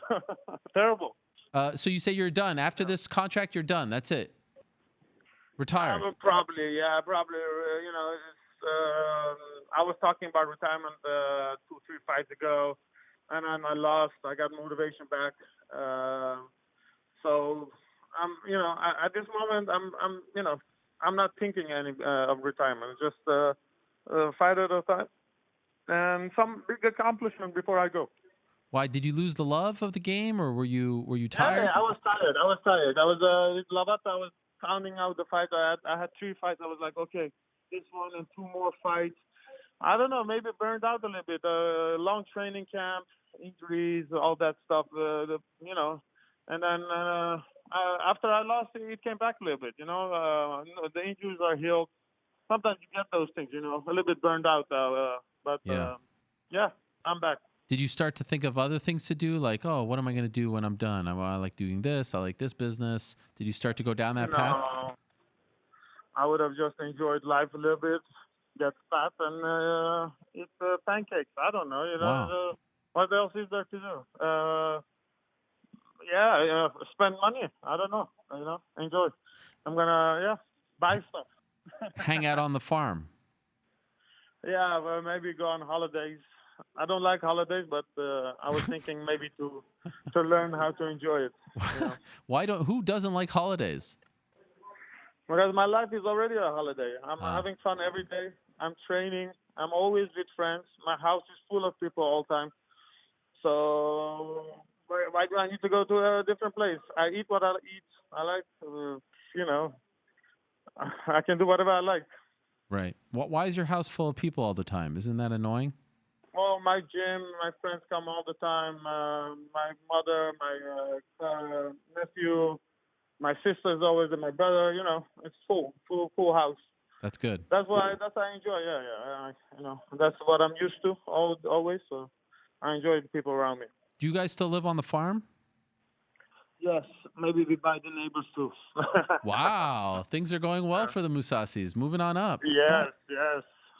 Terrible. So you say you're done after this contract? You're done. That's it. Retired. Probably. I was talking about retirement 2-3 fights ago, and then I lost. I got motivation back. So I'm, at this moment, I'm not thinking any of retirement. Just a fight at a time, and some big accomplishment before I go. Why did you lose the love of the game, or were you tired? Yeah, I was tired. I was with Lavata. I was counting out the fights. I had 3 fights. I was like, okay, this one and 2 more fights. I don't know, maybe burned out a little bit. Long training camp, injuries, all that stuff. And then after I lost, it came back a little bit. The injuries are healed. Sometimes you get those things. A little bit burned out. I'm back. Did you start to think of other things to do? Like, oh, what am I going to do when I'm done? I like doing this. I like this business. Did you start to go down that path? I would have just enjoyed life a little bit, get fat, and eat pancakes. I don't know. Wow. What else is there to do? Spend money. I don't know. Enjoy. I'm gonna buy stuff. Hang out on the farm. Yeah, well, maybe go on holidays. I don't like holidays, but I was thinking maybe to learn how to enjoy it. Who doesn't like holidays? Because my life is already a holiday. I'm having fun every day. I'm training. I'm always with friends. My house is full of people all the time. So why do I need to go to a different place? I eat what I eat. I like, I can do whatever I like. Right. Why is your house full of people all the time? Isn't that annoying? Well, my gym, my friends come all the time. My mother, my nephew, my sister's always, and my brother. It's full house. That's good. That's why I enjoy. Yeah. That's what I'm used to always. So I enjoy the people around me. Do you guys still live on the farm? Yes, maybe we buy the neighbors too. Wow, things are going well for the Mousasis. Moving on up. Yes.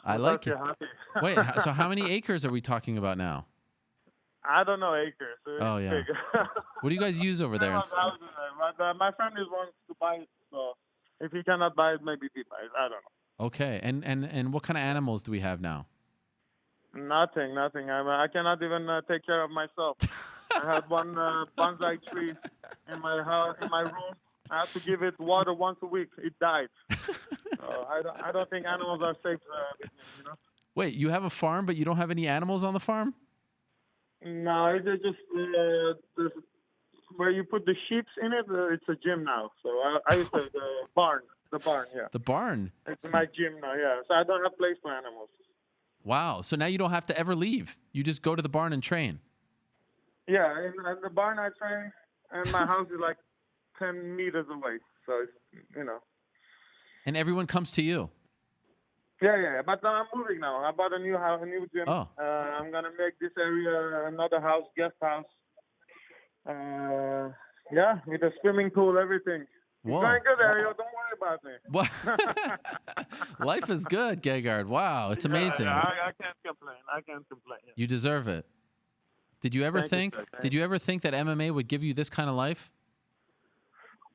I like it. Wait, so how many acres are we talking about now? I don't know acres. Oh, It's yeah. big. What do you guys use over there? Houses there, but my friend is wants to buy it, so if he cannot buy it, maybe he buys it. I don't know. Okay. And what kind of animals do we have now? Nothing. I cannot even take care of myself. I had one bonsai tree in my house, in my room. I have to give it water once a week. It died. So I don't think animals are safe with me, you know. Wait, you have a farm, but you don't have any animals on the farm? No, it's just this, where you put the sheep in it. It's a gym now. So I used to the barn. Yeah. The barn. It's my gym now. Yeah. So I don't have place for animals. Wow. So now you don't have to ever leave. You just go to the barn and train. Yeah, in the barn I train, and my house is like 10 meters away. So it's, you know. And everyone comes to you. Yeah. But I'm moving now. I bought a new house, a new gym. Oh. I'm gonna make this area another house, guest house. Yeah, with a swimming pool, everything. Whoa. It's going good, Ariel. Don't worry about me. What? Life is good, Gegard. Wow, it's amazing. Yeah, I can't complain. Yeah. You deserve it. Did you ever Thank you, think? sir. Did you ever think that MMA would give you this kind of life?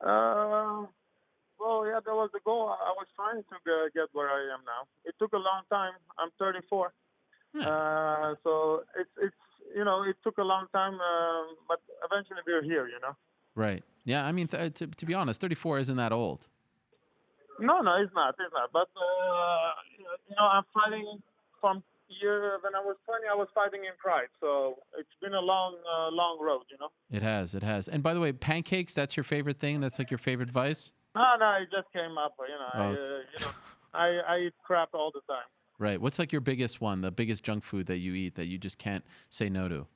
Well, yeah, that was the goal. I was trying to get where I am now. It took a long time. I'm 34. So it's you know, it took a long time, but eventually we're here, you know. Right. Yeah. I mean, to be honest, 34 isn't that old. No, it's not. But you know, I'm fighting from when I was 20. I was fighting in Pride, so it's been a long road, you know. It has. And by the way, pancakes, that's your favorite thing? That's like your favorite vice? No, it just came up, you know. You know, I eat crap all the time. Right. What's like your biggest one, the biggest junk food that you eat that you just can't say no to?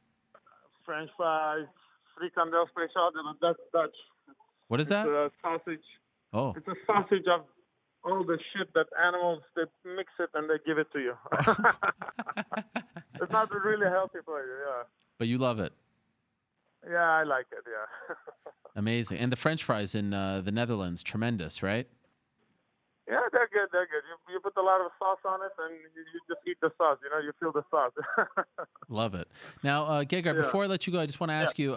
French fries, frikandel special, that's Dutch. What is that? It's a sausage. Oh. It's a sausage of all the shit that animals, they mix it and they give it to you. It's not really healthy for you, yeah. But you love it. Yeah, I like it, yeah. Amazing. And the French fries in the Netherlands, tremendous, right? Yeah, they're good. You put a lot of sauce on it, and you just eat the sauce. You know, you feel the sauce. Love it. Now, Gegard, before I let you go, I just want to ask you,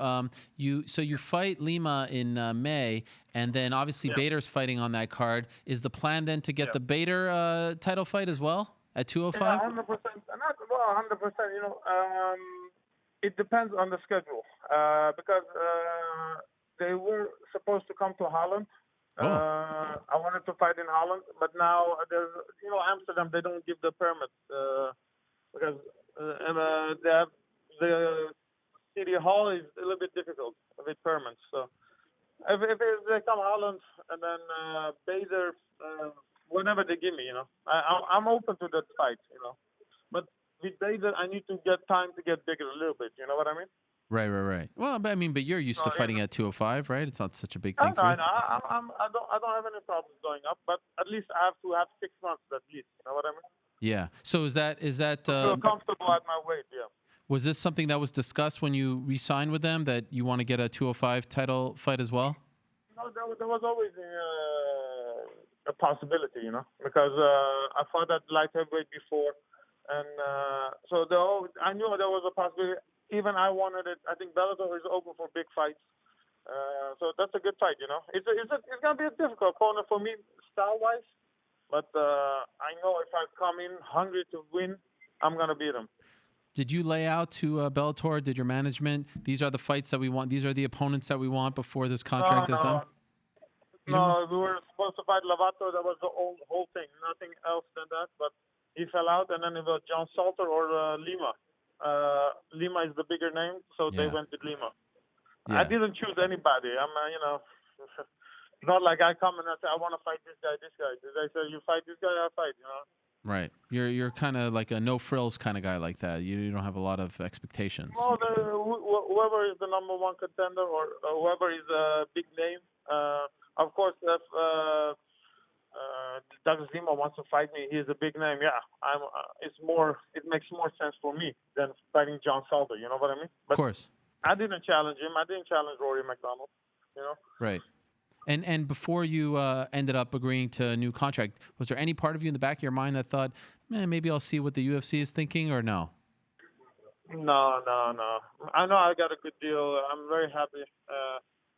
you fight Lima in May, and then obviously Bader's fighting on that card. Is the plan then to get the Bader title fight as well at 205? Yeah, 100%. Not 100%. You know, it depends on the schedule because they were supposed to come to Holland. I wanted to fight in Holland, but now there's, you know, Amsterdam, they don't give the permit because the city hall is a little bit difficult with permits. So if they come Holland and then Bader, whenever they give me, you know, I'm open to that fight, you know. But with Bader, I need to get time to get bigger a little bit. You know what I mean? Right. Well, but you're used to fighting at 205, right? It's not such a big thing for you. No, I don't have any problems going up, but at least I have to have 6 months at least. You know what I mean? Yeah. So is that feel comfortable at my weight? Yeah. Was this something that was discussed when you re-signed with them, that you want to get a 205 title fight as well? No, there was always a possibility, you know, because I fought at light heavyweight before, and so I knew there was a possibility. Even I wanted it. I think Bellator is open for big fights. So that's a good fight, you know. It's going to be a difficult opponent for me style-wise. But I know if I come in hungry to win, I'm going to beat him. Did you lay out to Bellator, did your management, these are the fights that we want, these are the opponents that we want before this contract is done? No, we were supposed to fight Lovato. That was the whole thing. Nothing else than that. But he fell out, and then it was John Salter or Lima. Lima is the bigger name, so they went with Lima. Yeah. I didn't choose anybody. I'm, you know, not like I come and I say I want to fight this guy. They say you fight this guy, I fight. You know. Right. You're kind of like a no frills kind of guy like that. You don't have a lot of expectations. Well, whoever is the number one contender or whoever is a big name, of course, if Douglas Lima wants to fight me, he's a big name. Yeah, it makes more sense for me than fighting John Salter. You know what I mean? But of course. I didn't challenge him. I didn't challenge Rory McDonald. You know. Right. And before you ended up agreeing to a new contract, was there any part of you in the back of your mind that thought, man, maybe I'll see what the UFC is thinking, or no? No. I know I got a good deal. I'm very happy.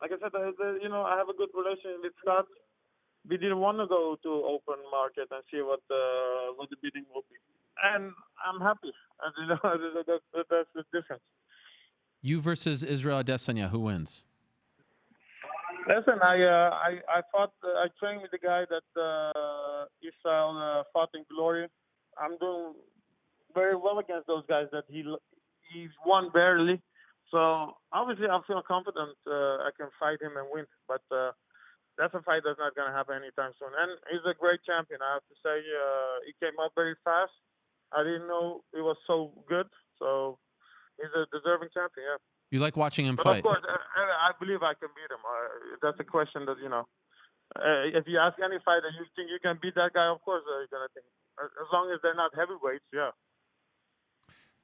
Like I said, I have a good relationship with Scott. We didn't want to go to open market and see what the bidding will be, and I'm happy. And, that's the difference. You versus Israel Adesanya, who wins? Listen, I fought. I trained with the guy that Israel fought in Glory. I'm doing very well against those guys that he's won barely. So obviously, I feel confident I can fight him and win. But that's a fight that's not going to happen anytime soon. And he's a great champion. I have to say, he came up very fast. I didn't know he was so good. So he's a deserving champion. Yeah. You like watching him But fight? of course, I believe I can beat him. That's a question that, if you ask any fighter, you think you can beat that guy, of course you're going to think. As long as they're not heavyweights, yeah.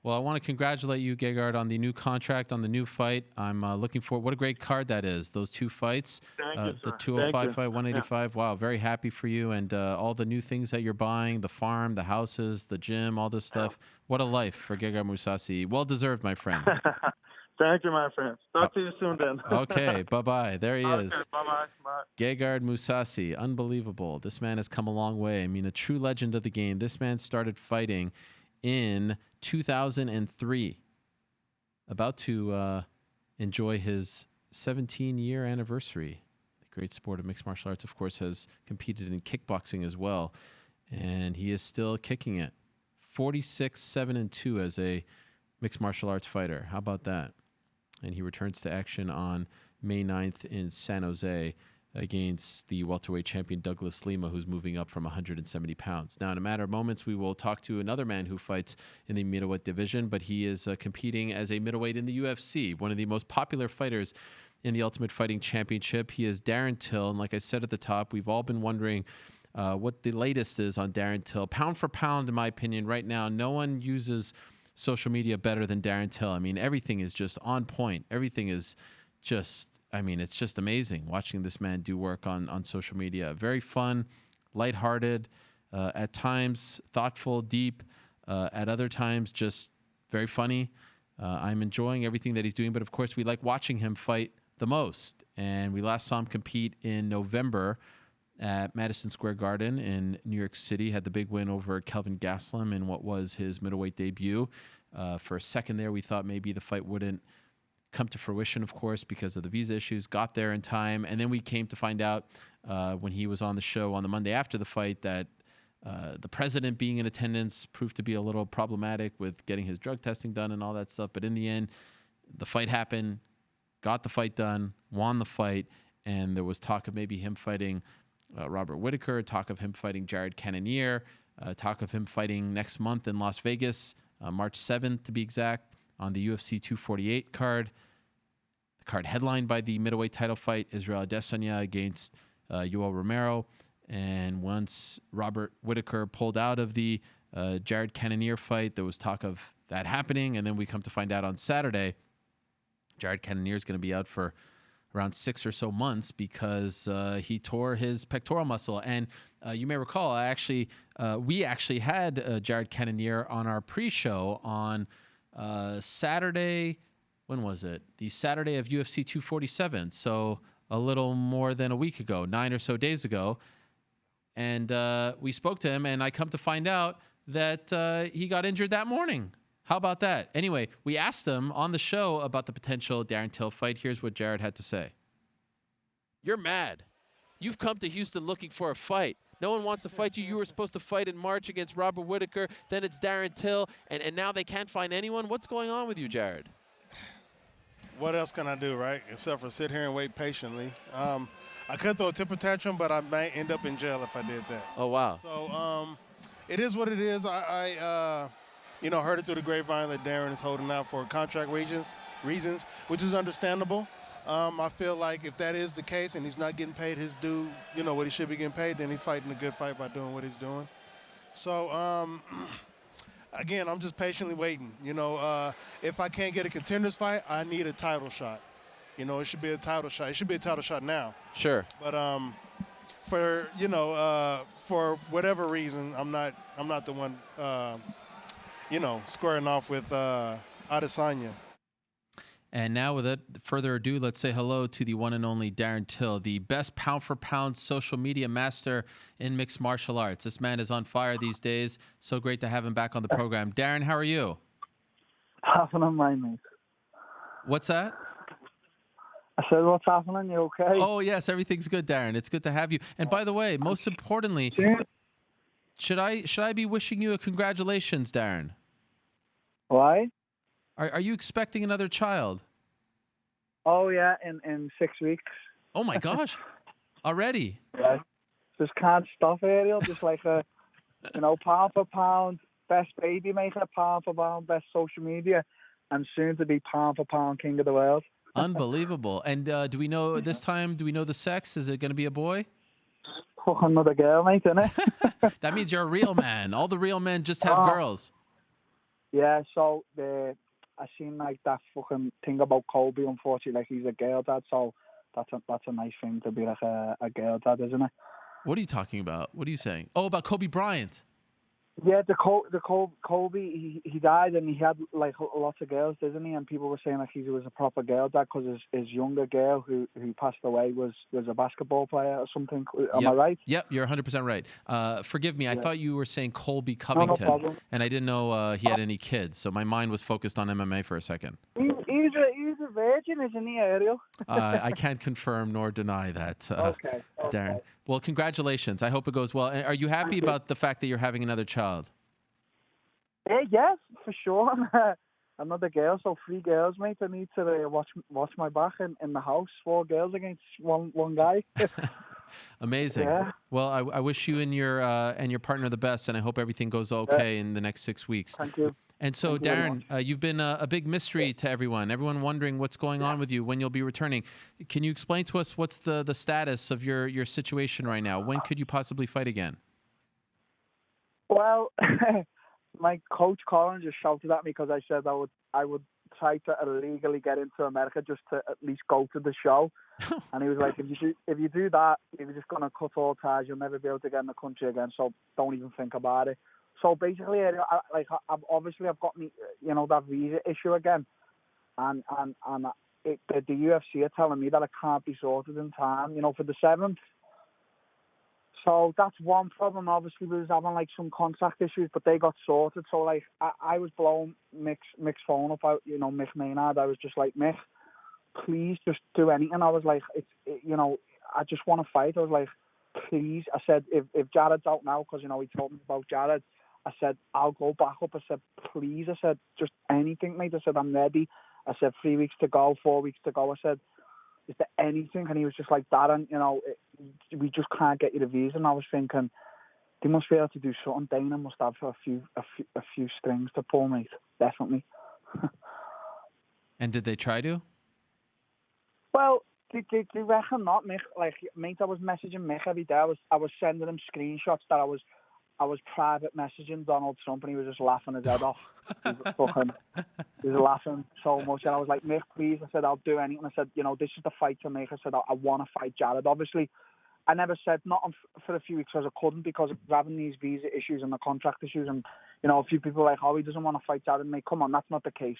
Well, I want to congratulate you, Gegard, on the new contract, on the new fight. I'm looking for what a great card that is. Those two fights, Thank you, the sir. 205 fight, 185. Wow, very happy for you, and all the new things that you're buying, the farm, the houses, the gym, all this stuff. What a life for Gegard Mousasi. Well deserved, my friend. Thank you, my friend. Talk to you soon then. Okay, bye-bye. There he is. Bye-bye. Bye. Gegard Mousasi, unbelievable. This man has come a long way. I mean, a true legend of the game. This man started fighting in 2003. About to enjoy his 17-year anniversary. The great sport of mixed martial arts, of course, has competed in kickboxing as well. And he is still kicking it. 46-7-2 as a mixed martial arts fighter. How about that? And he returns to action on May 9th in San Jose against the welterweight champion Douglas Lima, who's moving up from 170 pounds. Now, in a matter of moments, we will talk to another man who fights in the middleweight division, but he is competing as a middleweight in the UFC, one of the most popular fighters in the Ultimate Fighting Championship. He is Darren Till, and like I said at the top, we've all been wondering what the latest is on Darren Till. Pound for pound, in my opinion, right now, no one uses social media better than Darren Till. I mean, everything is just on point. Everything is just, it's just amazing watching this man do work on social media. Very fun, lighthearted, at times thoughtful, deep, at other times just very funny. I'm enjoying everything that he's doing, but of course we like watching him fight the most. And we last saw him compete in November at Madison Square Garden in New York City. Had the big win over Kelvin Gastelum in what was his middleweight debut. For a second there, we thought maybe the fight wouldn't come to fruition, of course, because of the visa issues. Got there in time, and then we came to find out when he was on the show on the Monday after the fight that the president being in attendance proved to be a little problematic with getting his drug testing done and all that stuff. But in the end, the fight happened, got the fight done, won the fight, and there was talk of maybe him fighting Robert Whittaker, talk of him fighting Jared Cannonier, talk of him fighting next month in Las Vegas, March 7th to be exact, on the UFC 248 card. The card headlined by the middleweight title fight, Israel Adesanya against Yoel Romero. And once Robert Whittaker pulled out of the Jared Cannonier fight, there was talk of that happening. And then we come to find out on Saturday, Jared Cannonier is going to be out for around 6 or so months because he tore his pectoral muscle. And you may recall, we actually had Jared Cannonier on our pre-show on Saturday. When was it? The Saturday of UFC 247. So a little more than a week ago, 9 or so days ago. And we spoke to him, and I come to find out that he got injured that morning. How about that? Anyway, we asked him on the show about the potential Darren Till fight. Here's what Jared had to say. You're mad. You've come to Houston looking for a fight. No one wants to fight you. You were supposed to fight in March against Robert Whittaker. Then it's Darren Till, and now they can't find anyone. What's going on with you, Jared? What else can I do, right, except for sit here and wait patiently? I could throw a temper tantrum, but I might end up in jail if I did that. Oh, wow. So it is what it is. I heard it through the grapevine that Darren is holding out for contract reasons, which is understandable. I feel like if that is the case and he's not getting paid his due, what he should be getting paid, then he's fighting a good fight by doing what he's doing. So, again, I'm just patiently waiting. If I can't get a contenders fight, I need a title shot. It should be a title shot. It should be a title shot now. Sure. But for whatever reason, I'm not the one, squaring off with Adesanya. And now, without further ado, let's say hello to the one and only Darren Till, the best pound-for-pound social media master in mixed martial arts. This man is on fire these days. So great to have him back on the program. Darren, how are you? Happening, my mate. What's that? I said, what's happening? You okay? Oh, yes, everything's good, Darren. It's good to have you. And by the way, most importantly, should I be wishing you a congratulations, Darren? Why? Are you expecting another child? Oh, yeah, in 6 weeks. Oh, my gosh. Already? Yeah. Just can't stop, Ariel. Just like a, pound for pound, best baby maker, pound for pound, best social media, and soon to be pound for pound king of the world. Unbelievable. And do we know this time, do we know the sex? Is it going to be a boy? Fucking another girl, mate, innit? That means you're a real man. All the real men just have girls. Yeah, so I seen like that fucking thing about Kobe, unfortunately, like he's a girl dad, so that's a nice thing to be like a girl dad, isn't it? What are you talking about? What are you saying? Oh, about Kobe Bryant. Yeah, the Kobe, he died and he had like lots of girls, didn't he? And people were saying like he was a proper girl dad because his younger girl who passed away was a basketball player or something. Am I right? Yep, you're 100% right. Forgive me, I thought you were saying Colby No Covington, problem. and I didn't know he had any kids, so my mind was focused on MMA for a second. He's a virgin, isn't he, Ariel? I can't confirm nor deny that, Okay. Darren. Well, congratulations. I hope it goes well. And are you happy about the fact that you're having another child? Yes, for sure. Another girl, so 3 girls, mate. I need to watch my back in the house. 4 girls against one guy. Amazing. Yeah. Well, I wish you and your partner the best, and I hope everything goes okay in the next 6 weeks. Thank you. And so, Thank you very Darren, you've been a big mystery to everyone. Everyone wondering what's going on with you, when you'll be returning. Can you explain to us what's the status of your situation right now? When could you possibly fight again? Well, my coach Colin just shouted at me because I said I would try to illegally get into America just to at least go to the show. And he was like, if you do that, you're just going to cut all ties. You'll never be able to get in the country again. So don't even think about it. So basically, I've got me, that visa issue again, and the UFC are telling me that it can't be sorted in time, for the 7th. So that's one problem. Obviously, we was having like some contract issues, but they got sorted. So like, I was blowing Mick's phone up, Mick Maynard. I was just like, Mick, please just do anything. I was like, I just want to fight. I was like, please. I said, if Jared's out now, because he told me about Jared. I said, I'll go back up. I said, please. I said, just anything, mate. I said, I'm ready. I said, 3 weeks to go, 4 weeks to go. I said, is there anything? And he was just like, Darren, we just can't get you the visa. And I was thinking, they must be able to do something. Dana must have a few strings to pull, mate. Definitely. And did they try to? Well, they reckon not, Mick. Like, mate, I was messaging Mick every day. I was sending him screenshots that I was private messaging Donald Trump, and he was just laughing his head off. He was laughing so much, and I was like, Mick, please. I said, I'll do anything. I said, this is the fight to make. I said, I want to fight Jared. Obviously, I never said not for a few weeks because I couldn't, because of having these visa issues and the contract issues, and a few people were like, oh, he doesn't want to fight Jared. Mate, come on, that's not the case.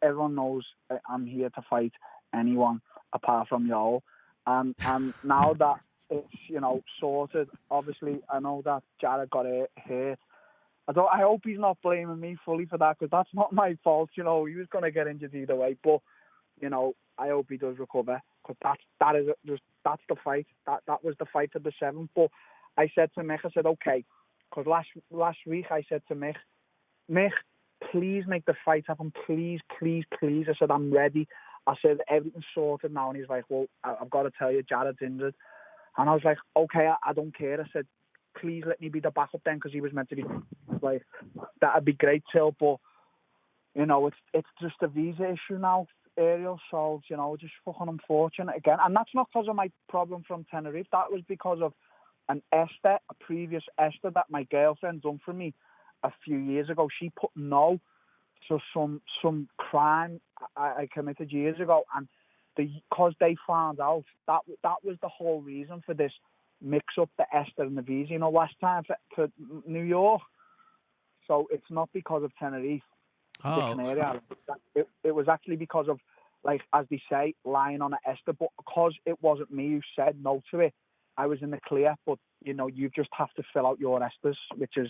Everyone knows I'm here to fight anyone apart from y'all, and now that it's sorted. Obviously, I know that Jared got hurt. I hope he's not blaming me fully for that, because that's not my fault. He was going to get injured either way. But I hope he does recover, because that's the fight. That was the fight of the 7th. But I said to Mick, I said, okay, because last week I said to Mick, please make the fight happen, please, please, please. I said, I'm ready. I said, everything's sorted now. And he's like, well, I've got to tell you, Jared's injured. And I was like, okay, I don't care. I said, please let me be the backup then, because he was meant to be like, that'd be great, Till. But, it's just a visa issue now, Ariel. So, just fucking unfortunate again. And that's not because of my problem from Tenerife. That was because of a previous Esther that my girlfriend done for me a few years ago. She put no to some crime I committed years ago. And because they found out, that was the whole reason for this mix-up, the Esther and the visa, last time for New York. So it's not because of Tenerife. the Oh, Canary Islands. It was actually because of, like, as they say, lying on an ester. But because it wasn't me who said no to it, I was in the clear. But, you know, you just have to fill out your esters, which is,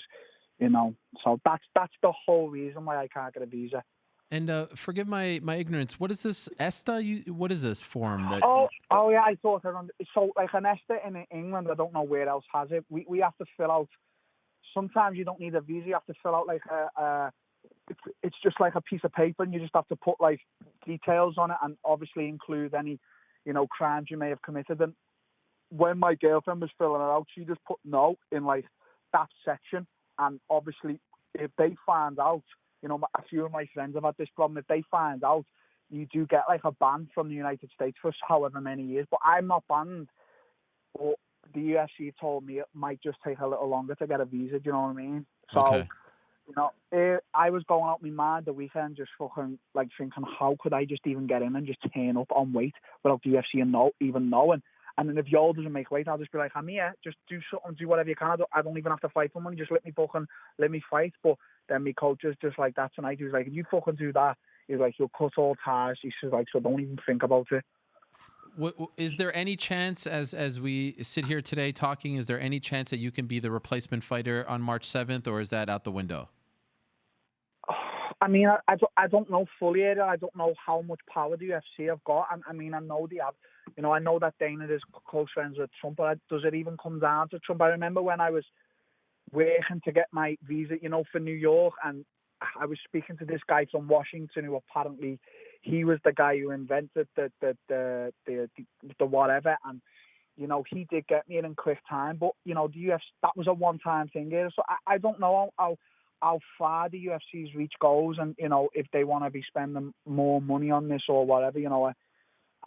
you know, so that's the whole reason why I can't get a visa. and forgive my ignorance. What is this ESTA? What is this form that? Oh yeah, I thought so. Like an ester in England, I don't know where else has it. We have to fill out. Sometimes you don't need a visa. You have to fill out like it's just like a piece of paper, and you just have to put like details on it, and obviously include any, you know, crimes you may have committed. And when my girlfriend was filling it out, she just put no in like that section. And obviously, if they find out, you know, a few of my friends have had this problem. If they find out, you do get like a ban from the United States for however many years. But I'm not banned. But the UFC told me it might just take a little longer to get a visa. Do you know what I mean? So, Okay. you know, I was going out my mind the weekend just fucking like thinking, how could I just even get in and just turn up on weight without the UFC and even knowing? And then if Yo doesn't make weight, I'll just be like, I'm here, just do something, do whatever you can. I don't even have to fight for money, just let me fight. But then my coach is just like that tonight. He was like, if you fucking do that, he's like, you'll cut all ties. He says, like, so don't even think about it. Is there any chance, as we sit here today talking, is there any chance that you can be the replacement fighter on March 7th, or is that out the window? I mean, I don't know fully. I don't know how much power the UFC have got. I mean, I know they have. You know, I know that Dana is close friends with Trump, but does it even come down to Trump? I remember when I was working to get my visa, you know, for New York, and I was speaking to this guy from Washington who apparently he was the guy who invented the whatever, and you know, he did get me in quick time. But you know, the UFC, that was a one-time thing here, so I don't know how far the UFC's reach goes, and you know, if they want to be spending more money on this or whatever. You know,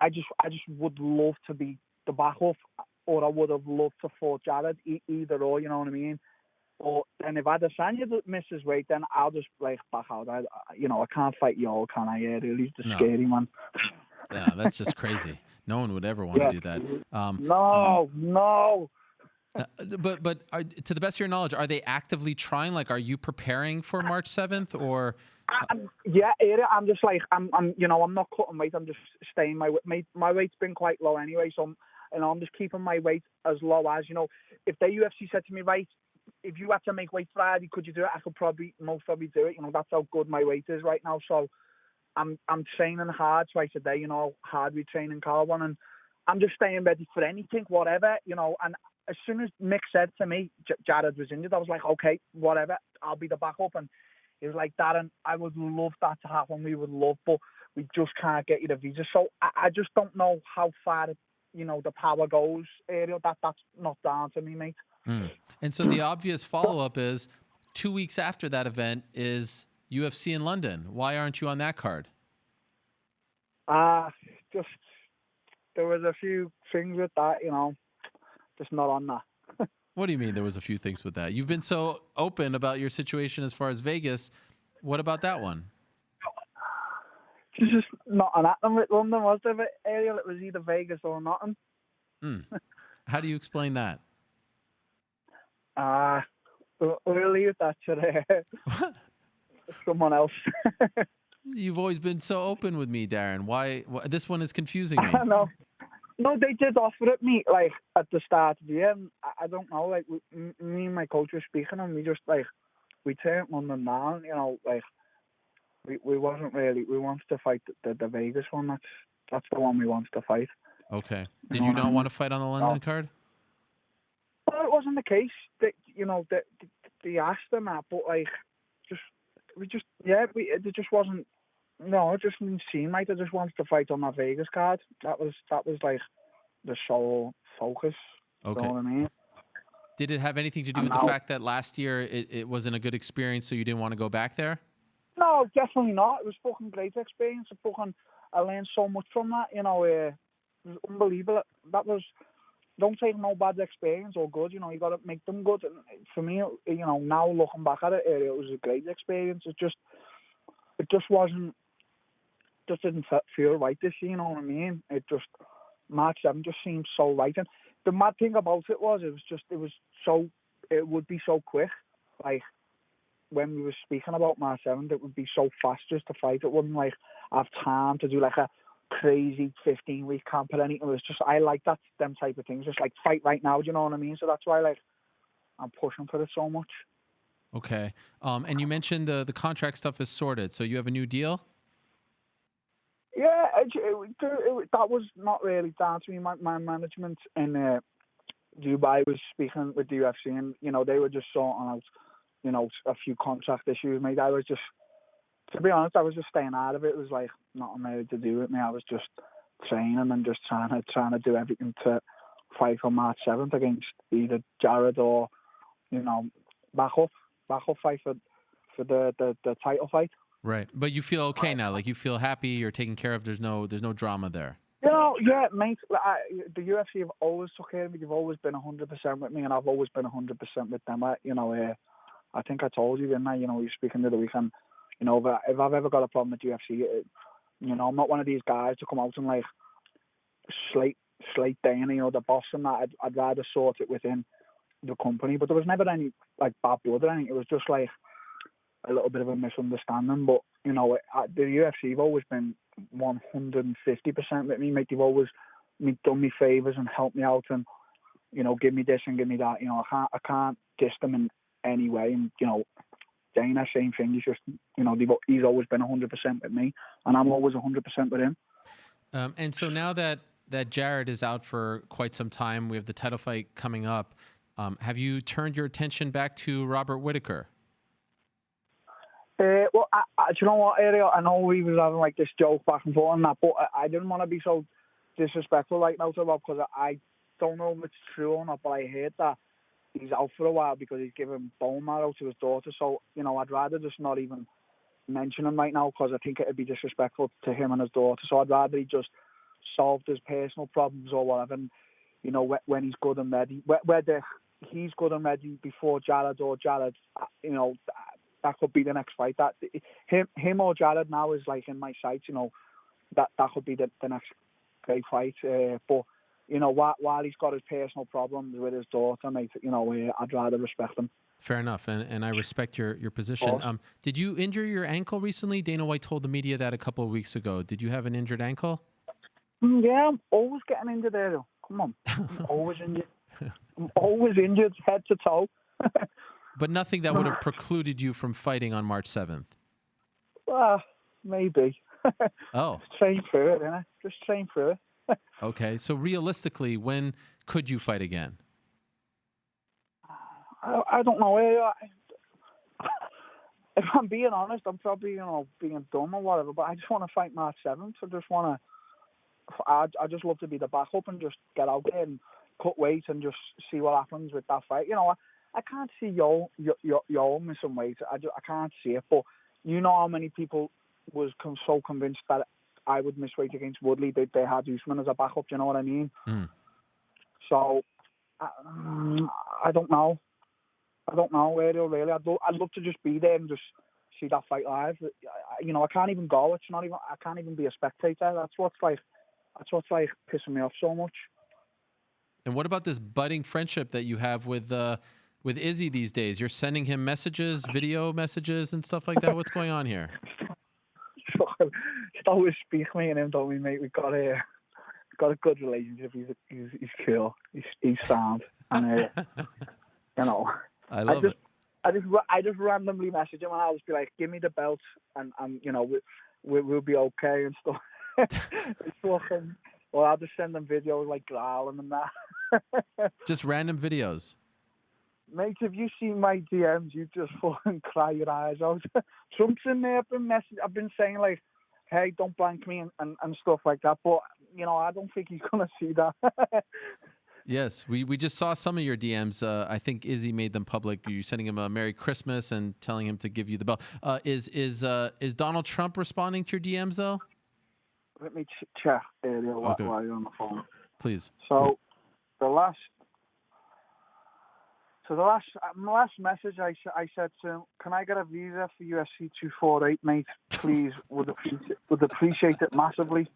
I just would love to be the backup, or I would have loved to fought Jared, either or. You know what I mean? Or then if Adesanya misses weight, then I'll just like back out. I can't fight Yo, can I? Yeah, really, he's the scary man. Yeah, that's just crazy. No one would ever want to do that. No. But to the best of your knowledge, are they actively trying? Like, are you preparing for March 7th, or? Yeah, I'm just like I'm not cutting weight. I'm just staying my weight's been quite low anyway, so I'm just keeping my weight as low as, you know. If the UFC said to me, right, if you had to make weight Friday, could you do it? I could most probably do it. You know, that's how good my weight is right now. So I'm training hard twice a day. You know, hard retraining carbon, and I'm just staying ready for anything, whatever. You know, and as soon as Mick said to me Jared was injured, I was like, okay, whatever, I'll be the backup. And he was like, Darren, I would love that to happen. We would love, but we just can't get you the visa. So I just don't know how far, you know, the power goes, Ariel. That's not down to me, mate. And so the obvious follow-up is 2 weeks after that event is UFC in London. Why aren't you on that card? Just there was a few things with that, you know, just not on that. What do you mean there was a few things with that? You've been so open about your situation as far as Vegas. What about that one? Just not on that with London, was there, Ariel? It was either Vegas or nothing. How do you explain that? We'll leave that to someone else. You've always been so open with me, Darren. Why this one is confusing me? No, they did offer it me like at the start of the year. And I don't know, like me and my coach were speaking, and we just like we turned London down. You know, like we wasn't really. We wanted to fight the Vegas one. That's the one we wanted to fight. Okay. Did you not want to fight on the London card? Well, it wasn't the case. They asked them that, but like, it just wasn't. No, it just didn't seem like they just wanted to fight on that Vegas card. That was like the sole focus. Okay. You know what I mean? Did it have anything to do with the fact that last year it wasn't a good experience, so you didn't want to go back there? No, definitely not. It was fucking great experience. I learned so much from that. You know, it was unbelievable. Don't take no bad experience or good. You know, you got to make them good. And for me, you know, now looking back at it, it was a great experience. It just wasn't. Just didn't feel right this year, you know what I mean? It just, March 7 just seemed so right. And the mad thing about it would be so quick. Like, when we were speaking about March 7th, it would be so fast just to fight. It wouldn't like have time to do like a crazy 15-week camp or anything. It was just, I like them type of things. Just like fight right now, do you know what I mean? So that's why like I'm pushing for it so much. Okay. And you mentioned the contract stuff is sorted. So you have a new deal? Yeah, that was not really down to me. My management in Dubai was speaking with the UFC, and they were just sorting out, a few contract issues. Mate, I was just, to be honest, I was just staying out of it. It was like nothing really to do with me. I was just training and just trying to do everything to fight on March 7th against either Jared or back up fight for the title fight. Right. But you feel okay now? Like you feel happy, you're taken care of, there's no drama there. Yeah, mate. The UFC have always took care of me. They've always been 100% with me, and I've always been 100% with them. I think I told you, didn't I? We were speaking the other week, and if I've ever got a problem with UFC, I'm not one of these guys to come out and like slate Dana, the boss, and that. I'd rather sort it within the company. But there was never any like bad blood or anything. It was just like a little bit of a misunderstanding. But the UFC have always been 150% with me, mate. They've always done me favors and helped me out, and give me this and give me that. I can't diss them in any way. And Dana, same thing. He's just he's always been 100% with me, and I'm always 100% with him. And so now that Jared is out for quite some time, we have the title fight coming up. Have you turned your attention back to Robert Whittaker? Well, do you know what, Ariel? I know we was having like this joke back and forth on that, but I didn't want to be so disrespectful right now to Rob, because I don't know if it's true or not, but I heard that he's out for a while because he's giving bone marrow to his daughter. So, I'd rather just not even mention him right now, because I think it'd be disrespectful to him and his daughter. So I'd rather he just solved his personal problems or whatever, and, when he's good and ready, whether he's good and ready before Jared or Jared, that could be the next fight. That him or Jared now is like in my sights. That could be the next great fight. But while he's got his personal problems with his daughter, mate, I'd rather respect him. Fair enough, and I respect your position. Did you injure your ankle recently? Dana White told the media that a couple of weeks ago. Did you have an injured ankle? Yeah, I'm always getting injured there. Come on, I'm always injured. I'm always injured, head to toe. But nothing that would have precluded you from fighting on March 7th? Well, maybe. Oh. Just train through it, innit? Just train through it. Okay, so realistically, when could you fight again? I don't know. If I'm being honest, I'm probably, being dumb or whatever, but I just want to fight March 7th. I just love to be the backup and just get out there and cut weight and just see what happens with that fight. I can't see Yo missing weight. I can't see it. But how many people was so convinced that I would miss weight against Woodley. They had Usman as a backup. Do you know what I mean? Mm. So I don't know. Really. I'd love to just be there and just see that fight live. I can't even go. It's not even. I can't even be a spectator. That's what's pissing me off so much. And what about this budding friendship that you have with Izzy these days? You're sending him messages, video messages, and stuff like that. What's going on here? Just always speak me and him, don't we, mate? We've got a good relationship. He's cool. He's sound, and I love it. I just randomly message him and I'll just be like, "Give me the belt, and we'll be okay and stuff." It's fucking. Or I'll just send them videos like growling and that. Just random videos. Mate, if you see my DMs, you just fucking cry your eyes out. Trump's in there. I've been saying like, "Hey, don't blank me" and stuff like that. But I don't think he's gonna see that. Yes, we just saw some of your DMs. I think Izzy made them public. You're sending him a Merry Christmas and telling him to give you the belt. Is Donald Trump responding to your DMs though? Let me check earlier while you're on the phone. Please. So the last message I said to him, "Can I get a visa for UFC 248, mate? Please, would appreciate it massively."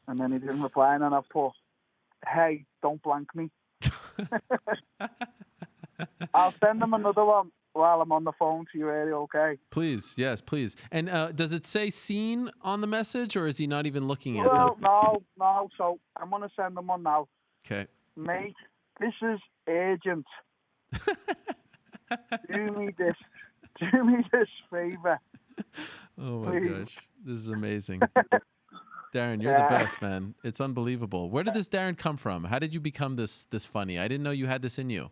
And then he didn't reply, and then I put, "Hey, don't blank me." I'll send him another one. while I'm on the phone to you, Ariel, okay? Please, yes, please. And does it say seen on the message, or is he not even looking at Well, them? no. So I'm gonna send them one now, Okay. mate. This is urgent. Do me this favor. Oh my Please. gosh, this is amazing. Darren, you're the Yeah. best, man. It's unbelievable. Where did this Darren come from? How did you become this funny? I didn't know you had this in you.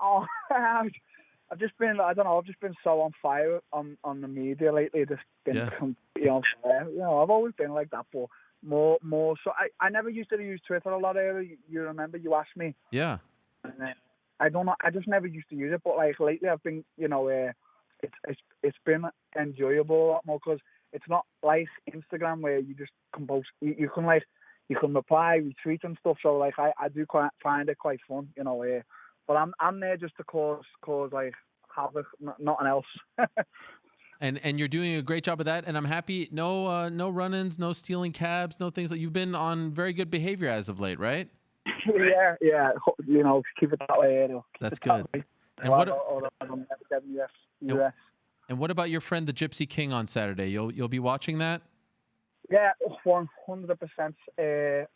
Oh, I've just been, I don't know, I've just been so on fire on the media lately. Just been Yes. completely on fire. You know, I've always been like that, but more. So I never used to use Twitter a lot earlier. You remember you asked me? Yeah. And, I don't know. I just never used to use it, but like lately I've been, it's been enjoyable a lot more because it's not like Instagram where you just compose. You can reply, retweet and stuff. So like I do find it quite fun, But I'm there just to cause like havoc, nothing else. And you're doing a great job of that, and I'm happy. No run-ins, no stealing cabs, no things like you've been on very good behavior as of late, right? yeah. Keep it that way, Ariel. That's good. And what? And what about your friend the Gypsy King on Saturday? You'll be watching that? Yeah, 100%. If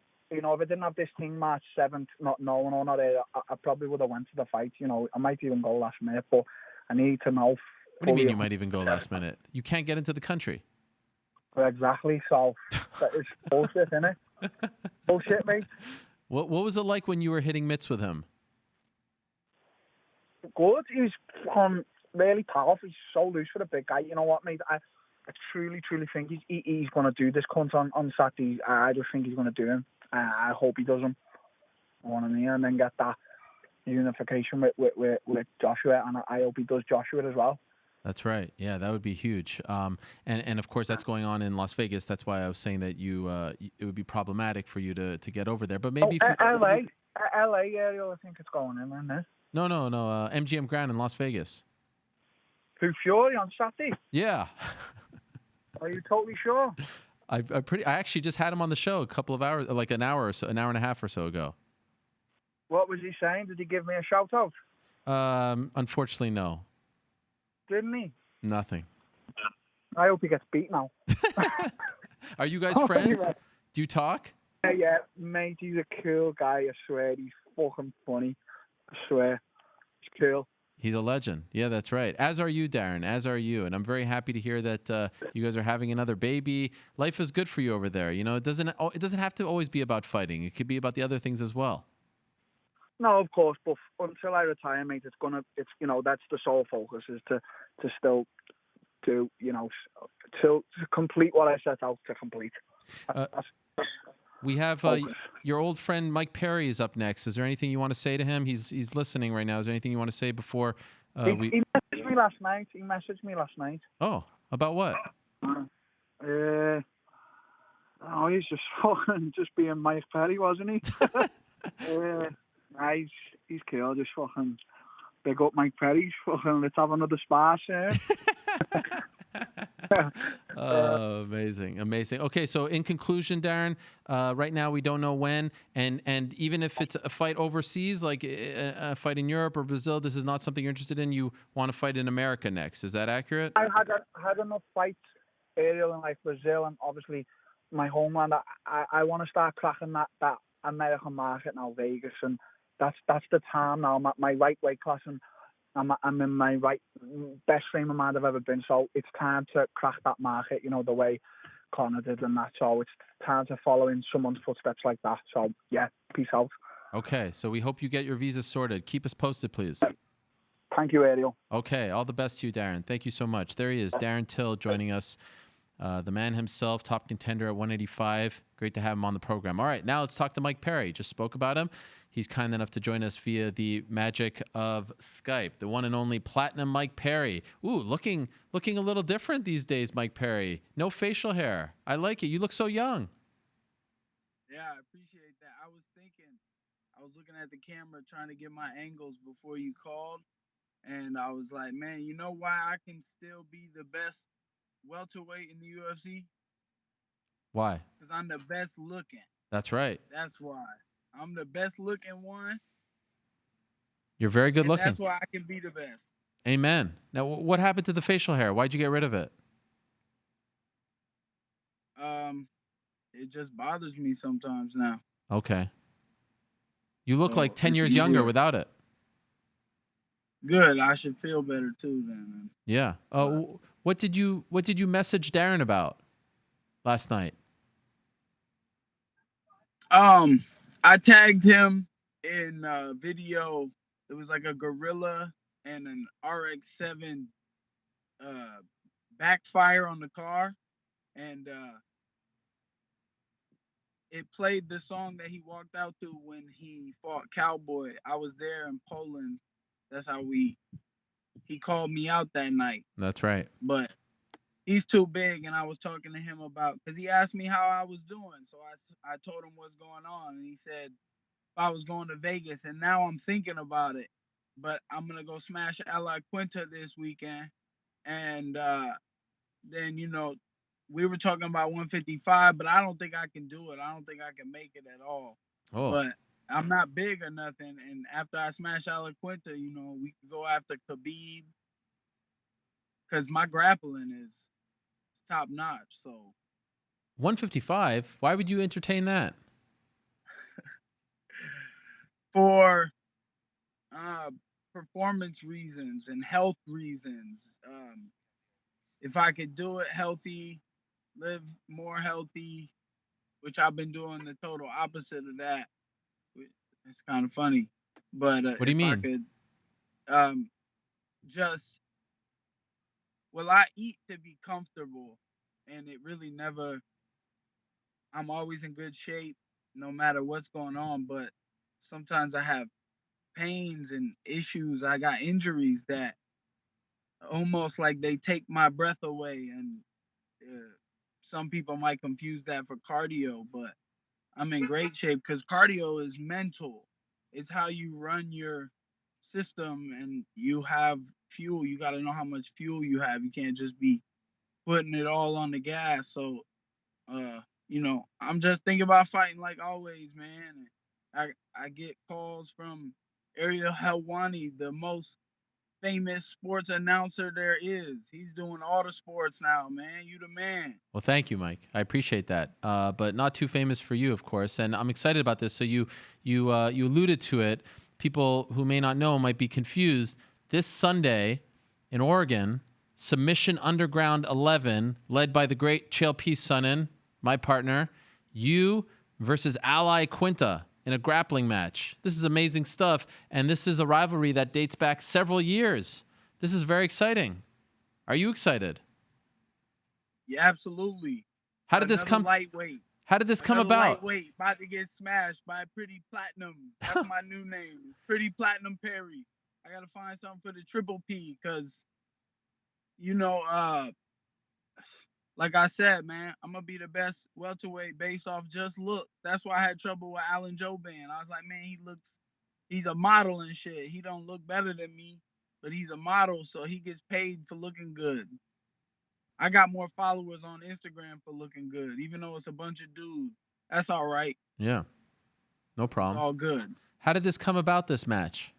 I didn't have this thing March 7th, not knowing or not, I probably would have went to the fight. I might even go last minute, but I need to know. What do you mean you might even go last minute? You can't get into the country. Exactly. So it's bullshit, isn't it? Bullshit, mate. What was it like when you were hitting mitts with him? Good. He was really powerful. He's so loose for a big guy. You know what, mate? I truly think he's going to do this cunt on Saturday. I just think he's going to do him. I hope he does him. You know what I mean? And then get that unification with Joshua, and I hope he does Joshua as well. That's right. Yeah, that would be huge. And of course that's going on in Las Vegas. That's why I was saying that it would be problematic for you to get over there. But maybe LA area, I think it's going in, isn't it? No. MGM Grand in Las Vegas. Who, Fury on Saturday? Yeah. Are you totally sure? I actually just had him on the show a couple of hours, like an hour and a half or so ago. What was he saying? Did he give me a shout out? Unfortunately, no. Didn't he? Nothing. I hope he gets beat now. Are you guys friends? Do you talk? Yeah, mate, he's a cool guy, I swear. He's fucking funny. I swear. He's cool. He's a legend. Yeah, that's right. As are you, Darren. As are you. And I'm very happy to hear that you guys are having another baby. Life is good for you over there. It doesn't have to always be about fighting. It could be about the other things as well. No, of course, but until I retire, mate, that's the sole focus is to still do, to complete what I set out to complete. We have your old friend Mike Perry is up next. Is there anything you want to say to him? He's listening right now. Is there anything you want to say before He messaged me last night. Oh, about what? He's just fucking being Mike Perry, wasn't he? He's cool. Just fucking big up Mike Perry. Fucking let's have another sparse here. Oh, amazing. Okay, so in conclusion, Darren, right now we don't know when, and even if it's a fight overseas, like a fight in Europe or Brazil, this is not something you're interested in. You want to fight in America next. Is that accurate? I had enough fights, Ariel, in like Brazil and obviously my homeland. I want to start cracking that American market now, Vegas, and that's the time now. My right weight class and I'm in my best frame of mind I've ever been. So it's time to crack that market, the way Conor did and that. So it's time to follow in someone's footsteps like that. So yeah, peace out. Okay, so we hope you get your visa sorted. Keep us posted, please. Thank you, Ariel. Okay, all the best to you, Darren. Thank you so much. There he is, Darren Till, joining us. The man himself, top contender at 185. Great to have him on the program. All right, now let's talk to Mike Perry. Just spoke about him. He's kind enough to join us via the magic of Skype. The one and only Platinum Mike Perry. Ooh, looking a little different these days, Mike Perry. No facial hair. I like it. You look so young. Yeah, I appreciate that. I was looking at the camera trying to get my angles before you called. And I was like, man, you know why I can still be the best welterweight in the UFC? Why? Because I'm the best looking. That's right. That's why. I'm the best looking one. You're very good And looking. that's why I can be the best. Amen. Now, what happened to the facial hair? Why'd you get rid of it? It just bothers me sometimes now. Okay. You look So like 10 it's years younger easier. without it. Good. I should feel better too then. Yeah. What did you message Darren about last night? I tagged him in a video. It was like a gorilla and an RX-7 backfire on the car, and it played the song that he walked out to when he fought Cowboy. I was there in Poland. That's how he called me out that night. That's right. But he's too big, and I was talking to him about, because he asked me how I was doing. So I told him what's going on, and he said if I was going to Vegas, and now I'm thinking about it. But I'm going to go smash Iaquinta this weekend. And then, we were talking about 155, but I don't think I can do it. I don't think I can make it at all. Oh. But I'm not big or nothing. And after I smash Iaquinta, we can go after Khabib, because my grappling is top notch. So 155? Why would you entertain that? For performance reasons and health reasons. If I could do it healthy, live more healthy, which I've been doing the total opposite of that. It's kind of funny, but what do you mean? I could I eat to be comfortable, and it really never. I'm always in good shape, no matter what's going on. But sometimes I have pains and issues. I got injuries that almost like they take my breath away, and some people might confuse that for cardio, but I'm in great shape because cardio is mental. It's how you run your system, and you have fuel. You got to know how much fuel you have. You can't just be putting it all on the gas. So, I'm just thinking about fighting like always, man. I get calls from Ariel Helwani, the most famous sports announcer there is. He's doing all the sports now, man. You the man. Well, thank you, Mike. I appreciate that. But not too famous for you, of course. And I'm excited about this. So you alluded to it. People who may not know might be confused. This Sunday in Oregon, Submission Underground 11, led by the great Chael P. Sonnen, my partner, you versus Iaquinta in a grappling match. This is amazing stuff, and this is a rivalry that dates back several years. This is very exciting. Are you excited? Yeah, absolutely. How did this come? Lightweight. How did this come about? Lightweight, about to get smashed by Pretty Platinum. That's my new name. Pretty Platinum Perry. I gotta find something for the Triple P, because, like I said, man, I'm gonna be the best welterweight based off just look. That's why I had trouble with Alan Joban. I was like, man, he's a model and shit. He don't look better than me, but he's a model, so he gets paid for looking good. I got more followers on Instagram for looking good, even though it's a bunch of dudes. That's all right. Yeah, no problem. It's all good. How did this come about, this match?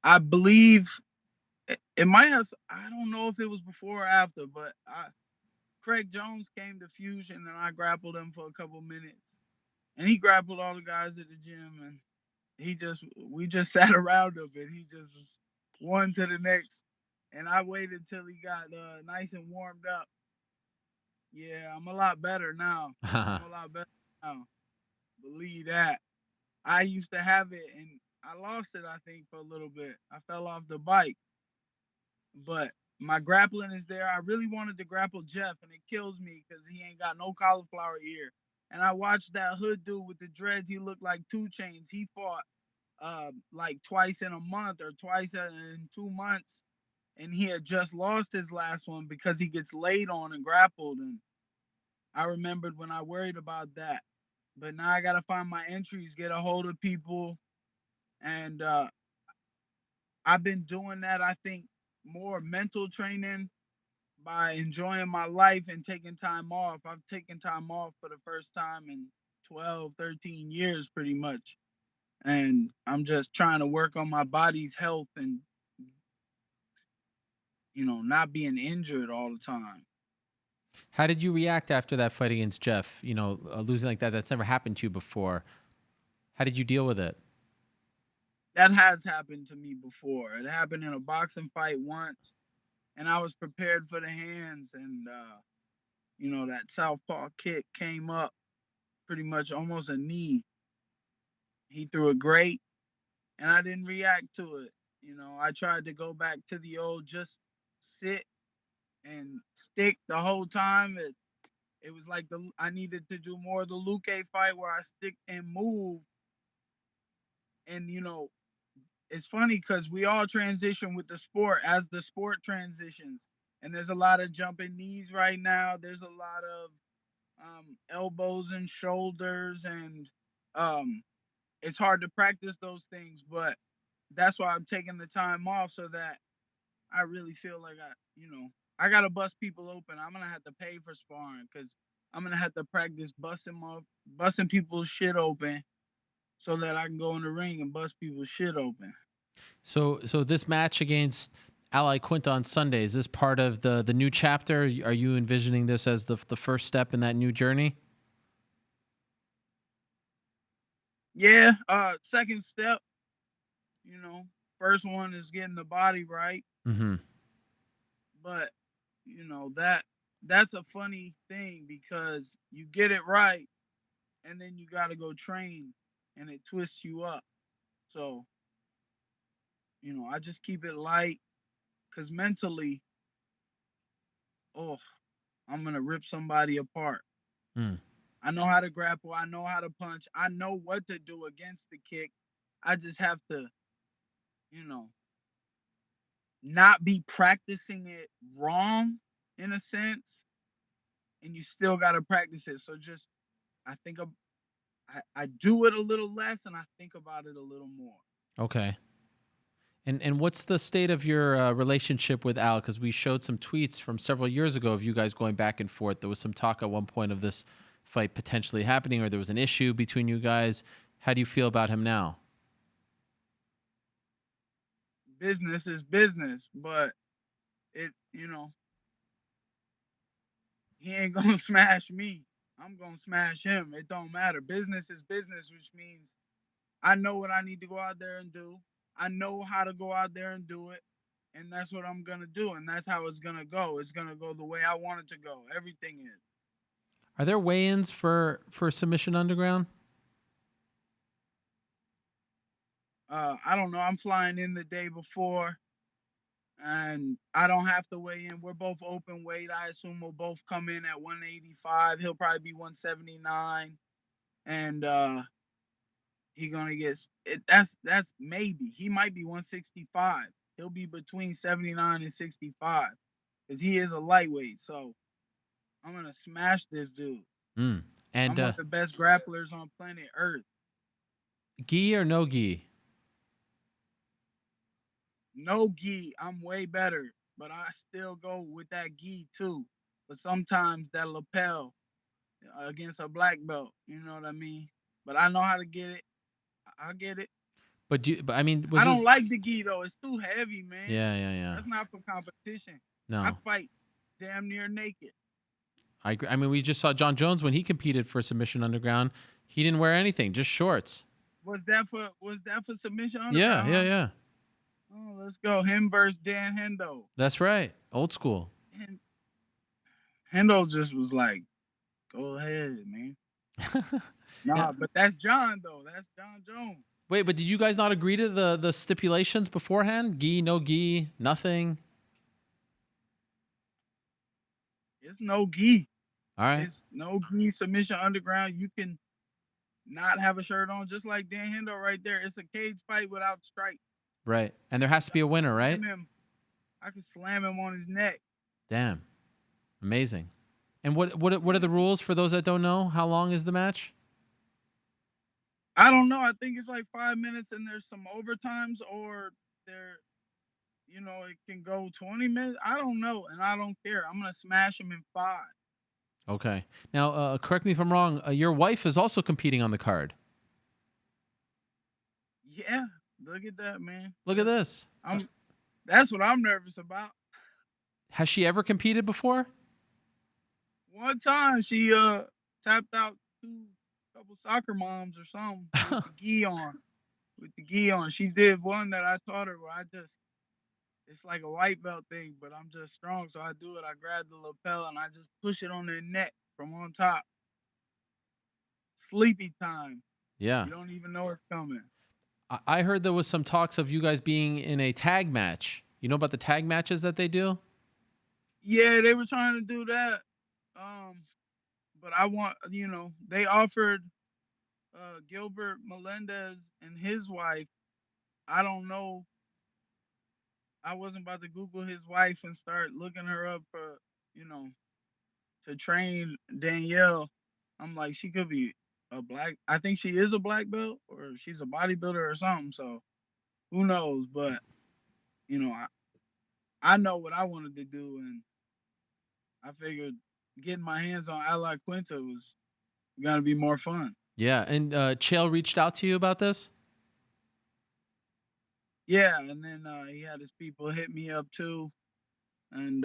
I believe it might have. I don't know if it was before or after, but Craig Jones came to Fusion, and I grappled him for a couple minutes, and he grappled all the guys at the gym, and we just sat around him, and he just one to the next, and I waited till he got nice and warmed up. Yeah, I'm a lot better now. Believe that. I used to have it, and I lost it, I think, for a little bit. I fell off the bike. But my grappling is there. I really wanted to grapple Jeff, and it kills me because he ain't got no cauliflower ear. And I watched that hood dude with the dreads. He looked like 2 Chainz. He fought like twice in a month or twice in 2 months. And he had just lost his last one because he gets laid on and grappled. And I remembered when I worried about that. But now I got to find my entries, get a hold of people. And I've been doing that, I think, more mental training by enjoying my life and taking time off. I've taken time off for the first time in 12, 13 years pretty much. And I'm just trying to work on my body's health and, not being injured all the time. How did you react after that fight against Jeff? Losing like that, that's never happened to you before. How did you deal with it? That has happened to me before. It happened in a boxing fight once, and I was prepared for the hands, and that southpaw kick came up pretty much almost a knee. He threw it great, and I didn't react to it. I tried to go back to the old just sit and stick the whole time. It was like I needed to do more of the Luke fight where I stick and move. And it's funny because we all transition with the sport as the sport transitions. And there's a lot of jumping knees right now. There's a lot of elbows and shoulders, and it's hard to practice those things. But that's why I'm taking the time off, so that I really feel like I gotta bust people open. I'm gonna have to pay for sparring because I'm gonna have to practice busting people's shit open, so that I can go in the ring and bust people's shit open. So this match against Iaquinta on Sunday, is this part of the new chapter? Are you envisioning this as the first step in that new journey? Yeah, second step. First one is getting the body right. Mm-hmm. But that's a funny thing because you get it right, and then you got to go train, and it twists you up. So I just keep it light, because mentally, I'm gonna rip somebody apart. I know how to grapple. I know how to punch. I know what to do against the kick. I just have to, not be practicing it wrong in a sense, and you still got to practice it. So just, I think I do it a little less, and I think about it a little more. Okay. And what's the state of your relationship with Al? Because we showed some tweets from several years ago of you guys going back and forth. There was some talk at one point of this fight potentially happening, or there was an issue between you guys. How do you feel about him now? Business is business, but he ain't gonna smash me. I'm gonna smash him. It don't matter. Business is business, which means I know what I need to go out there and do. I know how to go out there and do it. And that's what I'm gonna do. And that's how it's gonna go. It's gonna go the way I want it to go. Everything is. Are there weigh-ins for Submission Underground? I don't know. I'm flying in the day before, and I don't have to weigh in. We're both open weight. I assume we'll both come in at 185. He'll probably be 179, and he gonna get it. That's maybe. He might be 165. He'll be between 79 and 65, because he is a lightweight. So I'm gonna smash this dude. And I'm one of the best grapplers on planet Earth. Gi or no gi? No gi, I'm way better, but I still go with that gi too. But sometimes that lapel against a black belt, you know what I mean? But I know how to get it. I'll get it. But I mean, I don't like the gi though. It's too heavy, man. Yeah. That's not for competition. No. I fight damn near naked. I agree. I mean, we just saw John Jones when he competed for Submission Underground. He didn't wear anything, just shorts. Was that for Submission Underground? Yeah. Oh, let's go. Him versus Dan Hendo. That's right. Old school. Hendo just was like, go ahead, man. But that's John though. That's John Jones. Wait, but did you guys not agree to the stipulations beforehand? Gi, no gi, nothing? It's no gi. All right. It's no gi Submission Underground. You can not have a shirt on, just like Dan Hendo right there. It's a cage fight without strike. Right. And there has to be a winner, right? I can slam him on his neck. Damn. Amazing. And what are the rules for those that don't know? How long is the match? I don't know. I think it's like 5 minutes, and there's some overtimes, or it can go 20 minutes. I don't know, and I don't care. I'm gonna smash him in 5. Okay. Now, correct me if I'm wrong. Your wife is also competing on the card. Yeah, look at that, man. Look at this. That's what I'm nervous about. Has she ever competed before? One time she tapped out couple soccer moms or something with the gi on. With the gi on. She did one that I taught her where it's like a white belt thing, but I'm just strong, so I do it. I grab the lapel and I just push it on their neck from on top. Sleepy time. Yeah. You don't even know it's coming. I heard there was some talks of you guys being in a tag match. You know about the tag matches that they do? Yeah, they were trying to do that. But I want, they offered Gilbert Melendez and his wife. I don't know. I wasn't about to Google his wife and start looking her up for, to train Danielle. I'm like, she could be I think she is a black belt or she's a bodybuilder or something. So who knows? But, I know what I wanted to do. And I figured getting my hands on Iaquinta was going to be more fun. Yeah. And Chael reached out to you about this? Yeah. And then he had his people hit me up too. And,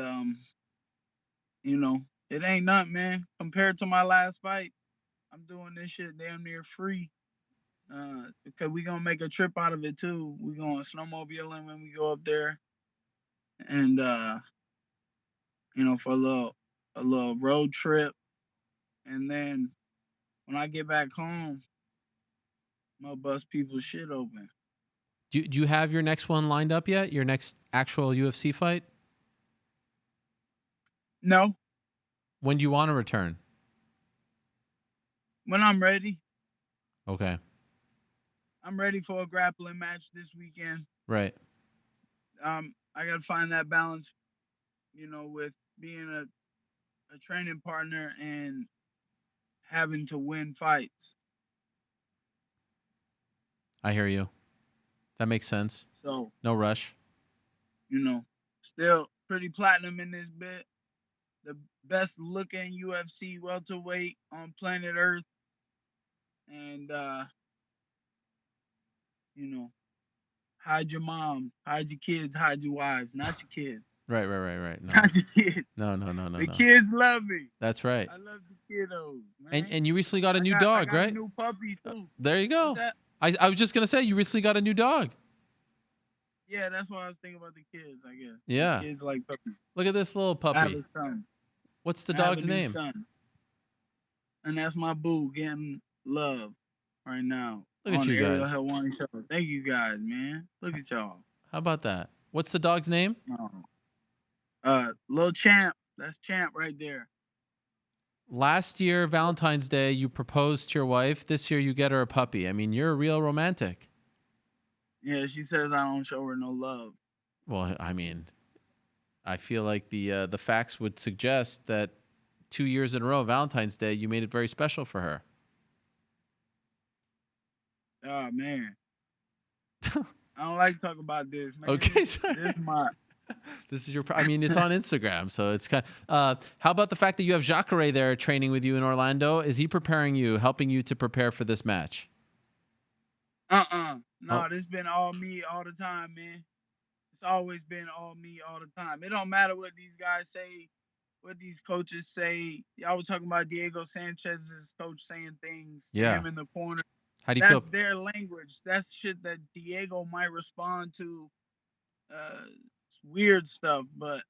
it ain't nothing, man. Compared to my last fight, I'm doing this shit damn near free. Because we gonna make a trip out of it too. We going snowmobiling when we go up there. And for a little road trip. And then when I get back home, I'm gonna bust people's shit open. Do you have your next one lined up yet? Your next actual UFC fight? No. When do you want to return? When I'm ready. Okay. I'm ready for a grappling match this weekend. Right. I gotta find that balance, with being a training partner and having to win fights. I hear you. That makes sense. So no rush. Still pretty platinum in this bit. The best looking UFC welterweight on planet Earth. And hide your mom, hide your kids, hide your wives, not your kids. Right. No. Not your kids. No. The kids love me. That's right. I love the kiddos, man. And you recently got a new dog, right? A new puppy too. There you go. I was just gonna say you recently got a new dog. Yeah, that's why I was thinking about the kids, I guess. Yeah. Kids like puppies. Look at this little puppy. I have a son. What's the dog's I have a new name? Son. And that's my boo getting love right now. Look at on you the Ariel guys. Helwani Show. Thank you guys, man. Look at y'all. How about that? What's the dog's name? Lil Champ. That's Champ right there. Last year, Valentine's Day, you proposed to your wife. This year, you get her a puppy. I mean, you're a real romantic. Yeah, she says I don't show her no love. Well, I mean, I feel like the facts would suggest that 2 years in a row, Valentine's Day, you made it very special for her. Oh, man. I don't like to talk about this, man. Okay, sorry. This is your. I mean, it's on Instagram, so it's kind. How about the fact that you have Jacare there training with you in Orlando? Is he preparing you, helping you to prepare for this match? No, this been all me all the time, man. It's always been all me all the time. It don't matter what these guys say, what these coaches say. Y'all were talking about Diego Sanchez's coach saying things to him in the corner. How do you feel? That's their language. That's shit that Diego might respond to. Weird stuff, but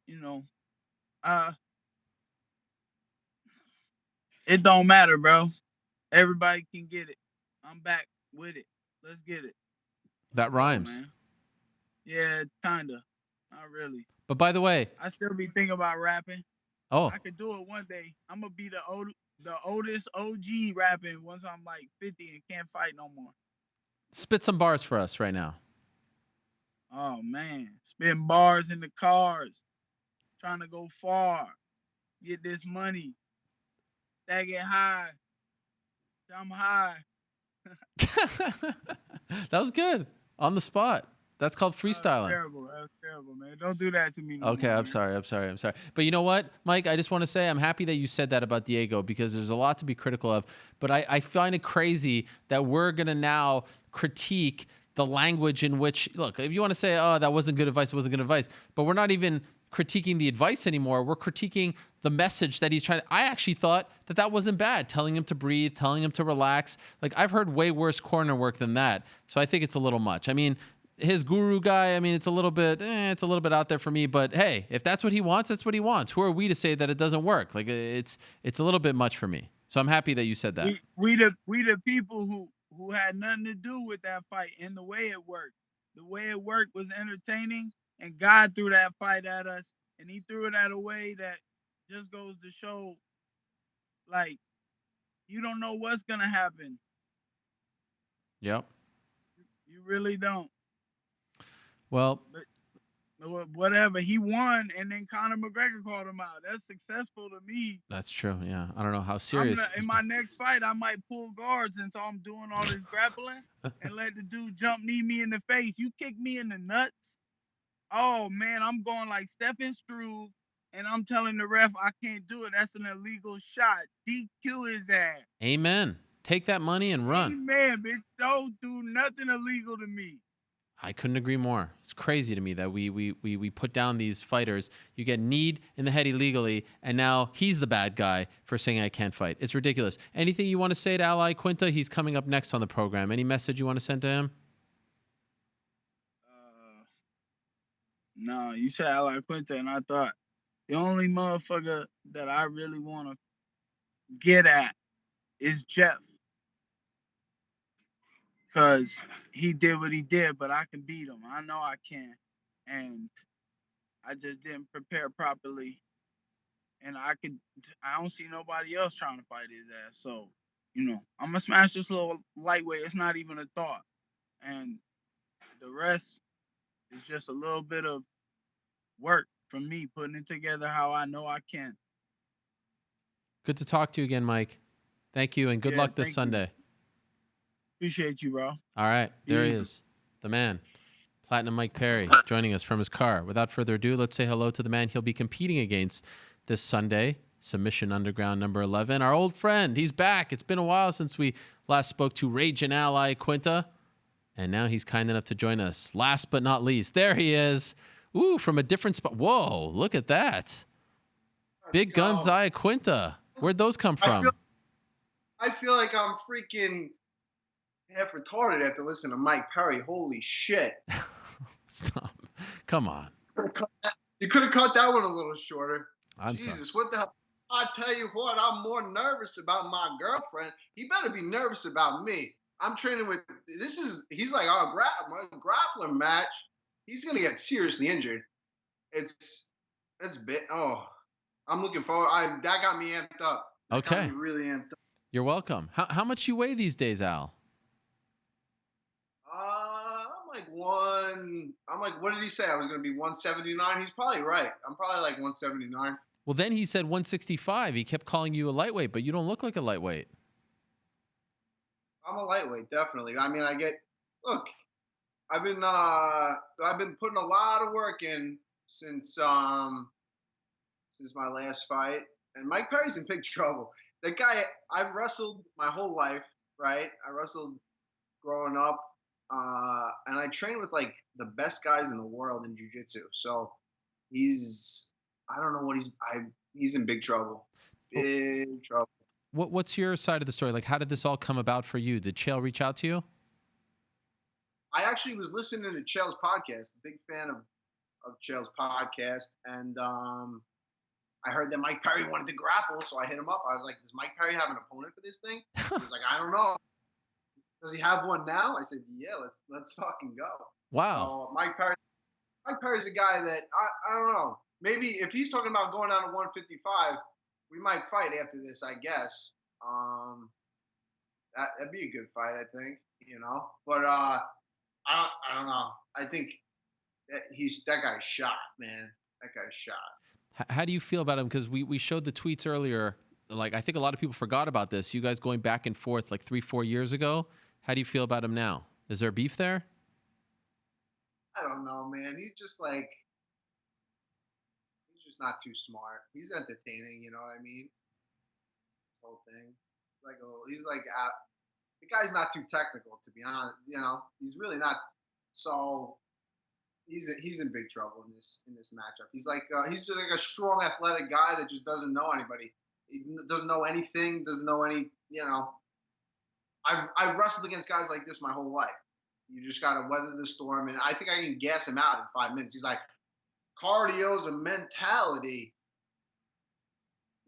it don't matter, bro. Everybody can get it. I'm back with it. Let's get it. That rhymes. Yeah, kinda. Not really. But by the way, I still be thinking about rapping. Oh. I could do it one day. I'm gonna be the oldest OG rapping once I'm like 50 and can't fight no more. Spit some bars for us right now. Oh man, spitting bars in the cars, trying to go far, get this money, that get high, I'm high. That was good. On the spot. That's called That was freestyling. terrible. That was terrible, man. Don't do that to me no Okay, more, I'm man. sorry. I'm sorry. But you know what, Mike? I just want to say I'm happy that you said that about Diego because there's a lot to be critical of. But I find it crazy that we're going to now critique the language in which, look, if you want to say, oh, that wasn't good advice, it wasn't good advice, but we're not even critiquing the advice anymore. We're critiquing the message that he's trying to. I actually thought that that wasn't bad, telling him to breathe, telling him to relax. Like, I've heard way worse corner work than that. So I think it's a little much. I mean, his guru guy, I mean, it's a little bit out there for me, but hey, if that's what he wants, that's what he wants. Who are we to say that it doesn't work? Like, it's a little bit much for me. So I'm happy that you said that. We the people who had nothing to do with that fight and the way it worked. The way it worked was entertaining, and God threw that fight at us, and he threw it at a way that just goes to show, like, you don't know what's gonna happen. Yep. You really don't. Well, But whatever, he won, and then Conor McGregor called him out. That's successful to me. that's true. Yeah. I don't know how serious. In my next fight, I might pull guards until I'm doing all this grappling and let the dude jump knee me in the face. You kick me in the nuts. Oh man, I'm going like Stephen Struve, and I'm telling the ref I can't do it. That's an illegal shot. DQ his ass. Amen. Take that money and run. Amen, bitch. Don't do nothing illegal to me. I couldn't agree more. It's crazy to me that we put down these fighters. You get kneed in the head illegally, and now he's the bad guy for saying I can't fight. It's ridiculous. Anything you want to say to Iaquinta? He's coming up next on the program. Any message you want to send to him? No, you said Iaquinta, and I thought the only motherfucker that I really want to get at is Jeff. Because he did what he did, but I can beat him. I know I can. And I just didn't prepare properly. And I don't see nobody else trying to fight his ass. So, I'm going to smash this little lightweight. It's not even a thought. And the rest is just a little bit of work from me, putting it together how I know I can. Good to talk to you again, Mike. Thank you, and good luck this Sunday. Appreciate you, bro. All right, there he is, the man, Platinum Mike Perry, joining us from his car. Without further ado, let's say hello to the man he'll be competing against this Sunday, Submission Underground number 11. Our old friend, he's back. It's been a while since we last spoke to Raging Al Iaquinta, and now he's kind enough to join us. Last but not least, there he is. Ooh, from a different spot. Whoa, look at that. Big Guns Iaquinta. Where'd those come from? I feel like I'm freaking half retarded after listening to Mike Perry. Holy shit. Stop. Come on. You could have cut that one a little shorter. Jesus, what the hell? I tell you what, I'm more nervous about my girlfriend. He better be nervous about me. I'm training with, he's like our grappling match. He's going to get seriously injured. I'm looking forward. That got me amped up. Okay. Got me really amped up. You're welcome. How much you weigh these days, Al? I'm like, what did he say? I was going to be 179. He's probably right. I'm probably like 179. Well, then he said 165. He kept calling you a lightweight, but you don't look like a lightweight. I'm a lightweight, definitely. I mean, I've been putting a lot of work in since my last fight. And Mike Perry's in big trouble. That guy, I've wrestled my whole life, right? I wrestled growing up. And I train with like the best guys in the world in jiu-jitsu. So he's in big trouble. Big trouble. What's your side of the story? Like, how did this all come about for you? Did Chael reach out to you? I actually was listening to Chael's podcast, a big fan of Chael's podcast. And I heard that Mike Perry wanted to grapple. So I hit him up. I was like, does Mike Perry have an opponent for this thing? He was like, I don't know. Does he have one now? I said, yeah, let's fucking go. Wow. So Mike Perry's a guy that I don't know. Maybe if he's talking about going down to 155, we might fight after this, I guess. That'd be a good fight, I think. But I don't know. I think that guy's shot, man. That guy's shot. How do you feel about him? Because we showed the tweets earlier. Like, I think a lot of people forgot about this. You guys going back and forth like 3-4 years ago. How do you feel about him now? Is there beef there? I don't know, man. He's just not too smart. He's entertaining, you know what I mean? This whole thing. The guy's not too technical, to be honest. You know, he's really not. So he's in big trouble in this matchup. He's just like a strong, athletic guy that just doesn't know anybody. He doesn't know anything. Doesn't know any. You know, I've wrestled against guys like this my whole life. You just gotta weather the storm, and I think I can gas him out in 5 minutes. He's like, cardio's a mentality.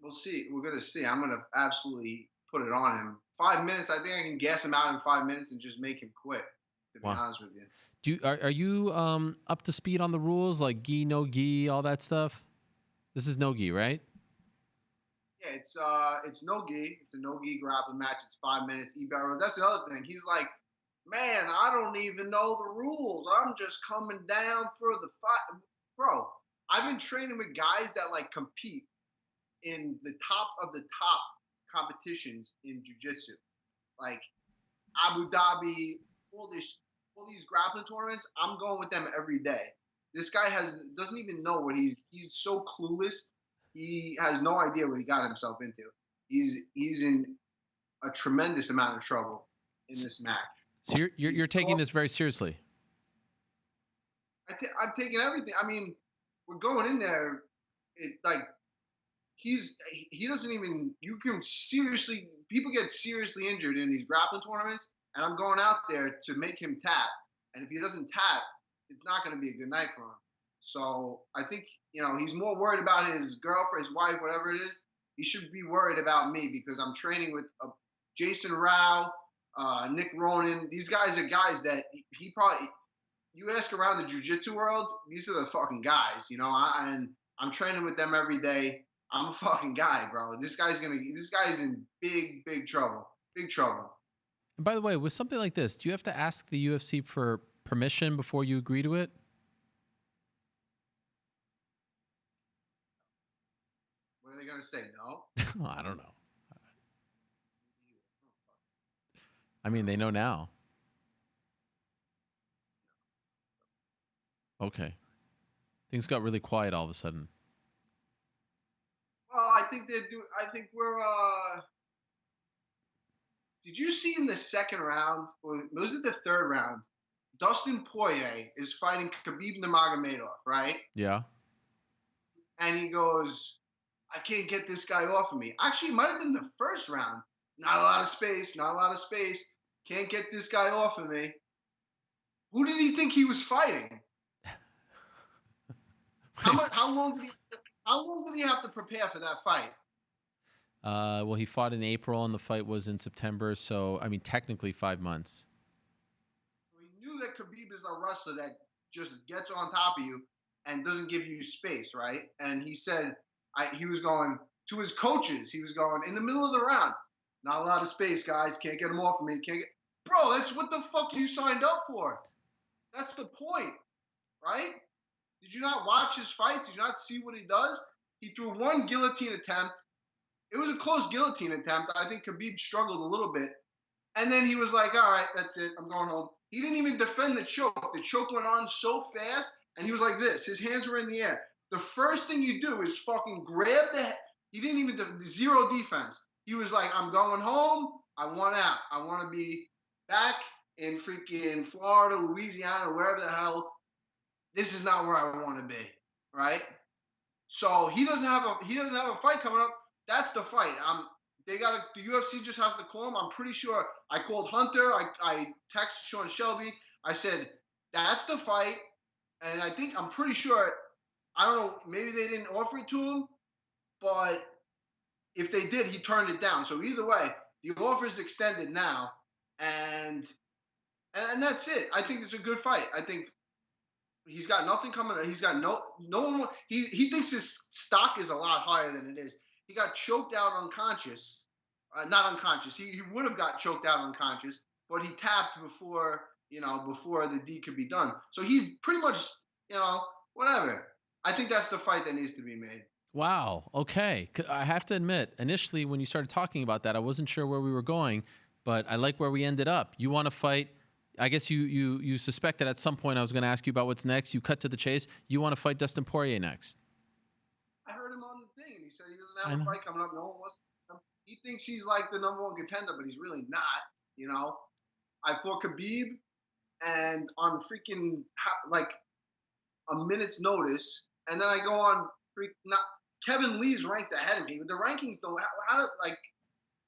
We'll see. We're gonna see. I'm gonna absolutely put it on him. 5 minutes. I think I can gas him out in 5 minutes and just make him quit. To be honest with you. Are you up to speed on the rules, like gi, no gi, all that stuff? This is no gi, right? Yeah, it's no gi. It's a no gi grappling match. It's 5 minutes. Ibero. That's the other thing. He's like, man, I don't even know the rules. I'm just coming down for the fight, bro. I've been training with guys that like compete in the top of the top competitions in jiu-jitsu, like Abu Dhabi, all these grappling tournaments. I'm going with them every day. This guy doesn't even know what he's so clueless. He has no idea what he got himself into. He's in a tremendous amount of trouble in this match. So you're taking this very seriously. I'm taking everything. I mean, we're going in there. He doesn't even. You can seriously. People get seriously injured in these grappling tournaments, and I'm going out there to make him tap. And if he doesn't tap, it's not going to be a good night for him. So I think, you know, he's more worried about his girlfriend, his wife, whatever it is. He should be worried about me because I'm training with Jason Rao, Nick Ronan. These guys are guys that he probably. You ask around the jiu-jitsu world, these are the fucking guys, you know. And I'm training with them every day. I'm a fucking guy, bro. This guy's in big trouble. Big trouble. And by the way, with something like this, do you have to ask the UFC for permission before you agree to it? What are they gonna say? No? Well, I don't know. I mean, they know now. Okay. Things got really quiet all of a sudden. Well, I think we're. Did you see in the second round, or was it the third round? Dustin Poirier is fighting Khabib Nurmagomedov, right? Yeah. And he goes, I can't get this guy off of me. Actually, it might have been the first round. Not a lot of space. Can't get this guy off of me. Who did he think he was fighting? How long did he have to prepare for that fight? Well, he fought in April, and the fight was in September. So, I mean, technically 5 months. He knew that Khabib is a wrestler that just gets on top of you and doesn't give you space, right? And he said he was going to his coaches. He was going in the middle of the round. Not a lot of space, guys. Can't get him off of me. Bro, that's what the fuck you signed up for. That's the point, right? Did you not watch his fights? Did you not see what he does? He threw one guillotine attempt. It was a close guillotine attempt. I think Khabib struggled a little bit. And then he was like, all right, that's it. I'm going home. He didn't even defend the choke. The choke went on so fast, and he was like this. His hands were in the air. The first thing you do is fucking grab the head. He didn't even do zero defense. He was like, I'm going home. I want out. I want to be back in freaking Florida, Louisiana, wherever the hell. This is not where I want to be, right? So he doesn't have a fight coming up. That's the fight. The UFC just has to call him. I'm pretty sure I called Hunter. I texted Sean Shelby. I said, that's the fight. And I'm pretty sure, I don't know, maybe they didn't offer it to him, but if they did, he turned it down. So either way, the offer is extended now. And that's it. I think it's a good fight. I think he's got nothing coming. He's got no one. He thinks his stock is a lot higher than it is. He got choked out unconscious. Not unconscious. He would have got choked out unconscious, but he tapped before the deed could be done. So he's pretty much, whatever. I think that's the fight that needs to be made. Wow. Okay. I have to admit, initially when you started talking about that, I wasn't sure where we were going, but I like where we ended up. You want to fight I guess you suspect that at some point I was going to ask you about what's next. You cut to the chase. You want to fight Dustin Poirier next. I heard him on the thing, and he said he doesn't have a fight coming up. No one wants him. He thinks he's like the #1 contender, but he's really not. You know, I fought Khabib, and on freaking like a minute's notice, and then I go on Kevin Lee's ranked ahead of me. But the rankings don't. Like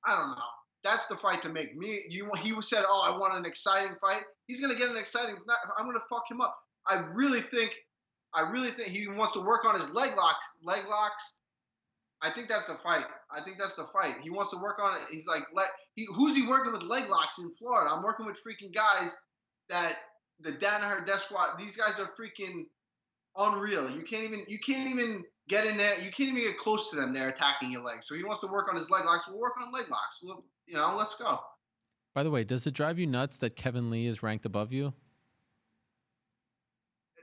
I don't know. That's the fight to make. He said, "Oh, I want an exciting fight." He's gonna get an exciting. I'm gonna fuck him up. I really think he wants to work on his leg locks. I think that's the fight. He wants to work on it. He's like, who's he working with leg locks in Florida? I'm working with freaking guys that the Danaher Death Squad. These guys are freaking unreal. You can't even get in there. You can't even get close to them. They're attacking your legs. So he wants to work on his leg locks. We'll work on leg locks. Let's go. By the way, does it drive you nuts that Kevin Lee is ranked above you?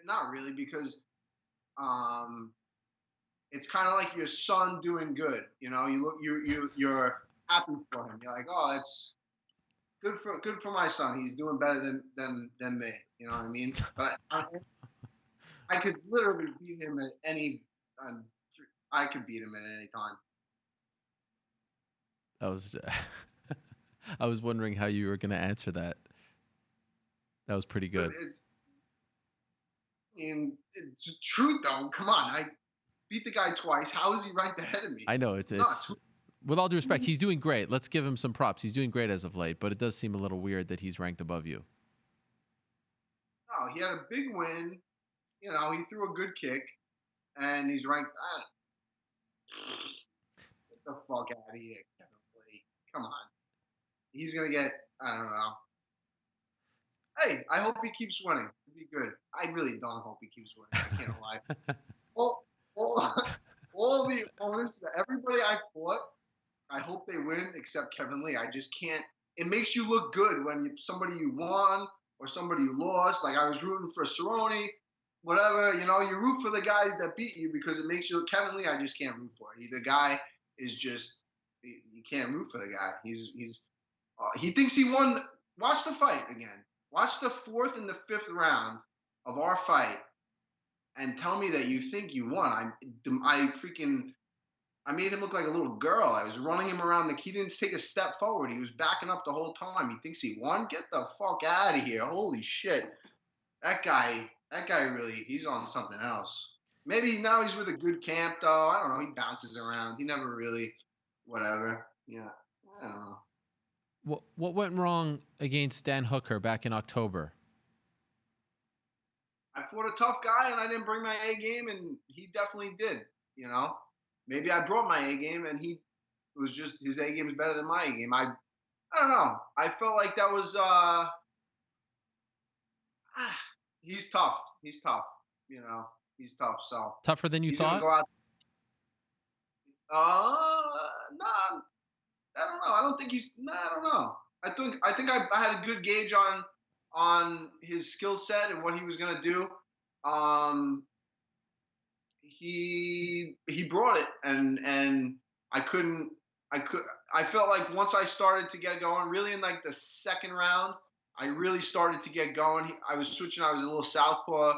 Not really, because it's kind of like your son doing good. You're happy for him. You're like, oh, it's good for my son. He's doing better than me. You know what I mean? But I could literally beat him at any. I could beat him at any time. I was wondering how you were going to answer that. That was pretty good. It's truth, though. Come on, I beat the guy twice. How is he ranked ahead of me? I know it's with all due respect, he's doing great. Let's give him some props. He's doing great as of late, but it does seem a little weird that he's ranked above you. No, he had a big win. He threw a good kick, and he's ranked. Get the fuck out of here, Kevin Lee. Come on. He's gonna get. I don't know. Hey, I hope he keeps winning. It'd be good. I really don't hope he keeps winning. I can't lie. All the opponents, everybody I fought, I hope they win except Kevin Lee. I just can't. It makes you look good when somebody you won or somebody you lost. Like I was rooting for Cerrone, whatever. You root for the guys that beat you because it makes you. Kevin Lee, I just can't root for. The guy is just. You can't root for the guy. He thinks he won. Watch the fight again. Watch the 4th and the 5th round of our fight and tell me that you think you won. I made him look like a little girl. I was running him around. He didn't take a step forward. He was backing up the whole time. He thinks he won? Get the fuck out of here. Holy shit. That guy really, he's on something else. Maybe now he's with a good camp, though. I don't know. He bounces around. He never really, whatever. Yeah, I don't know. What went wrong against Dan Hooker back in October? I fought a tough guy and I didn't bring my A game, and he definitely did. Maybe I brought my A game and he was just his A game is better than my A game. I don't know. I felt like that was he's tough. He's tough. He's tough. So tougher than you thought. Go out. Nah. I don't know. I don't think he's. Nah, I don't know. I think I had a good gauge on his skill set and what he was gonna do. He brought it, and I felt like once I started to get going, really in like the 2nd round, I really started to get going. I was switching. I was a little southpaw.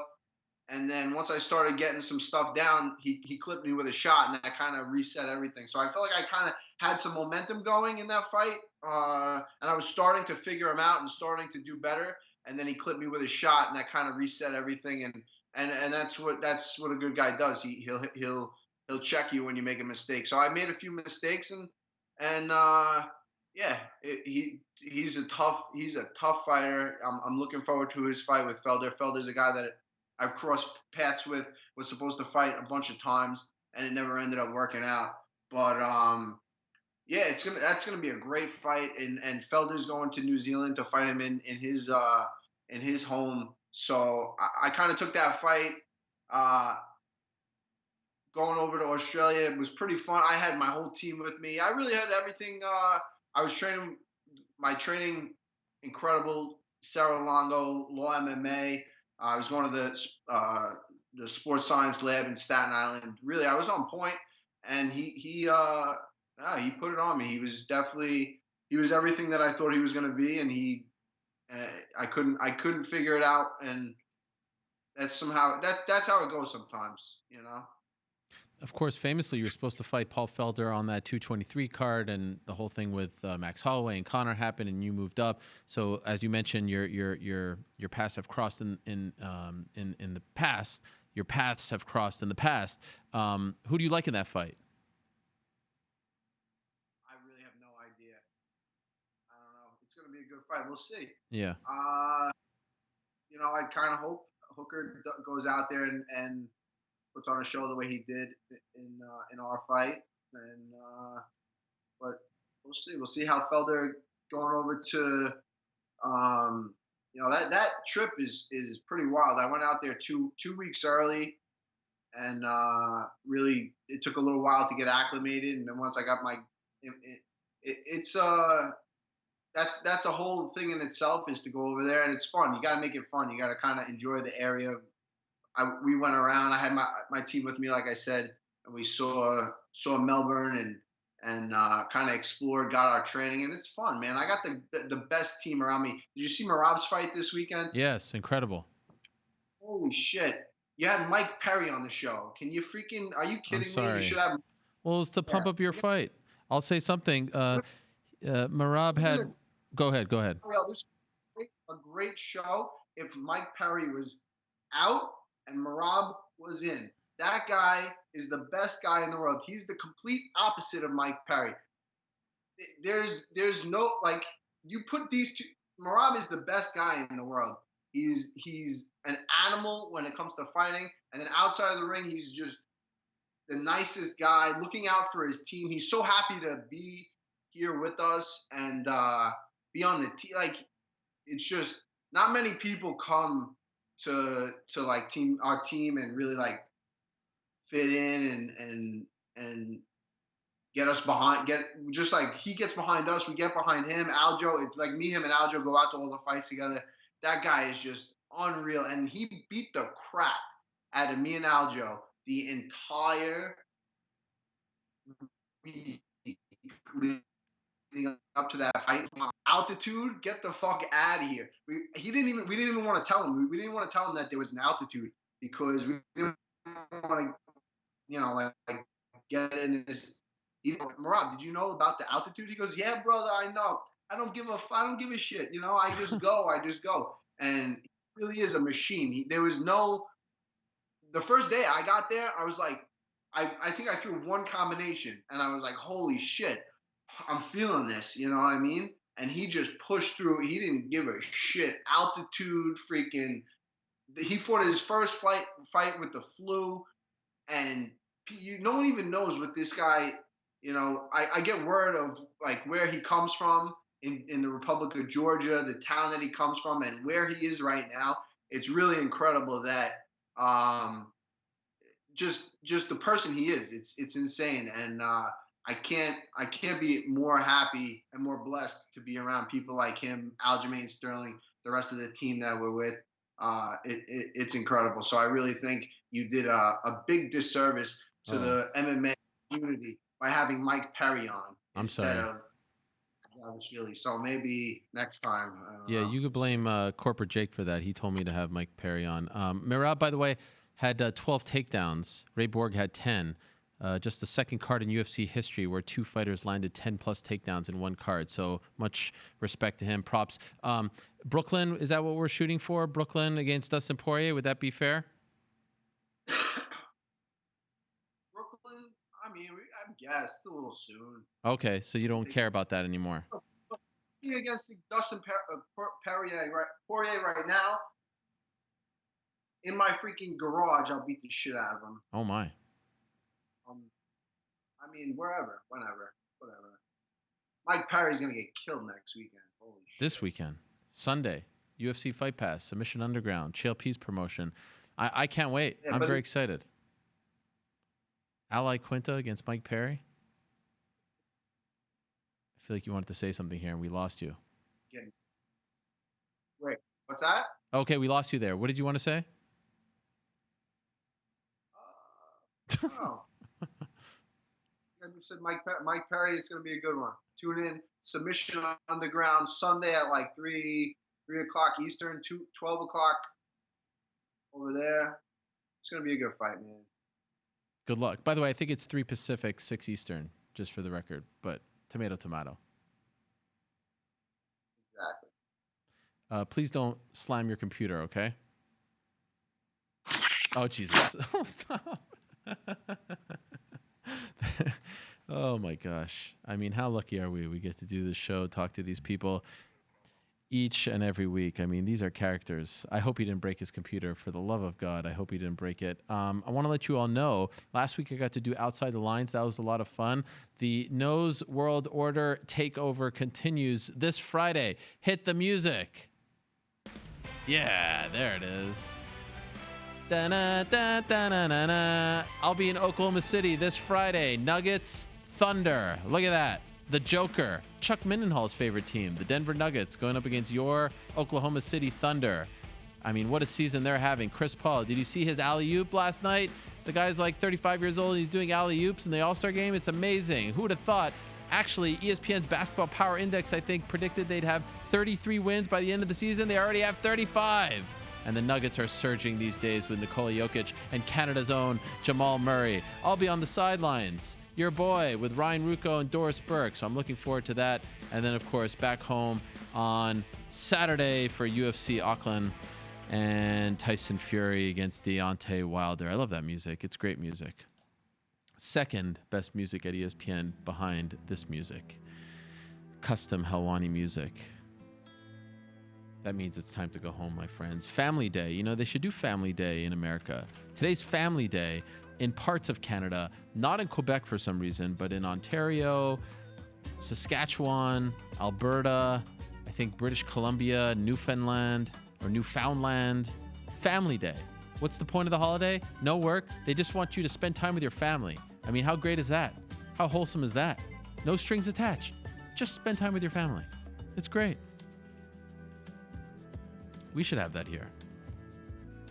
And then once I started getting some stuff down, he clipped me with a shot, and that kind of reset everything. So I felt like I kind of had some momentum going in that fight, and I was starting to figure him out and starting to do better. And then he clipped me with a shot, and that kind of reset everything. And that's what a good guy does. He'll check you when you make a mistake. So I made a few mistakes, and he's a tough fighter. I'm looking forward to his fight with Felder. Felder's a guy that I've crossed paths with, was supposed to fight a bunch of times, and it never ended up working out. But that's gonna be a great fight, and Felder's going to New Zealand to fight him in his home. So I kind of took that fight. Going over to Australia, it was pretty fun. I had my whole team with me. I really had everything. I was training incredible Sarah Longo Law MMA. I was going to the sports science lab in Staten Island. Really, I was on point, and he put it on me. He was everything that I thought he was going to be, and he I couldn't figure it out, and that's how it goes sometimes, you know. Of course, famously, you're supposed to fight Paul Felder on that 223 card, and the whole thing with Max Holloway and Connor happened, and you moved up. So, as you mentioned, your paths have crossed in the past. Your paths have crossed in the past. Who do you like in that fight? I really have no idea. I don't know. It's going to be a good fight. We'll see. Yeah. You know, I kind of hope Hooker goes out there and puts on a show the way he did in our fight, and but we'll see. We'll see how Felder going over to you know, that trip is pretty wild. I went out there two weeks early, and really it took a little while to get acclimated, and then once I got my that's a whole thing in itself, is to go over there, and it's fun. You got to make it fun. You got to kind of enjoy the area. We went around. I had my team with me, like I said, and we saw Melbourne and kind of explored, got our training, and it's fun, man. I got the best team around me. Did you see Merab's fight this weekend? Yes, incredible. Holy shit! You had Mike Perry on the show. Can you freaking? Are you kidding me? You should have. Well, it's to pump up your fight. I'll say something. Merab had. Go ahead. Ariel, this was a great show if Mike Perry was out and Merab was in. That guy is the best guy in the world. He's the complete opposite of Mike Perry. There's no, like, you put these two. Merab is the best guy in the world. He's an animal when it comes to fighting, and then outside of the ring, he's just the nicest guy, looking out for his team. He's so happy to be here with us and be on the team. Like, it's just not many people come to like our team and really like fit in and get us behind. Just like he gets behind us, we get behind him. Aljo, it's like me, him, and Aljo go out to all the fights together. That guy is just unreal, and he beat the crap out of me and Aljo the entire week leading up to that fight. Altitude, get the fuck out of here. We didn't even want to tell him. We didn't want to tell him that there was an altitude, because we didn't want to, you know, like get in this. Merab, did you know about the altitude? He goes, yeah, brother, I know. I don't give a shit. You know, I just go. And he really is a machine. There was no. The first day I got there, I was like, I think I threw one combination, and I was like, holy shit, I'm feeling this. You know what I mean? And he just pushed through. He didn't give a shit. Altitude, freaking. He fought his first fight with the flu, and no one even knows what this guy. You know, I get word of like where he comes from in the Republic of Georgia, the town that he comes from, and where he is right now. It's really incredible that just the person he is. It's insane, and I can't be more happy and more blessed to be around people like him, Aljamain Sterling, the rest of the team that we're with. It's incredible. So I really think you did a big disservice to the MMA community by having Mike Perry on instead of Really. So maybe next time. Yeah, you could blame Corporate Jake for that. He told me to have Mike Perry on. Merab, by the way, had 12 takedowns. Ray Borg had 10. Just the second card in UFC history where two fighters landed 10-plus takedowns in one card. So much respect to him. Props. Brooklyn, is that what we're shooting for? Brooklyn against Dustin Poirier? Would that be fair? Brooklyn, I mean, I guess it's a little soon. Okay, so you don't care about that anymore. Against Dustin Poirier right now, in my freaking garage, I'll beat the shit out of him. Oh, my. I mean, wherever, whenever, whatever. Mike Perry's going to get killed next weekend. Holy shit. This weekend, Sunday, UFC Fight Pass, Submission Underground, Chael Peace promotion. I can't wait. Yeah, I'm very excited. Iaquinta against Mike Perry. I feel like you wanted to say something here, and we lost you. Wait, what's that? Okay, we lost you there. What did you want to say? Oh. I just said Mike Perry. It's going to be a good one. Tune in. Submission Underground Sunday at like 3 3 o'clock Eastern, 12 o'clock over there. It's going to be a good fight, man. Good luck. By the way, I think it's 3 Pacific, 6 Eastern, just for the record. But tomato. Exactly. Please don't slam your computer, okay? Oh, Jesus. Oh, stop. Oh, my gosh. I mean, how lucky are we? We get to do this show, talk to these people each and every week. I mean, these are characters. I hope he didn't break his computer. For the love of God, I hope he didn't break it. I want to let you all know, last week I got to do Outside the Lines. That was a lot of fun. The Nose World Order takeover continues this Friday. Hit the music. Yeah, there it is. Da-na-da-da-na-na-na. I'll be in Oklahoma City this Friday. Nuggets, Thunder. Look at that. The Joker, Chuck Mindenhall's favorite team, the Denver Nuggets, going up against your Oklahoma City Thunder. I mean, what a season they're having. Chris Paul, did you see his alley-oop last night? The guy's like 35 years old. He's doing alley-oops in the All-Star game. It's amazing. Who would have thought? Actually, ESPN's Basketball Power Index, I think, predicted they'd have 33 wins by the end of the season. They already have 35. And the Nuggets are surging these days with Nikola Jokic and Canada's own Jamal Murray. I'll be on the sidelines, your boy, with Ryan Rucco and Doris Burke. So I'm looking forward to that. And then, of course, back home on Saturday for UFC Auckland and Tyson Fury against Deontay Wilder. I love that music. It's great music. Second best music at ESPN behind this music. Custom Helwani music. That means it's time to go home, my friends. Family Day. You know, they should do Family Day in America. Today's Family Day in parts of Canada, not in Quebec for some reason, but in Ontario, Saskatchewan, Alberta, I think British Columbia, Newfoundland. Family Day. What's the point of the holiday? No work. They just want you to spend time with your family. I mean, how great is that? How wholesome is that? No strings attached. Just spend time with your family. It's great. We should have that here.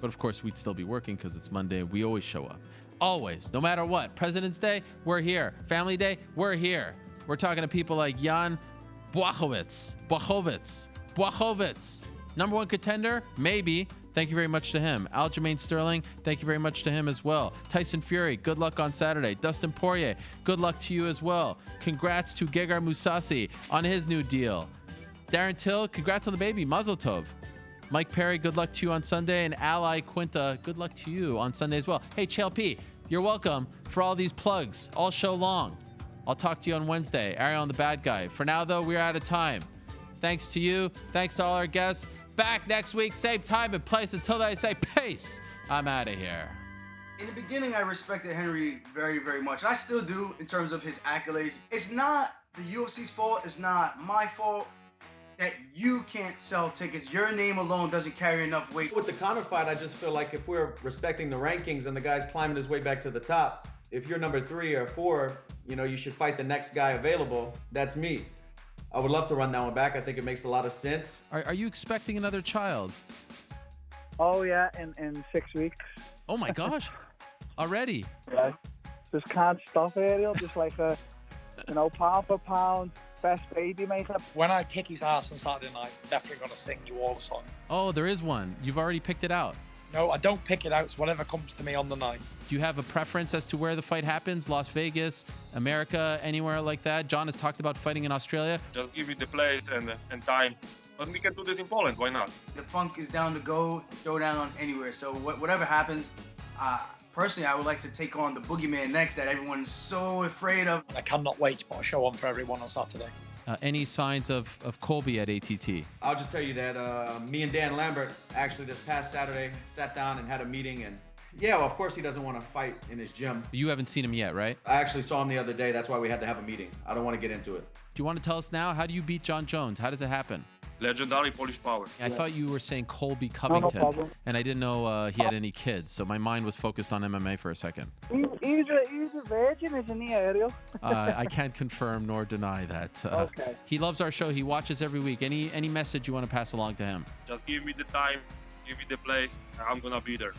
But of course, we'd still be working because it's Monday. We always show up. Always. No matter what. President's Day, we're here. Family Day, we're here. We're talking to people like Jan Blachowicz. Number one contender? Maybe. Thank you very much to him. Aljamain Sterling, thank you very much to him as well. Tyson Fury, good luck on Saturday. Dustin Poirier, good luck to you as well. Congrats to Gegard Mousasi on his new deal. Darren Till, congrats on the baby. Mazel tov. Mike Perry, good luck to you on Sunday. And Iaquinta, good luck to you on Sunday as well. Hey, Chael P, you're welcome for all these plugs all show long. I'll talk to you on Wednesday. Ariel and the Bad Guy. For now, though, we're out of time. Thanks to you. Thanks to all our guests. Back next week, same time and place. Until then, I say peace. I'm out of here. In the beginning, I respected Henry very, very much. I still do in terms of his accolades. It's not the UFC's fault. It's not my fault that you can't sell tickets. Your name alone doesn't carry enough weight. With the Conor fight, I just feel like if we're respecting the rankings and the guy's climbing his way back to the top, if you're number 3 or 4, you know, you should fight the next guy available. That's me. I would love to run that one back. I think it makes a lot of sense. Are you expecting another child? Oh, yeah, in 6 weeks. Oh, my gosh. Already? Yeah. Just can't stop, Ariel. Just like a, pound for pound, best baby maker. When I kick his ass on Saturday night, I'm definitely going to sing you all a song. Oh, there is one. You've already picked it out. No, I don't pick it out. It's whatever comes to me on the night. Do you have a preference as to where the fight happens? Las Vegas, America, anywhere like that? John has talked about fighting in Australia. Just give me the place and time. But we can do this in Poland. Why not? The Funk is down to go throw down anywhere. So whatever happens, personally, I would like to take on the boogeyman next that everyone's so afraid of. I cannot wait to put a show on for everyone on Saturday. Any signs of Colby at ATT? I'll just tell you that me and Dan Lambert actually this past Saturday sat down and had a meeting, and yeah, well, of course he doesn't want to fight in his gym. You haven't seen him yet, right? I actually saw him the other day. That's why we had to have a meeting. I don't want to get into it. Do you want to tell us now? How do you beat John Jones? How does it happen? Legendary Polish power. I thought you were saying Colby Covington, and I didn't know he had any kids, so my mind was focused on MMA for a second. He's a virgin, isn't he, Ariel? I can't confirm nor deny that. Okay. He loves our show. He watches every week. Any message you want to pass along to him? Just give me the time, give me the place, I'm gonna be there.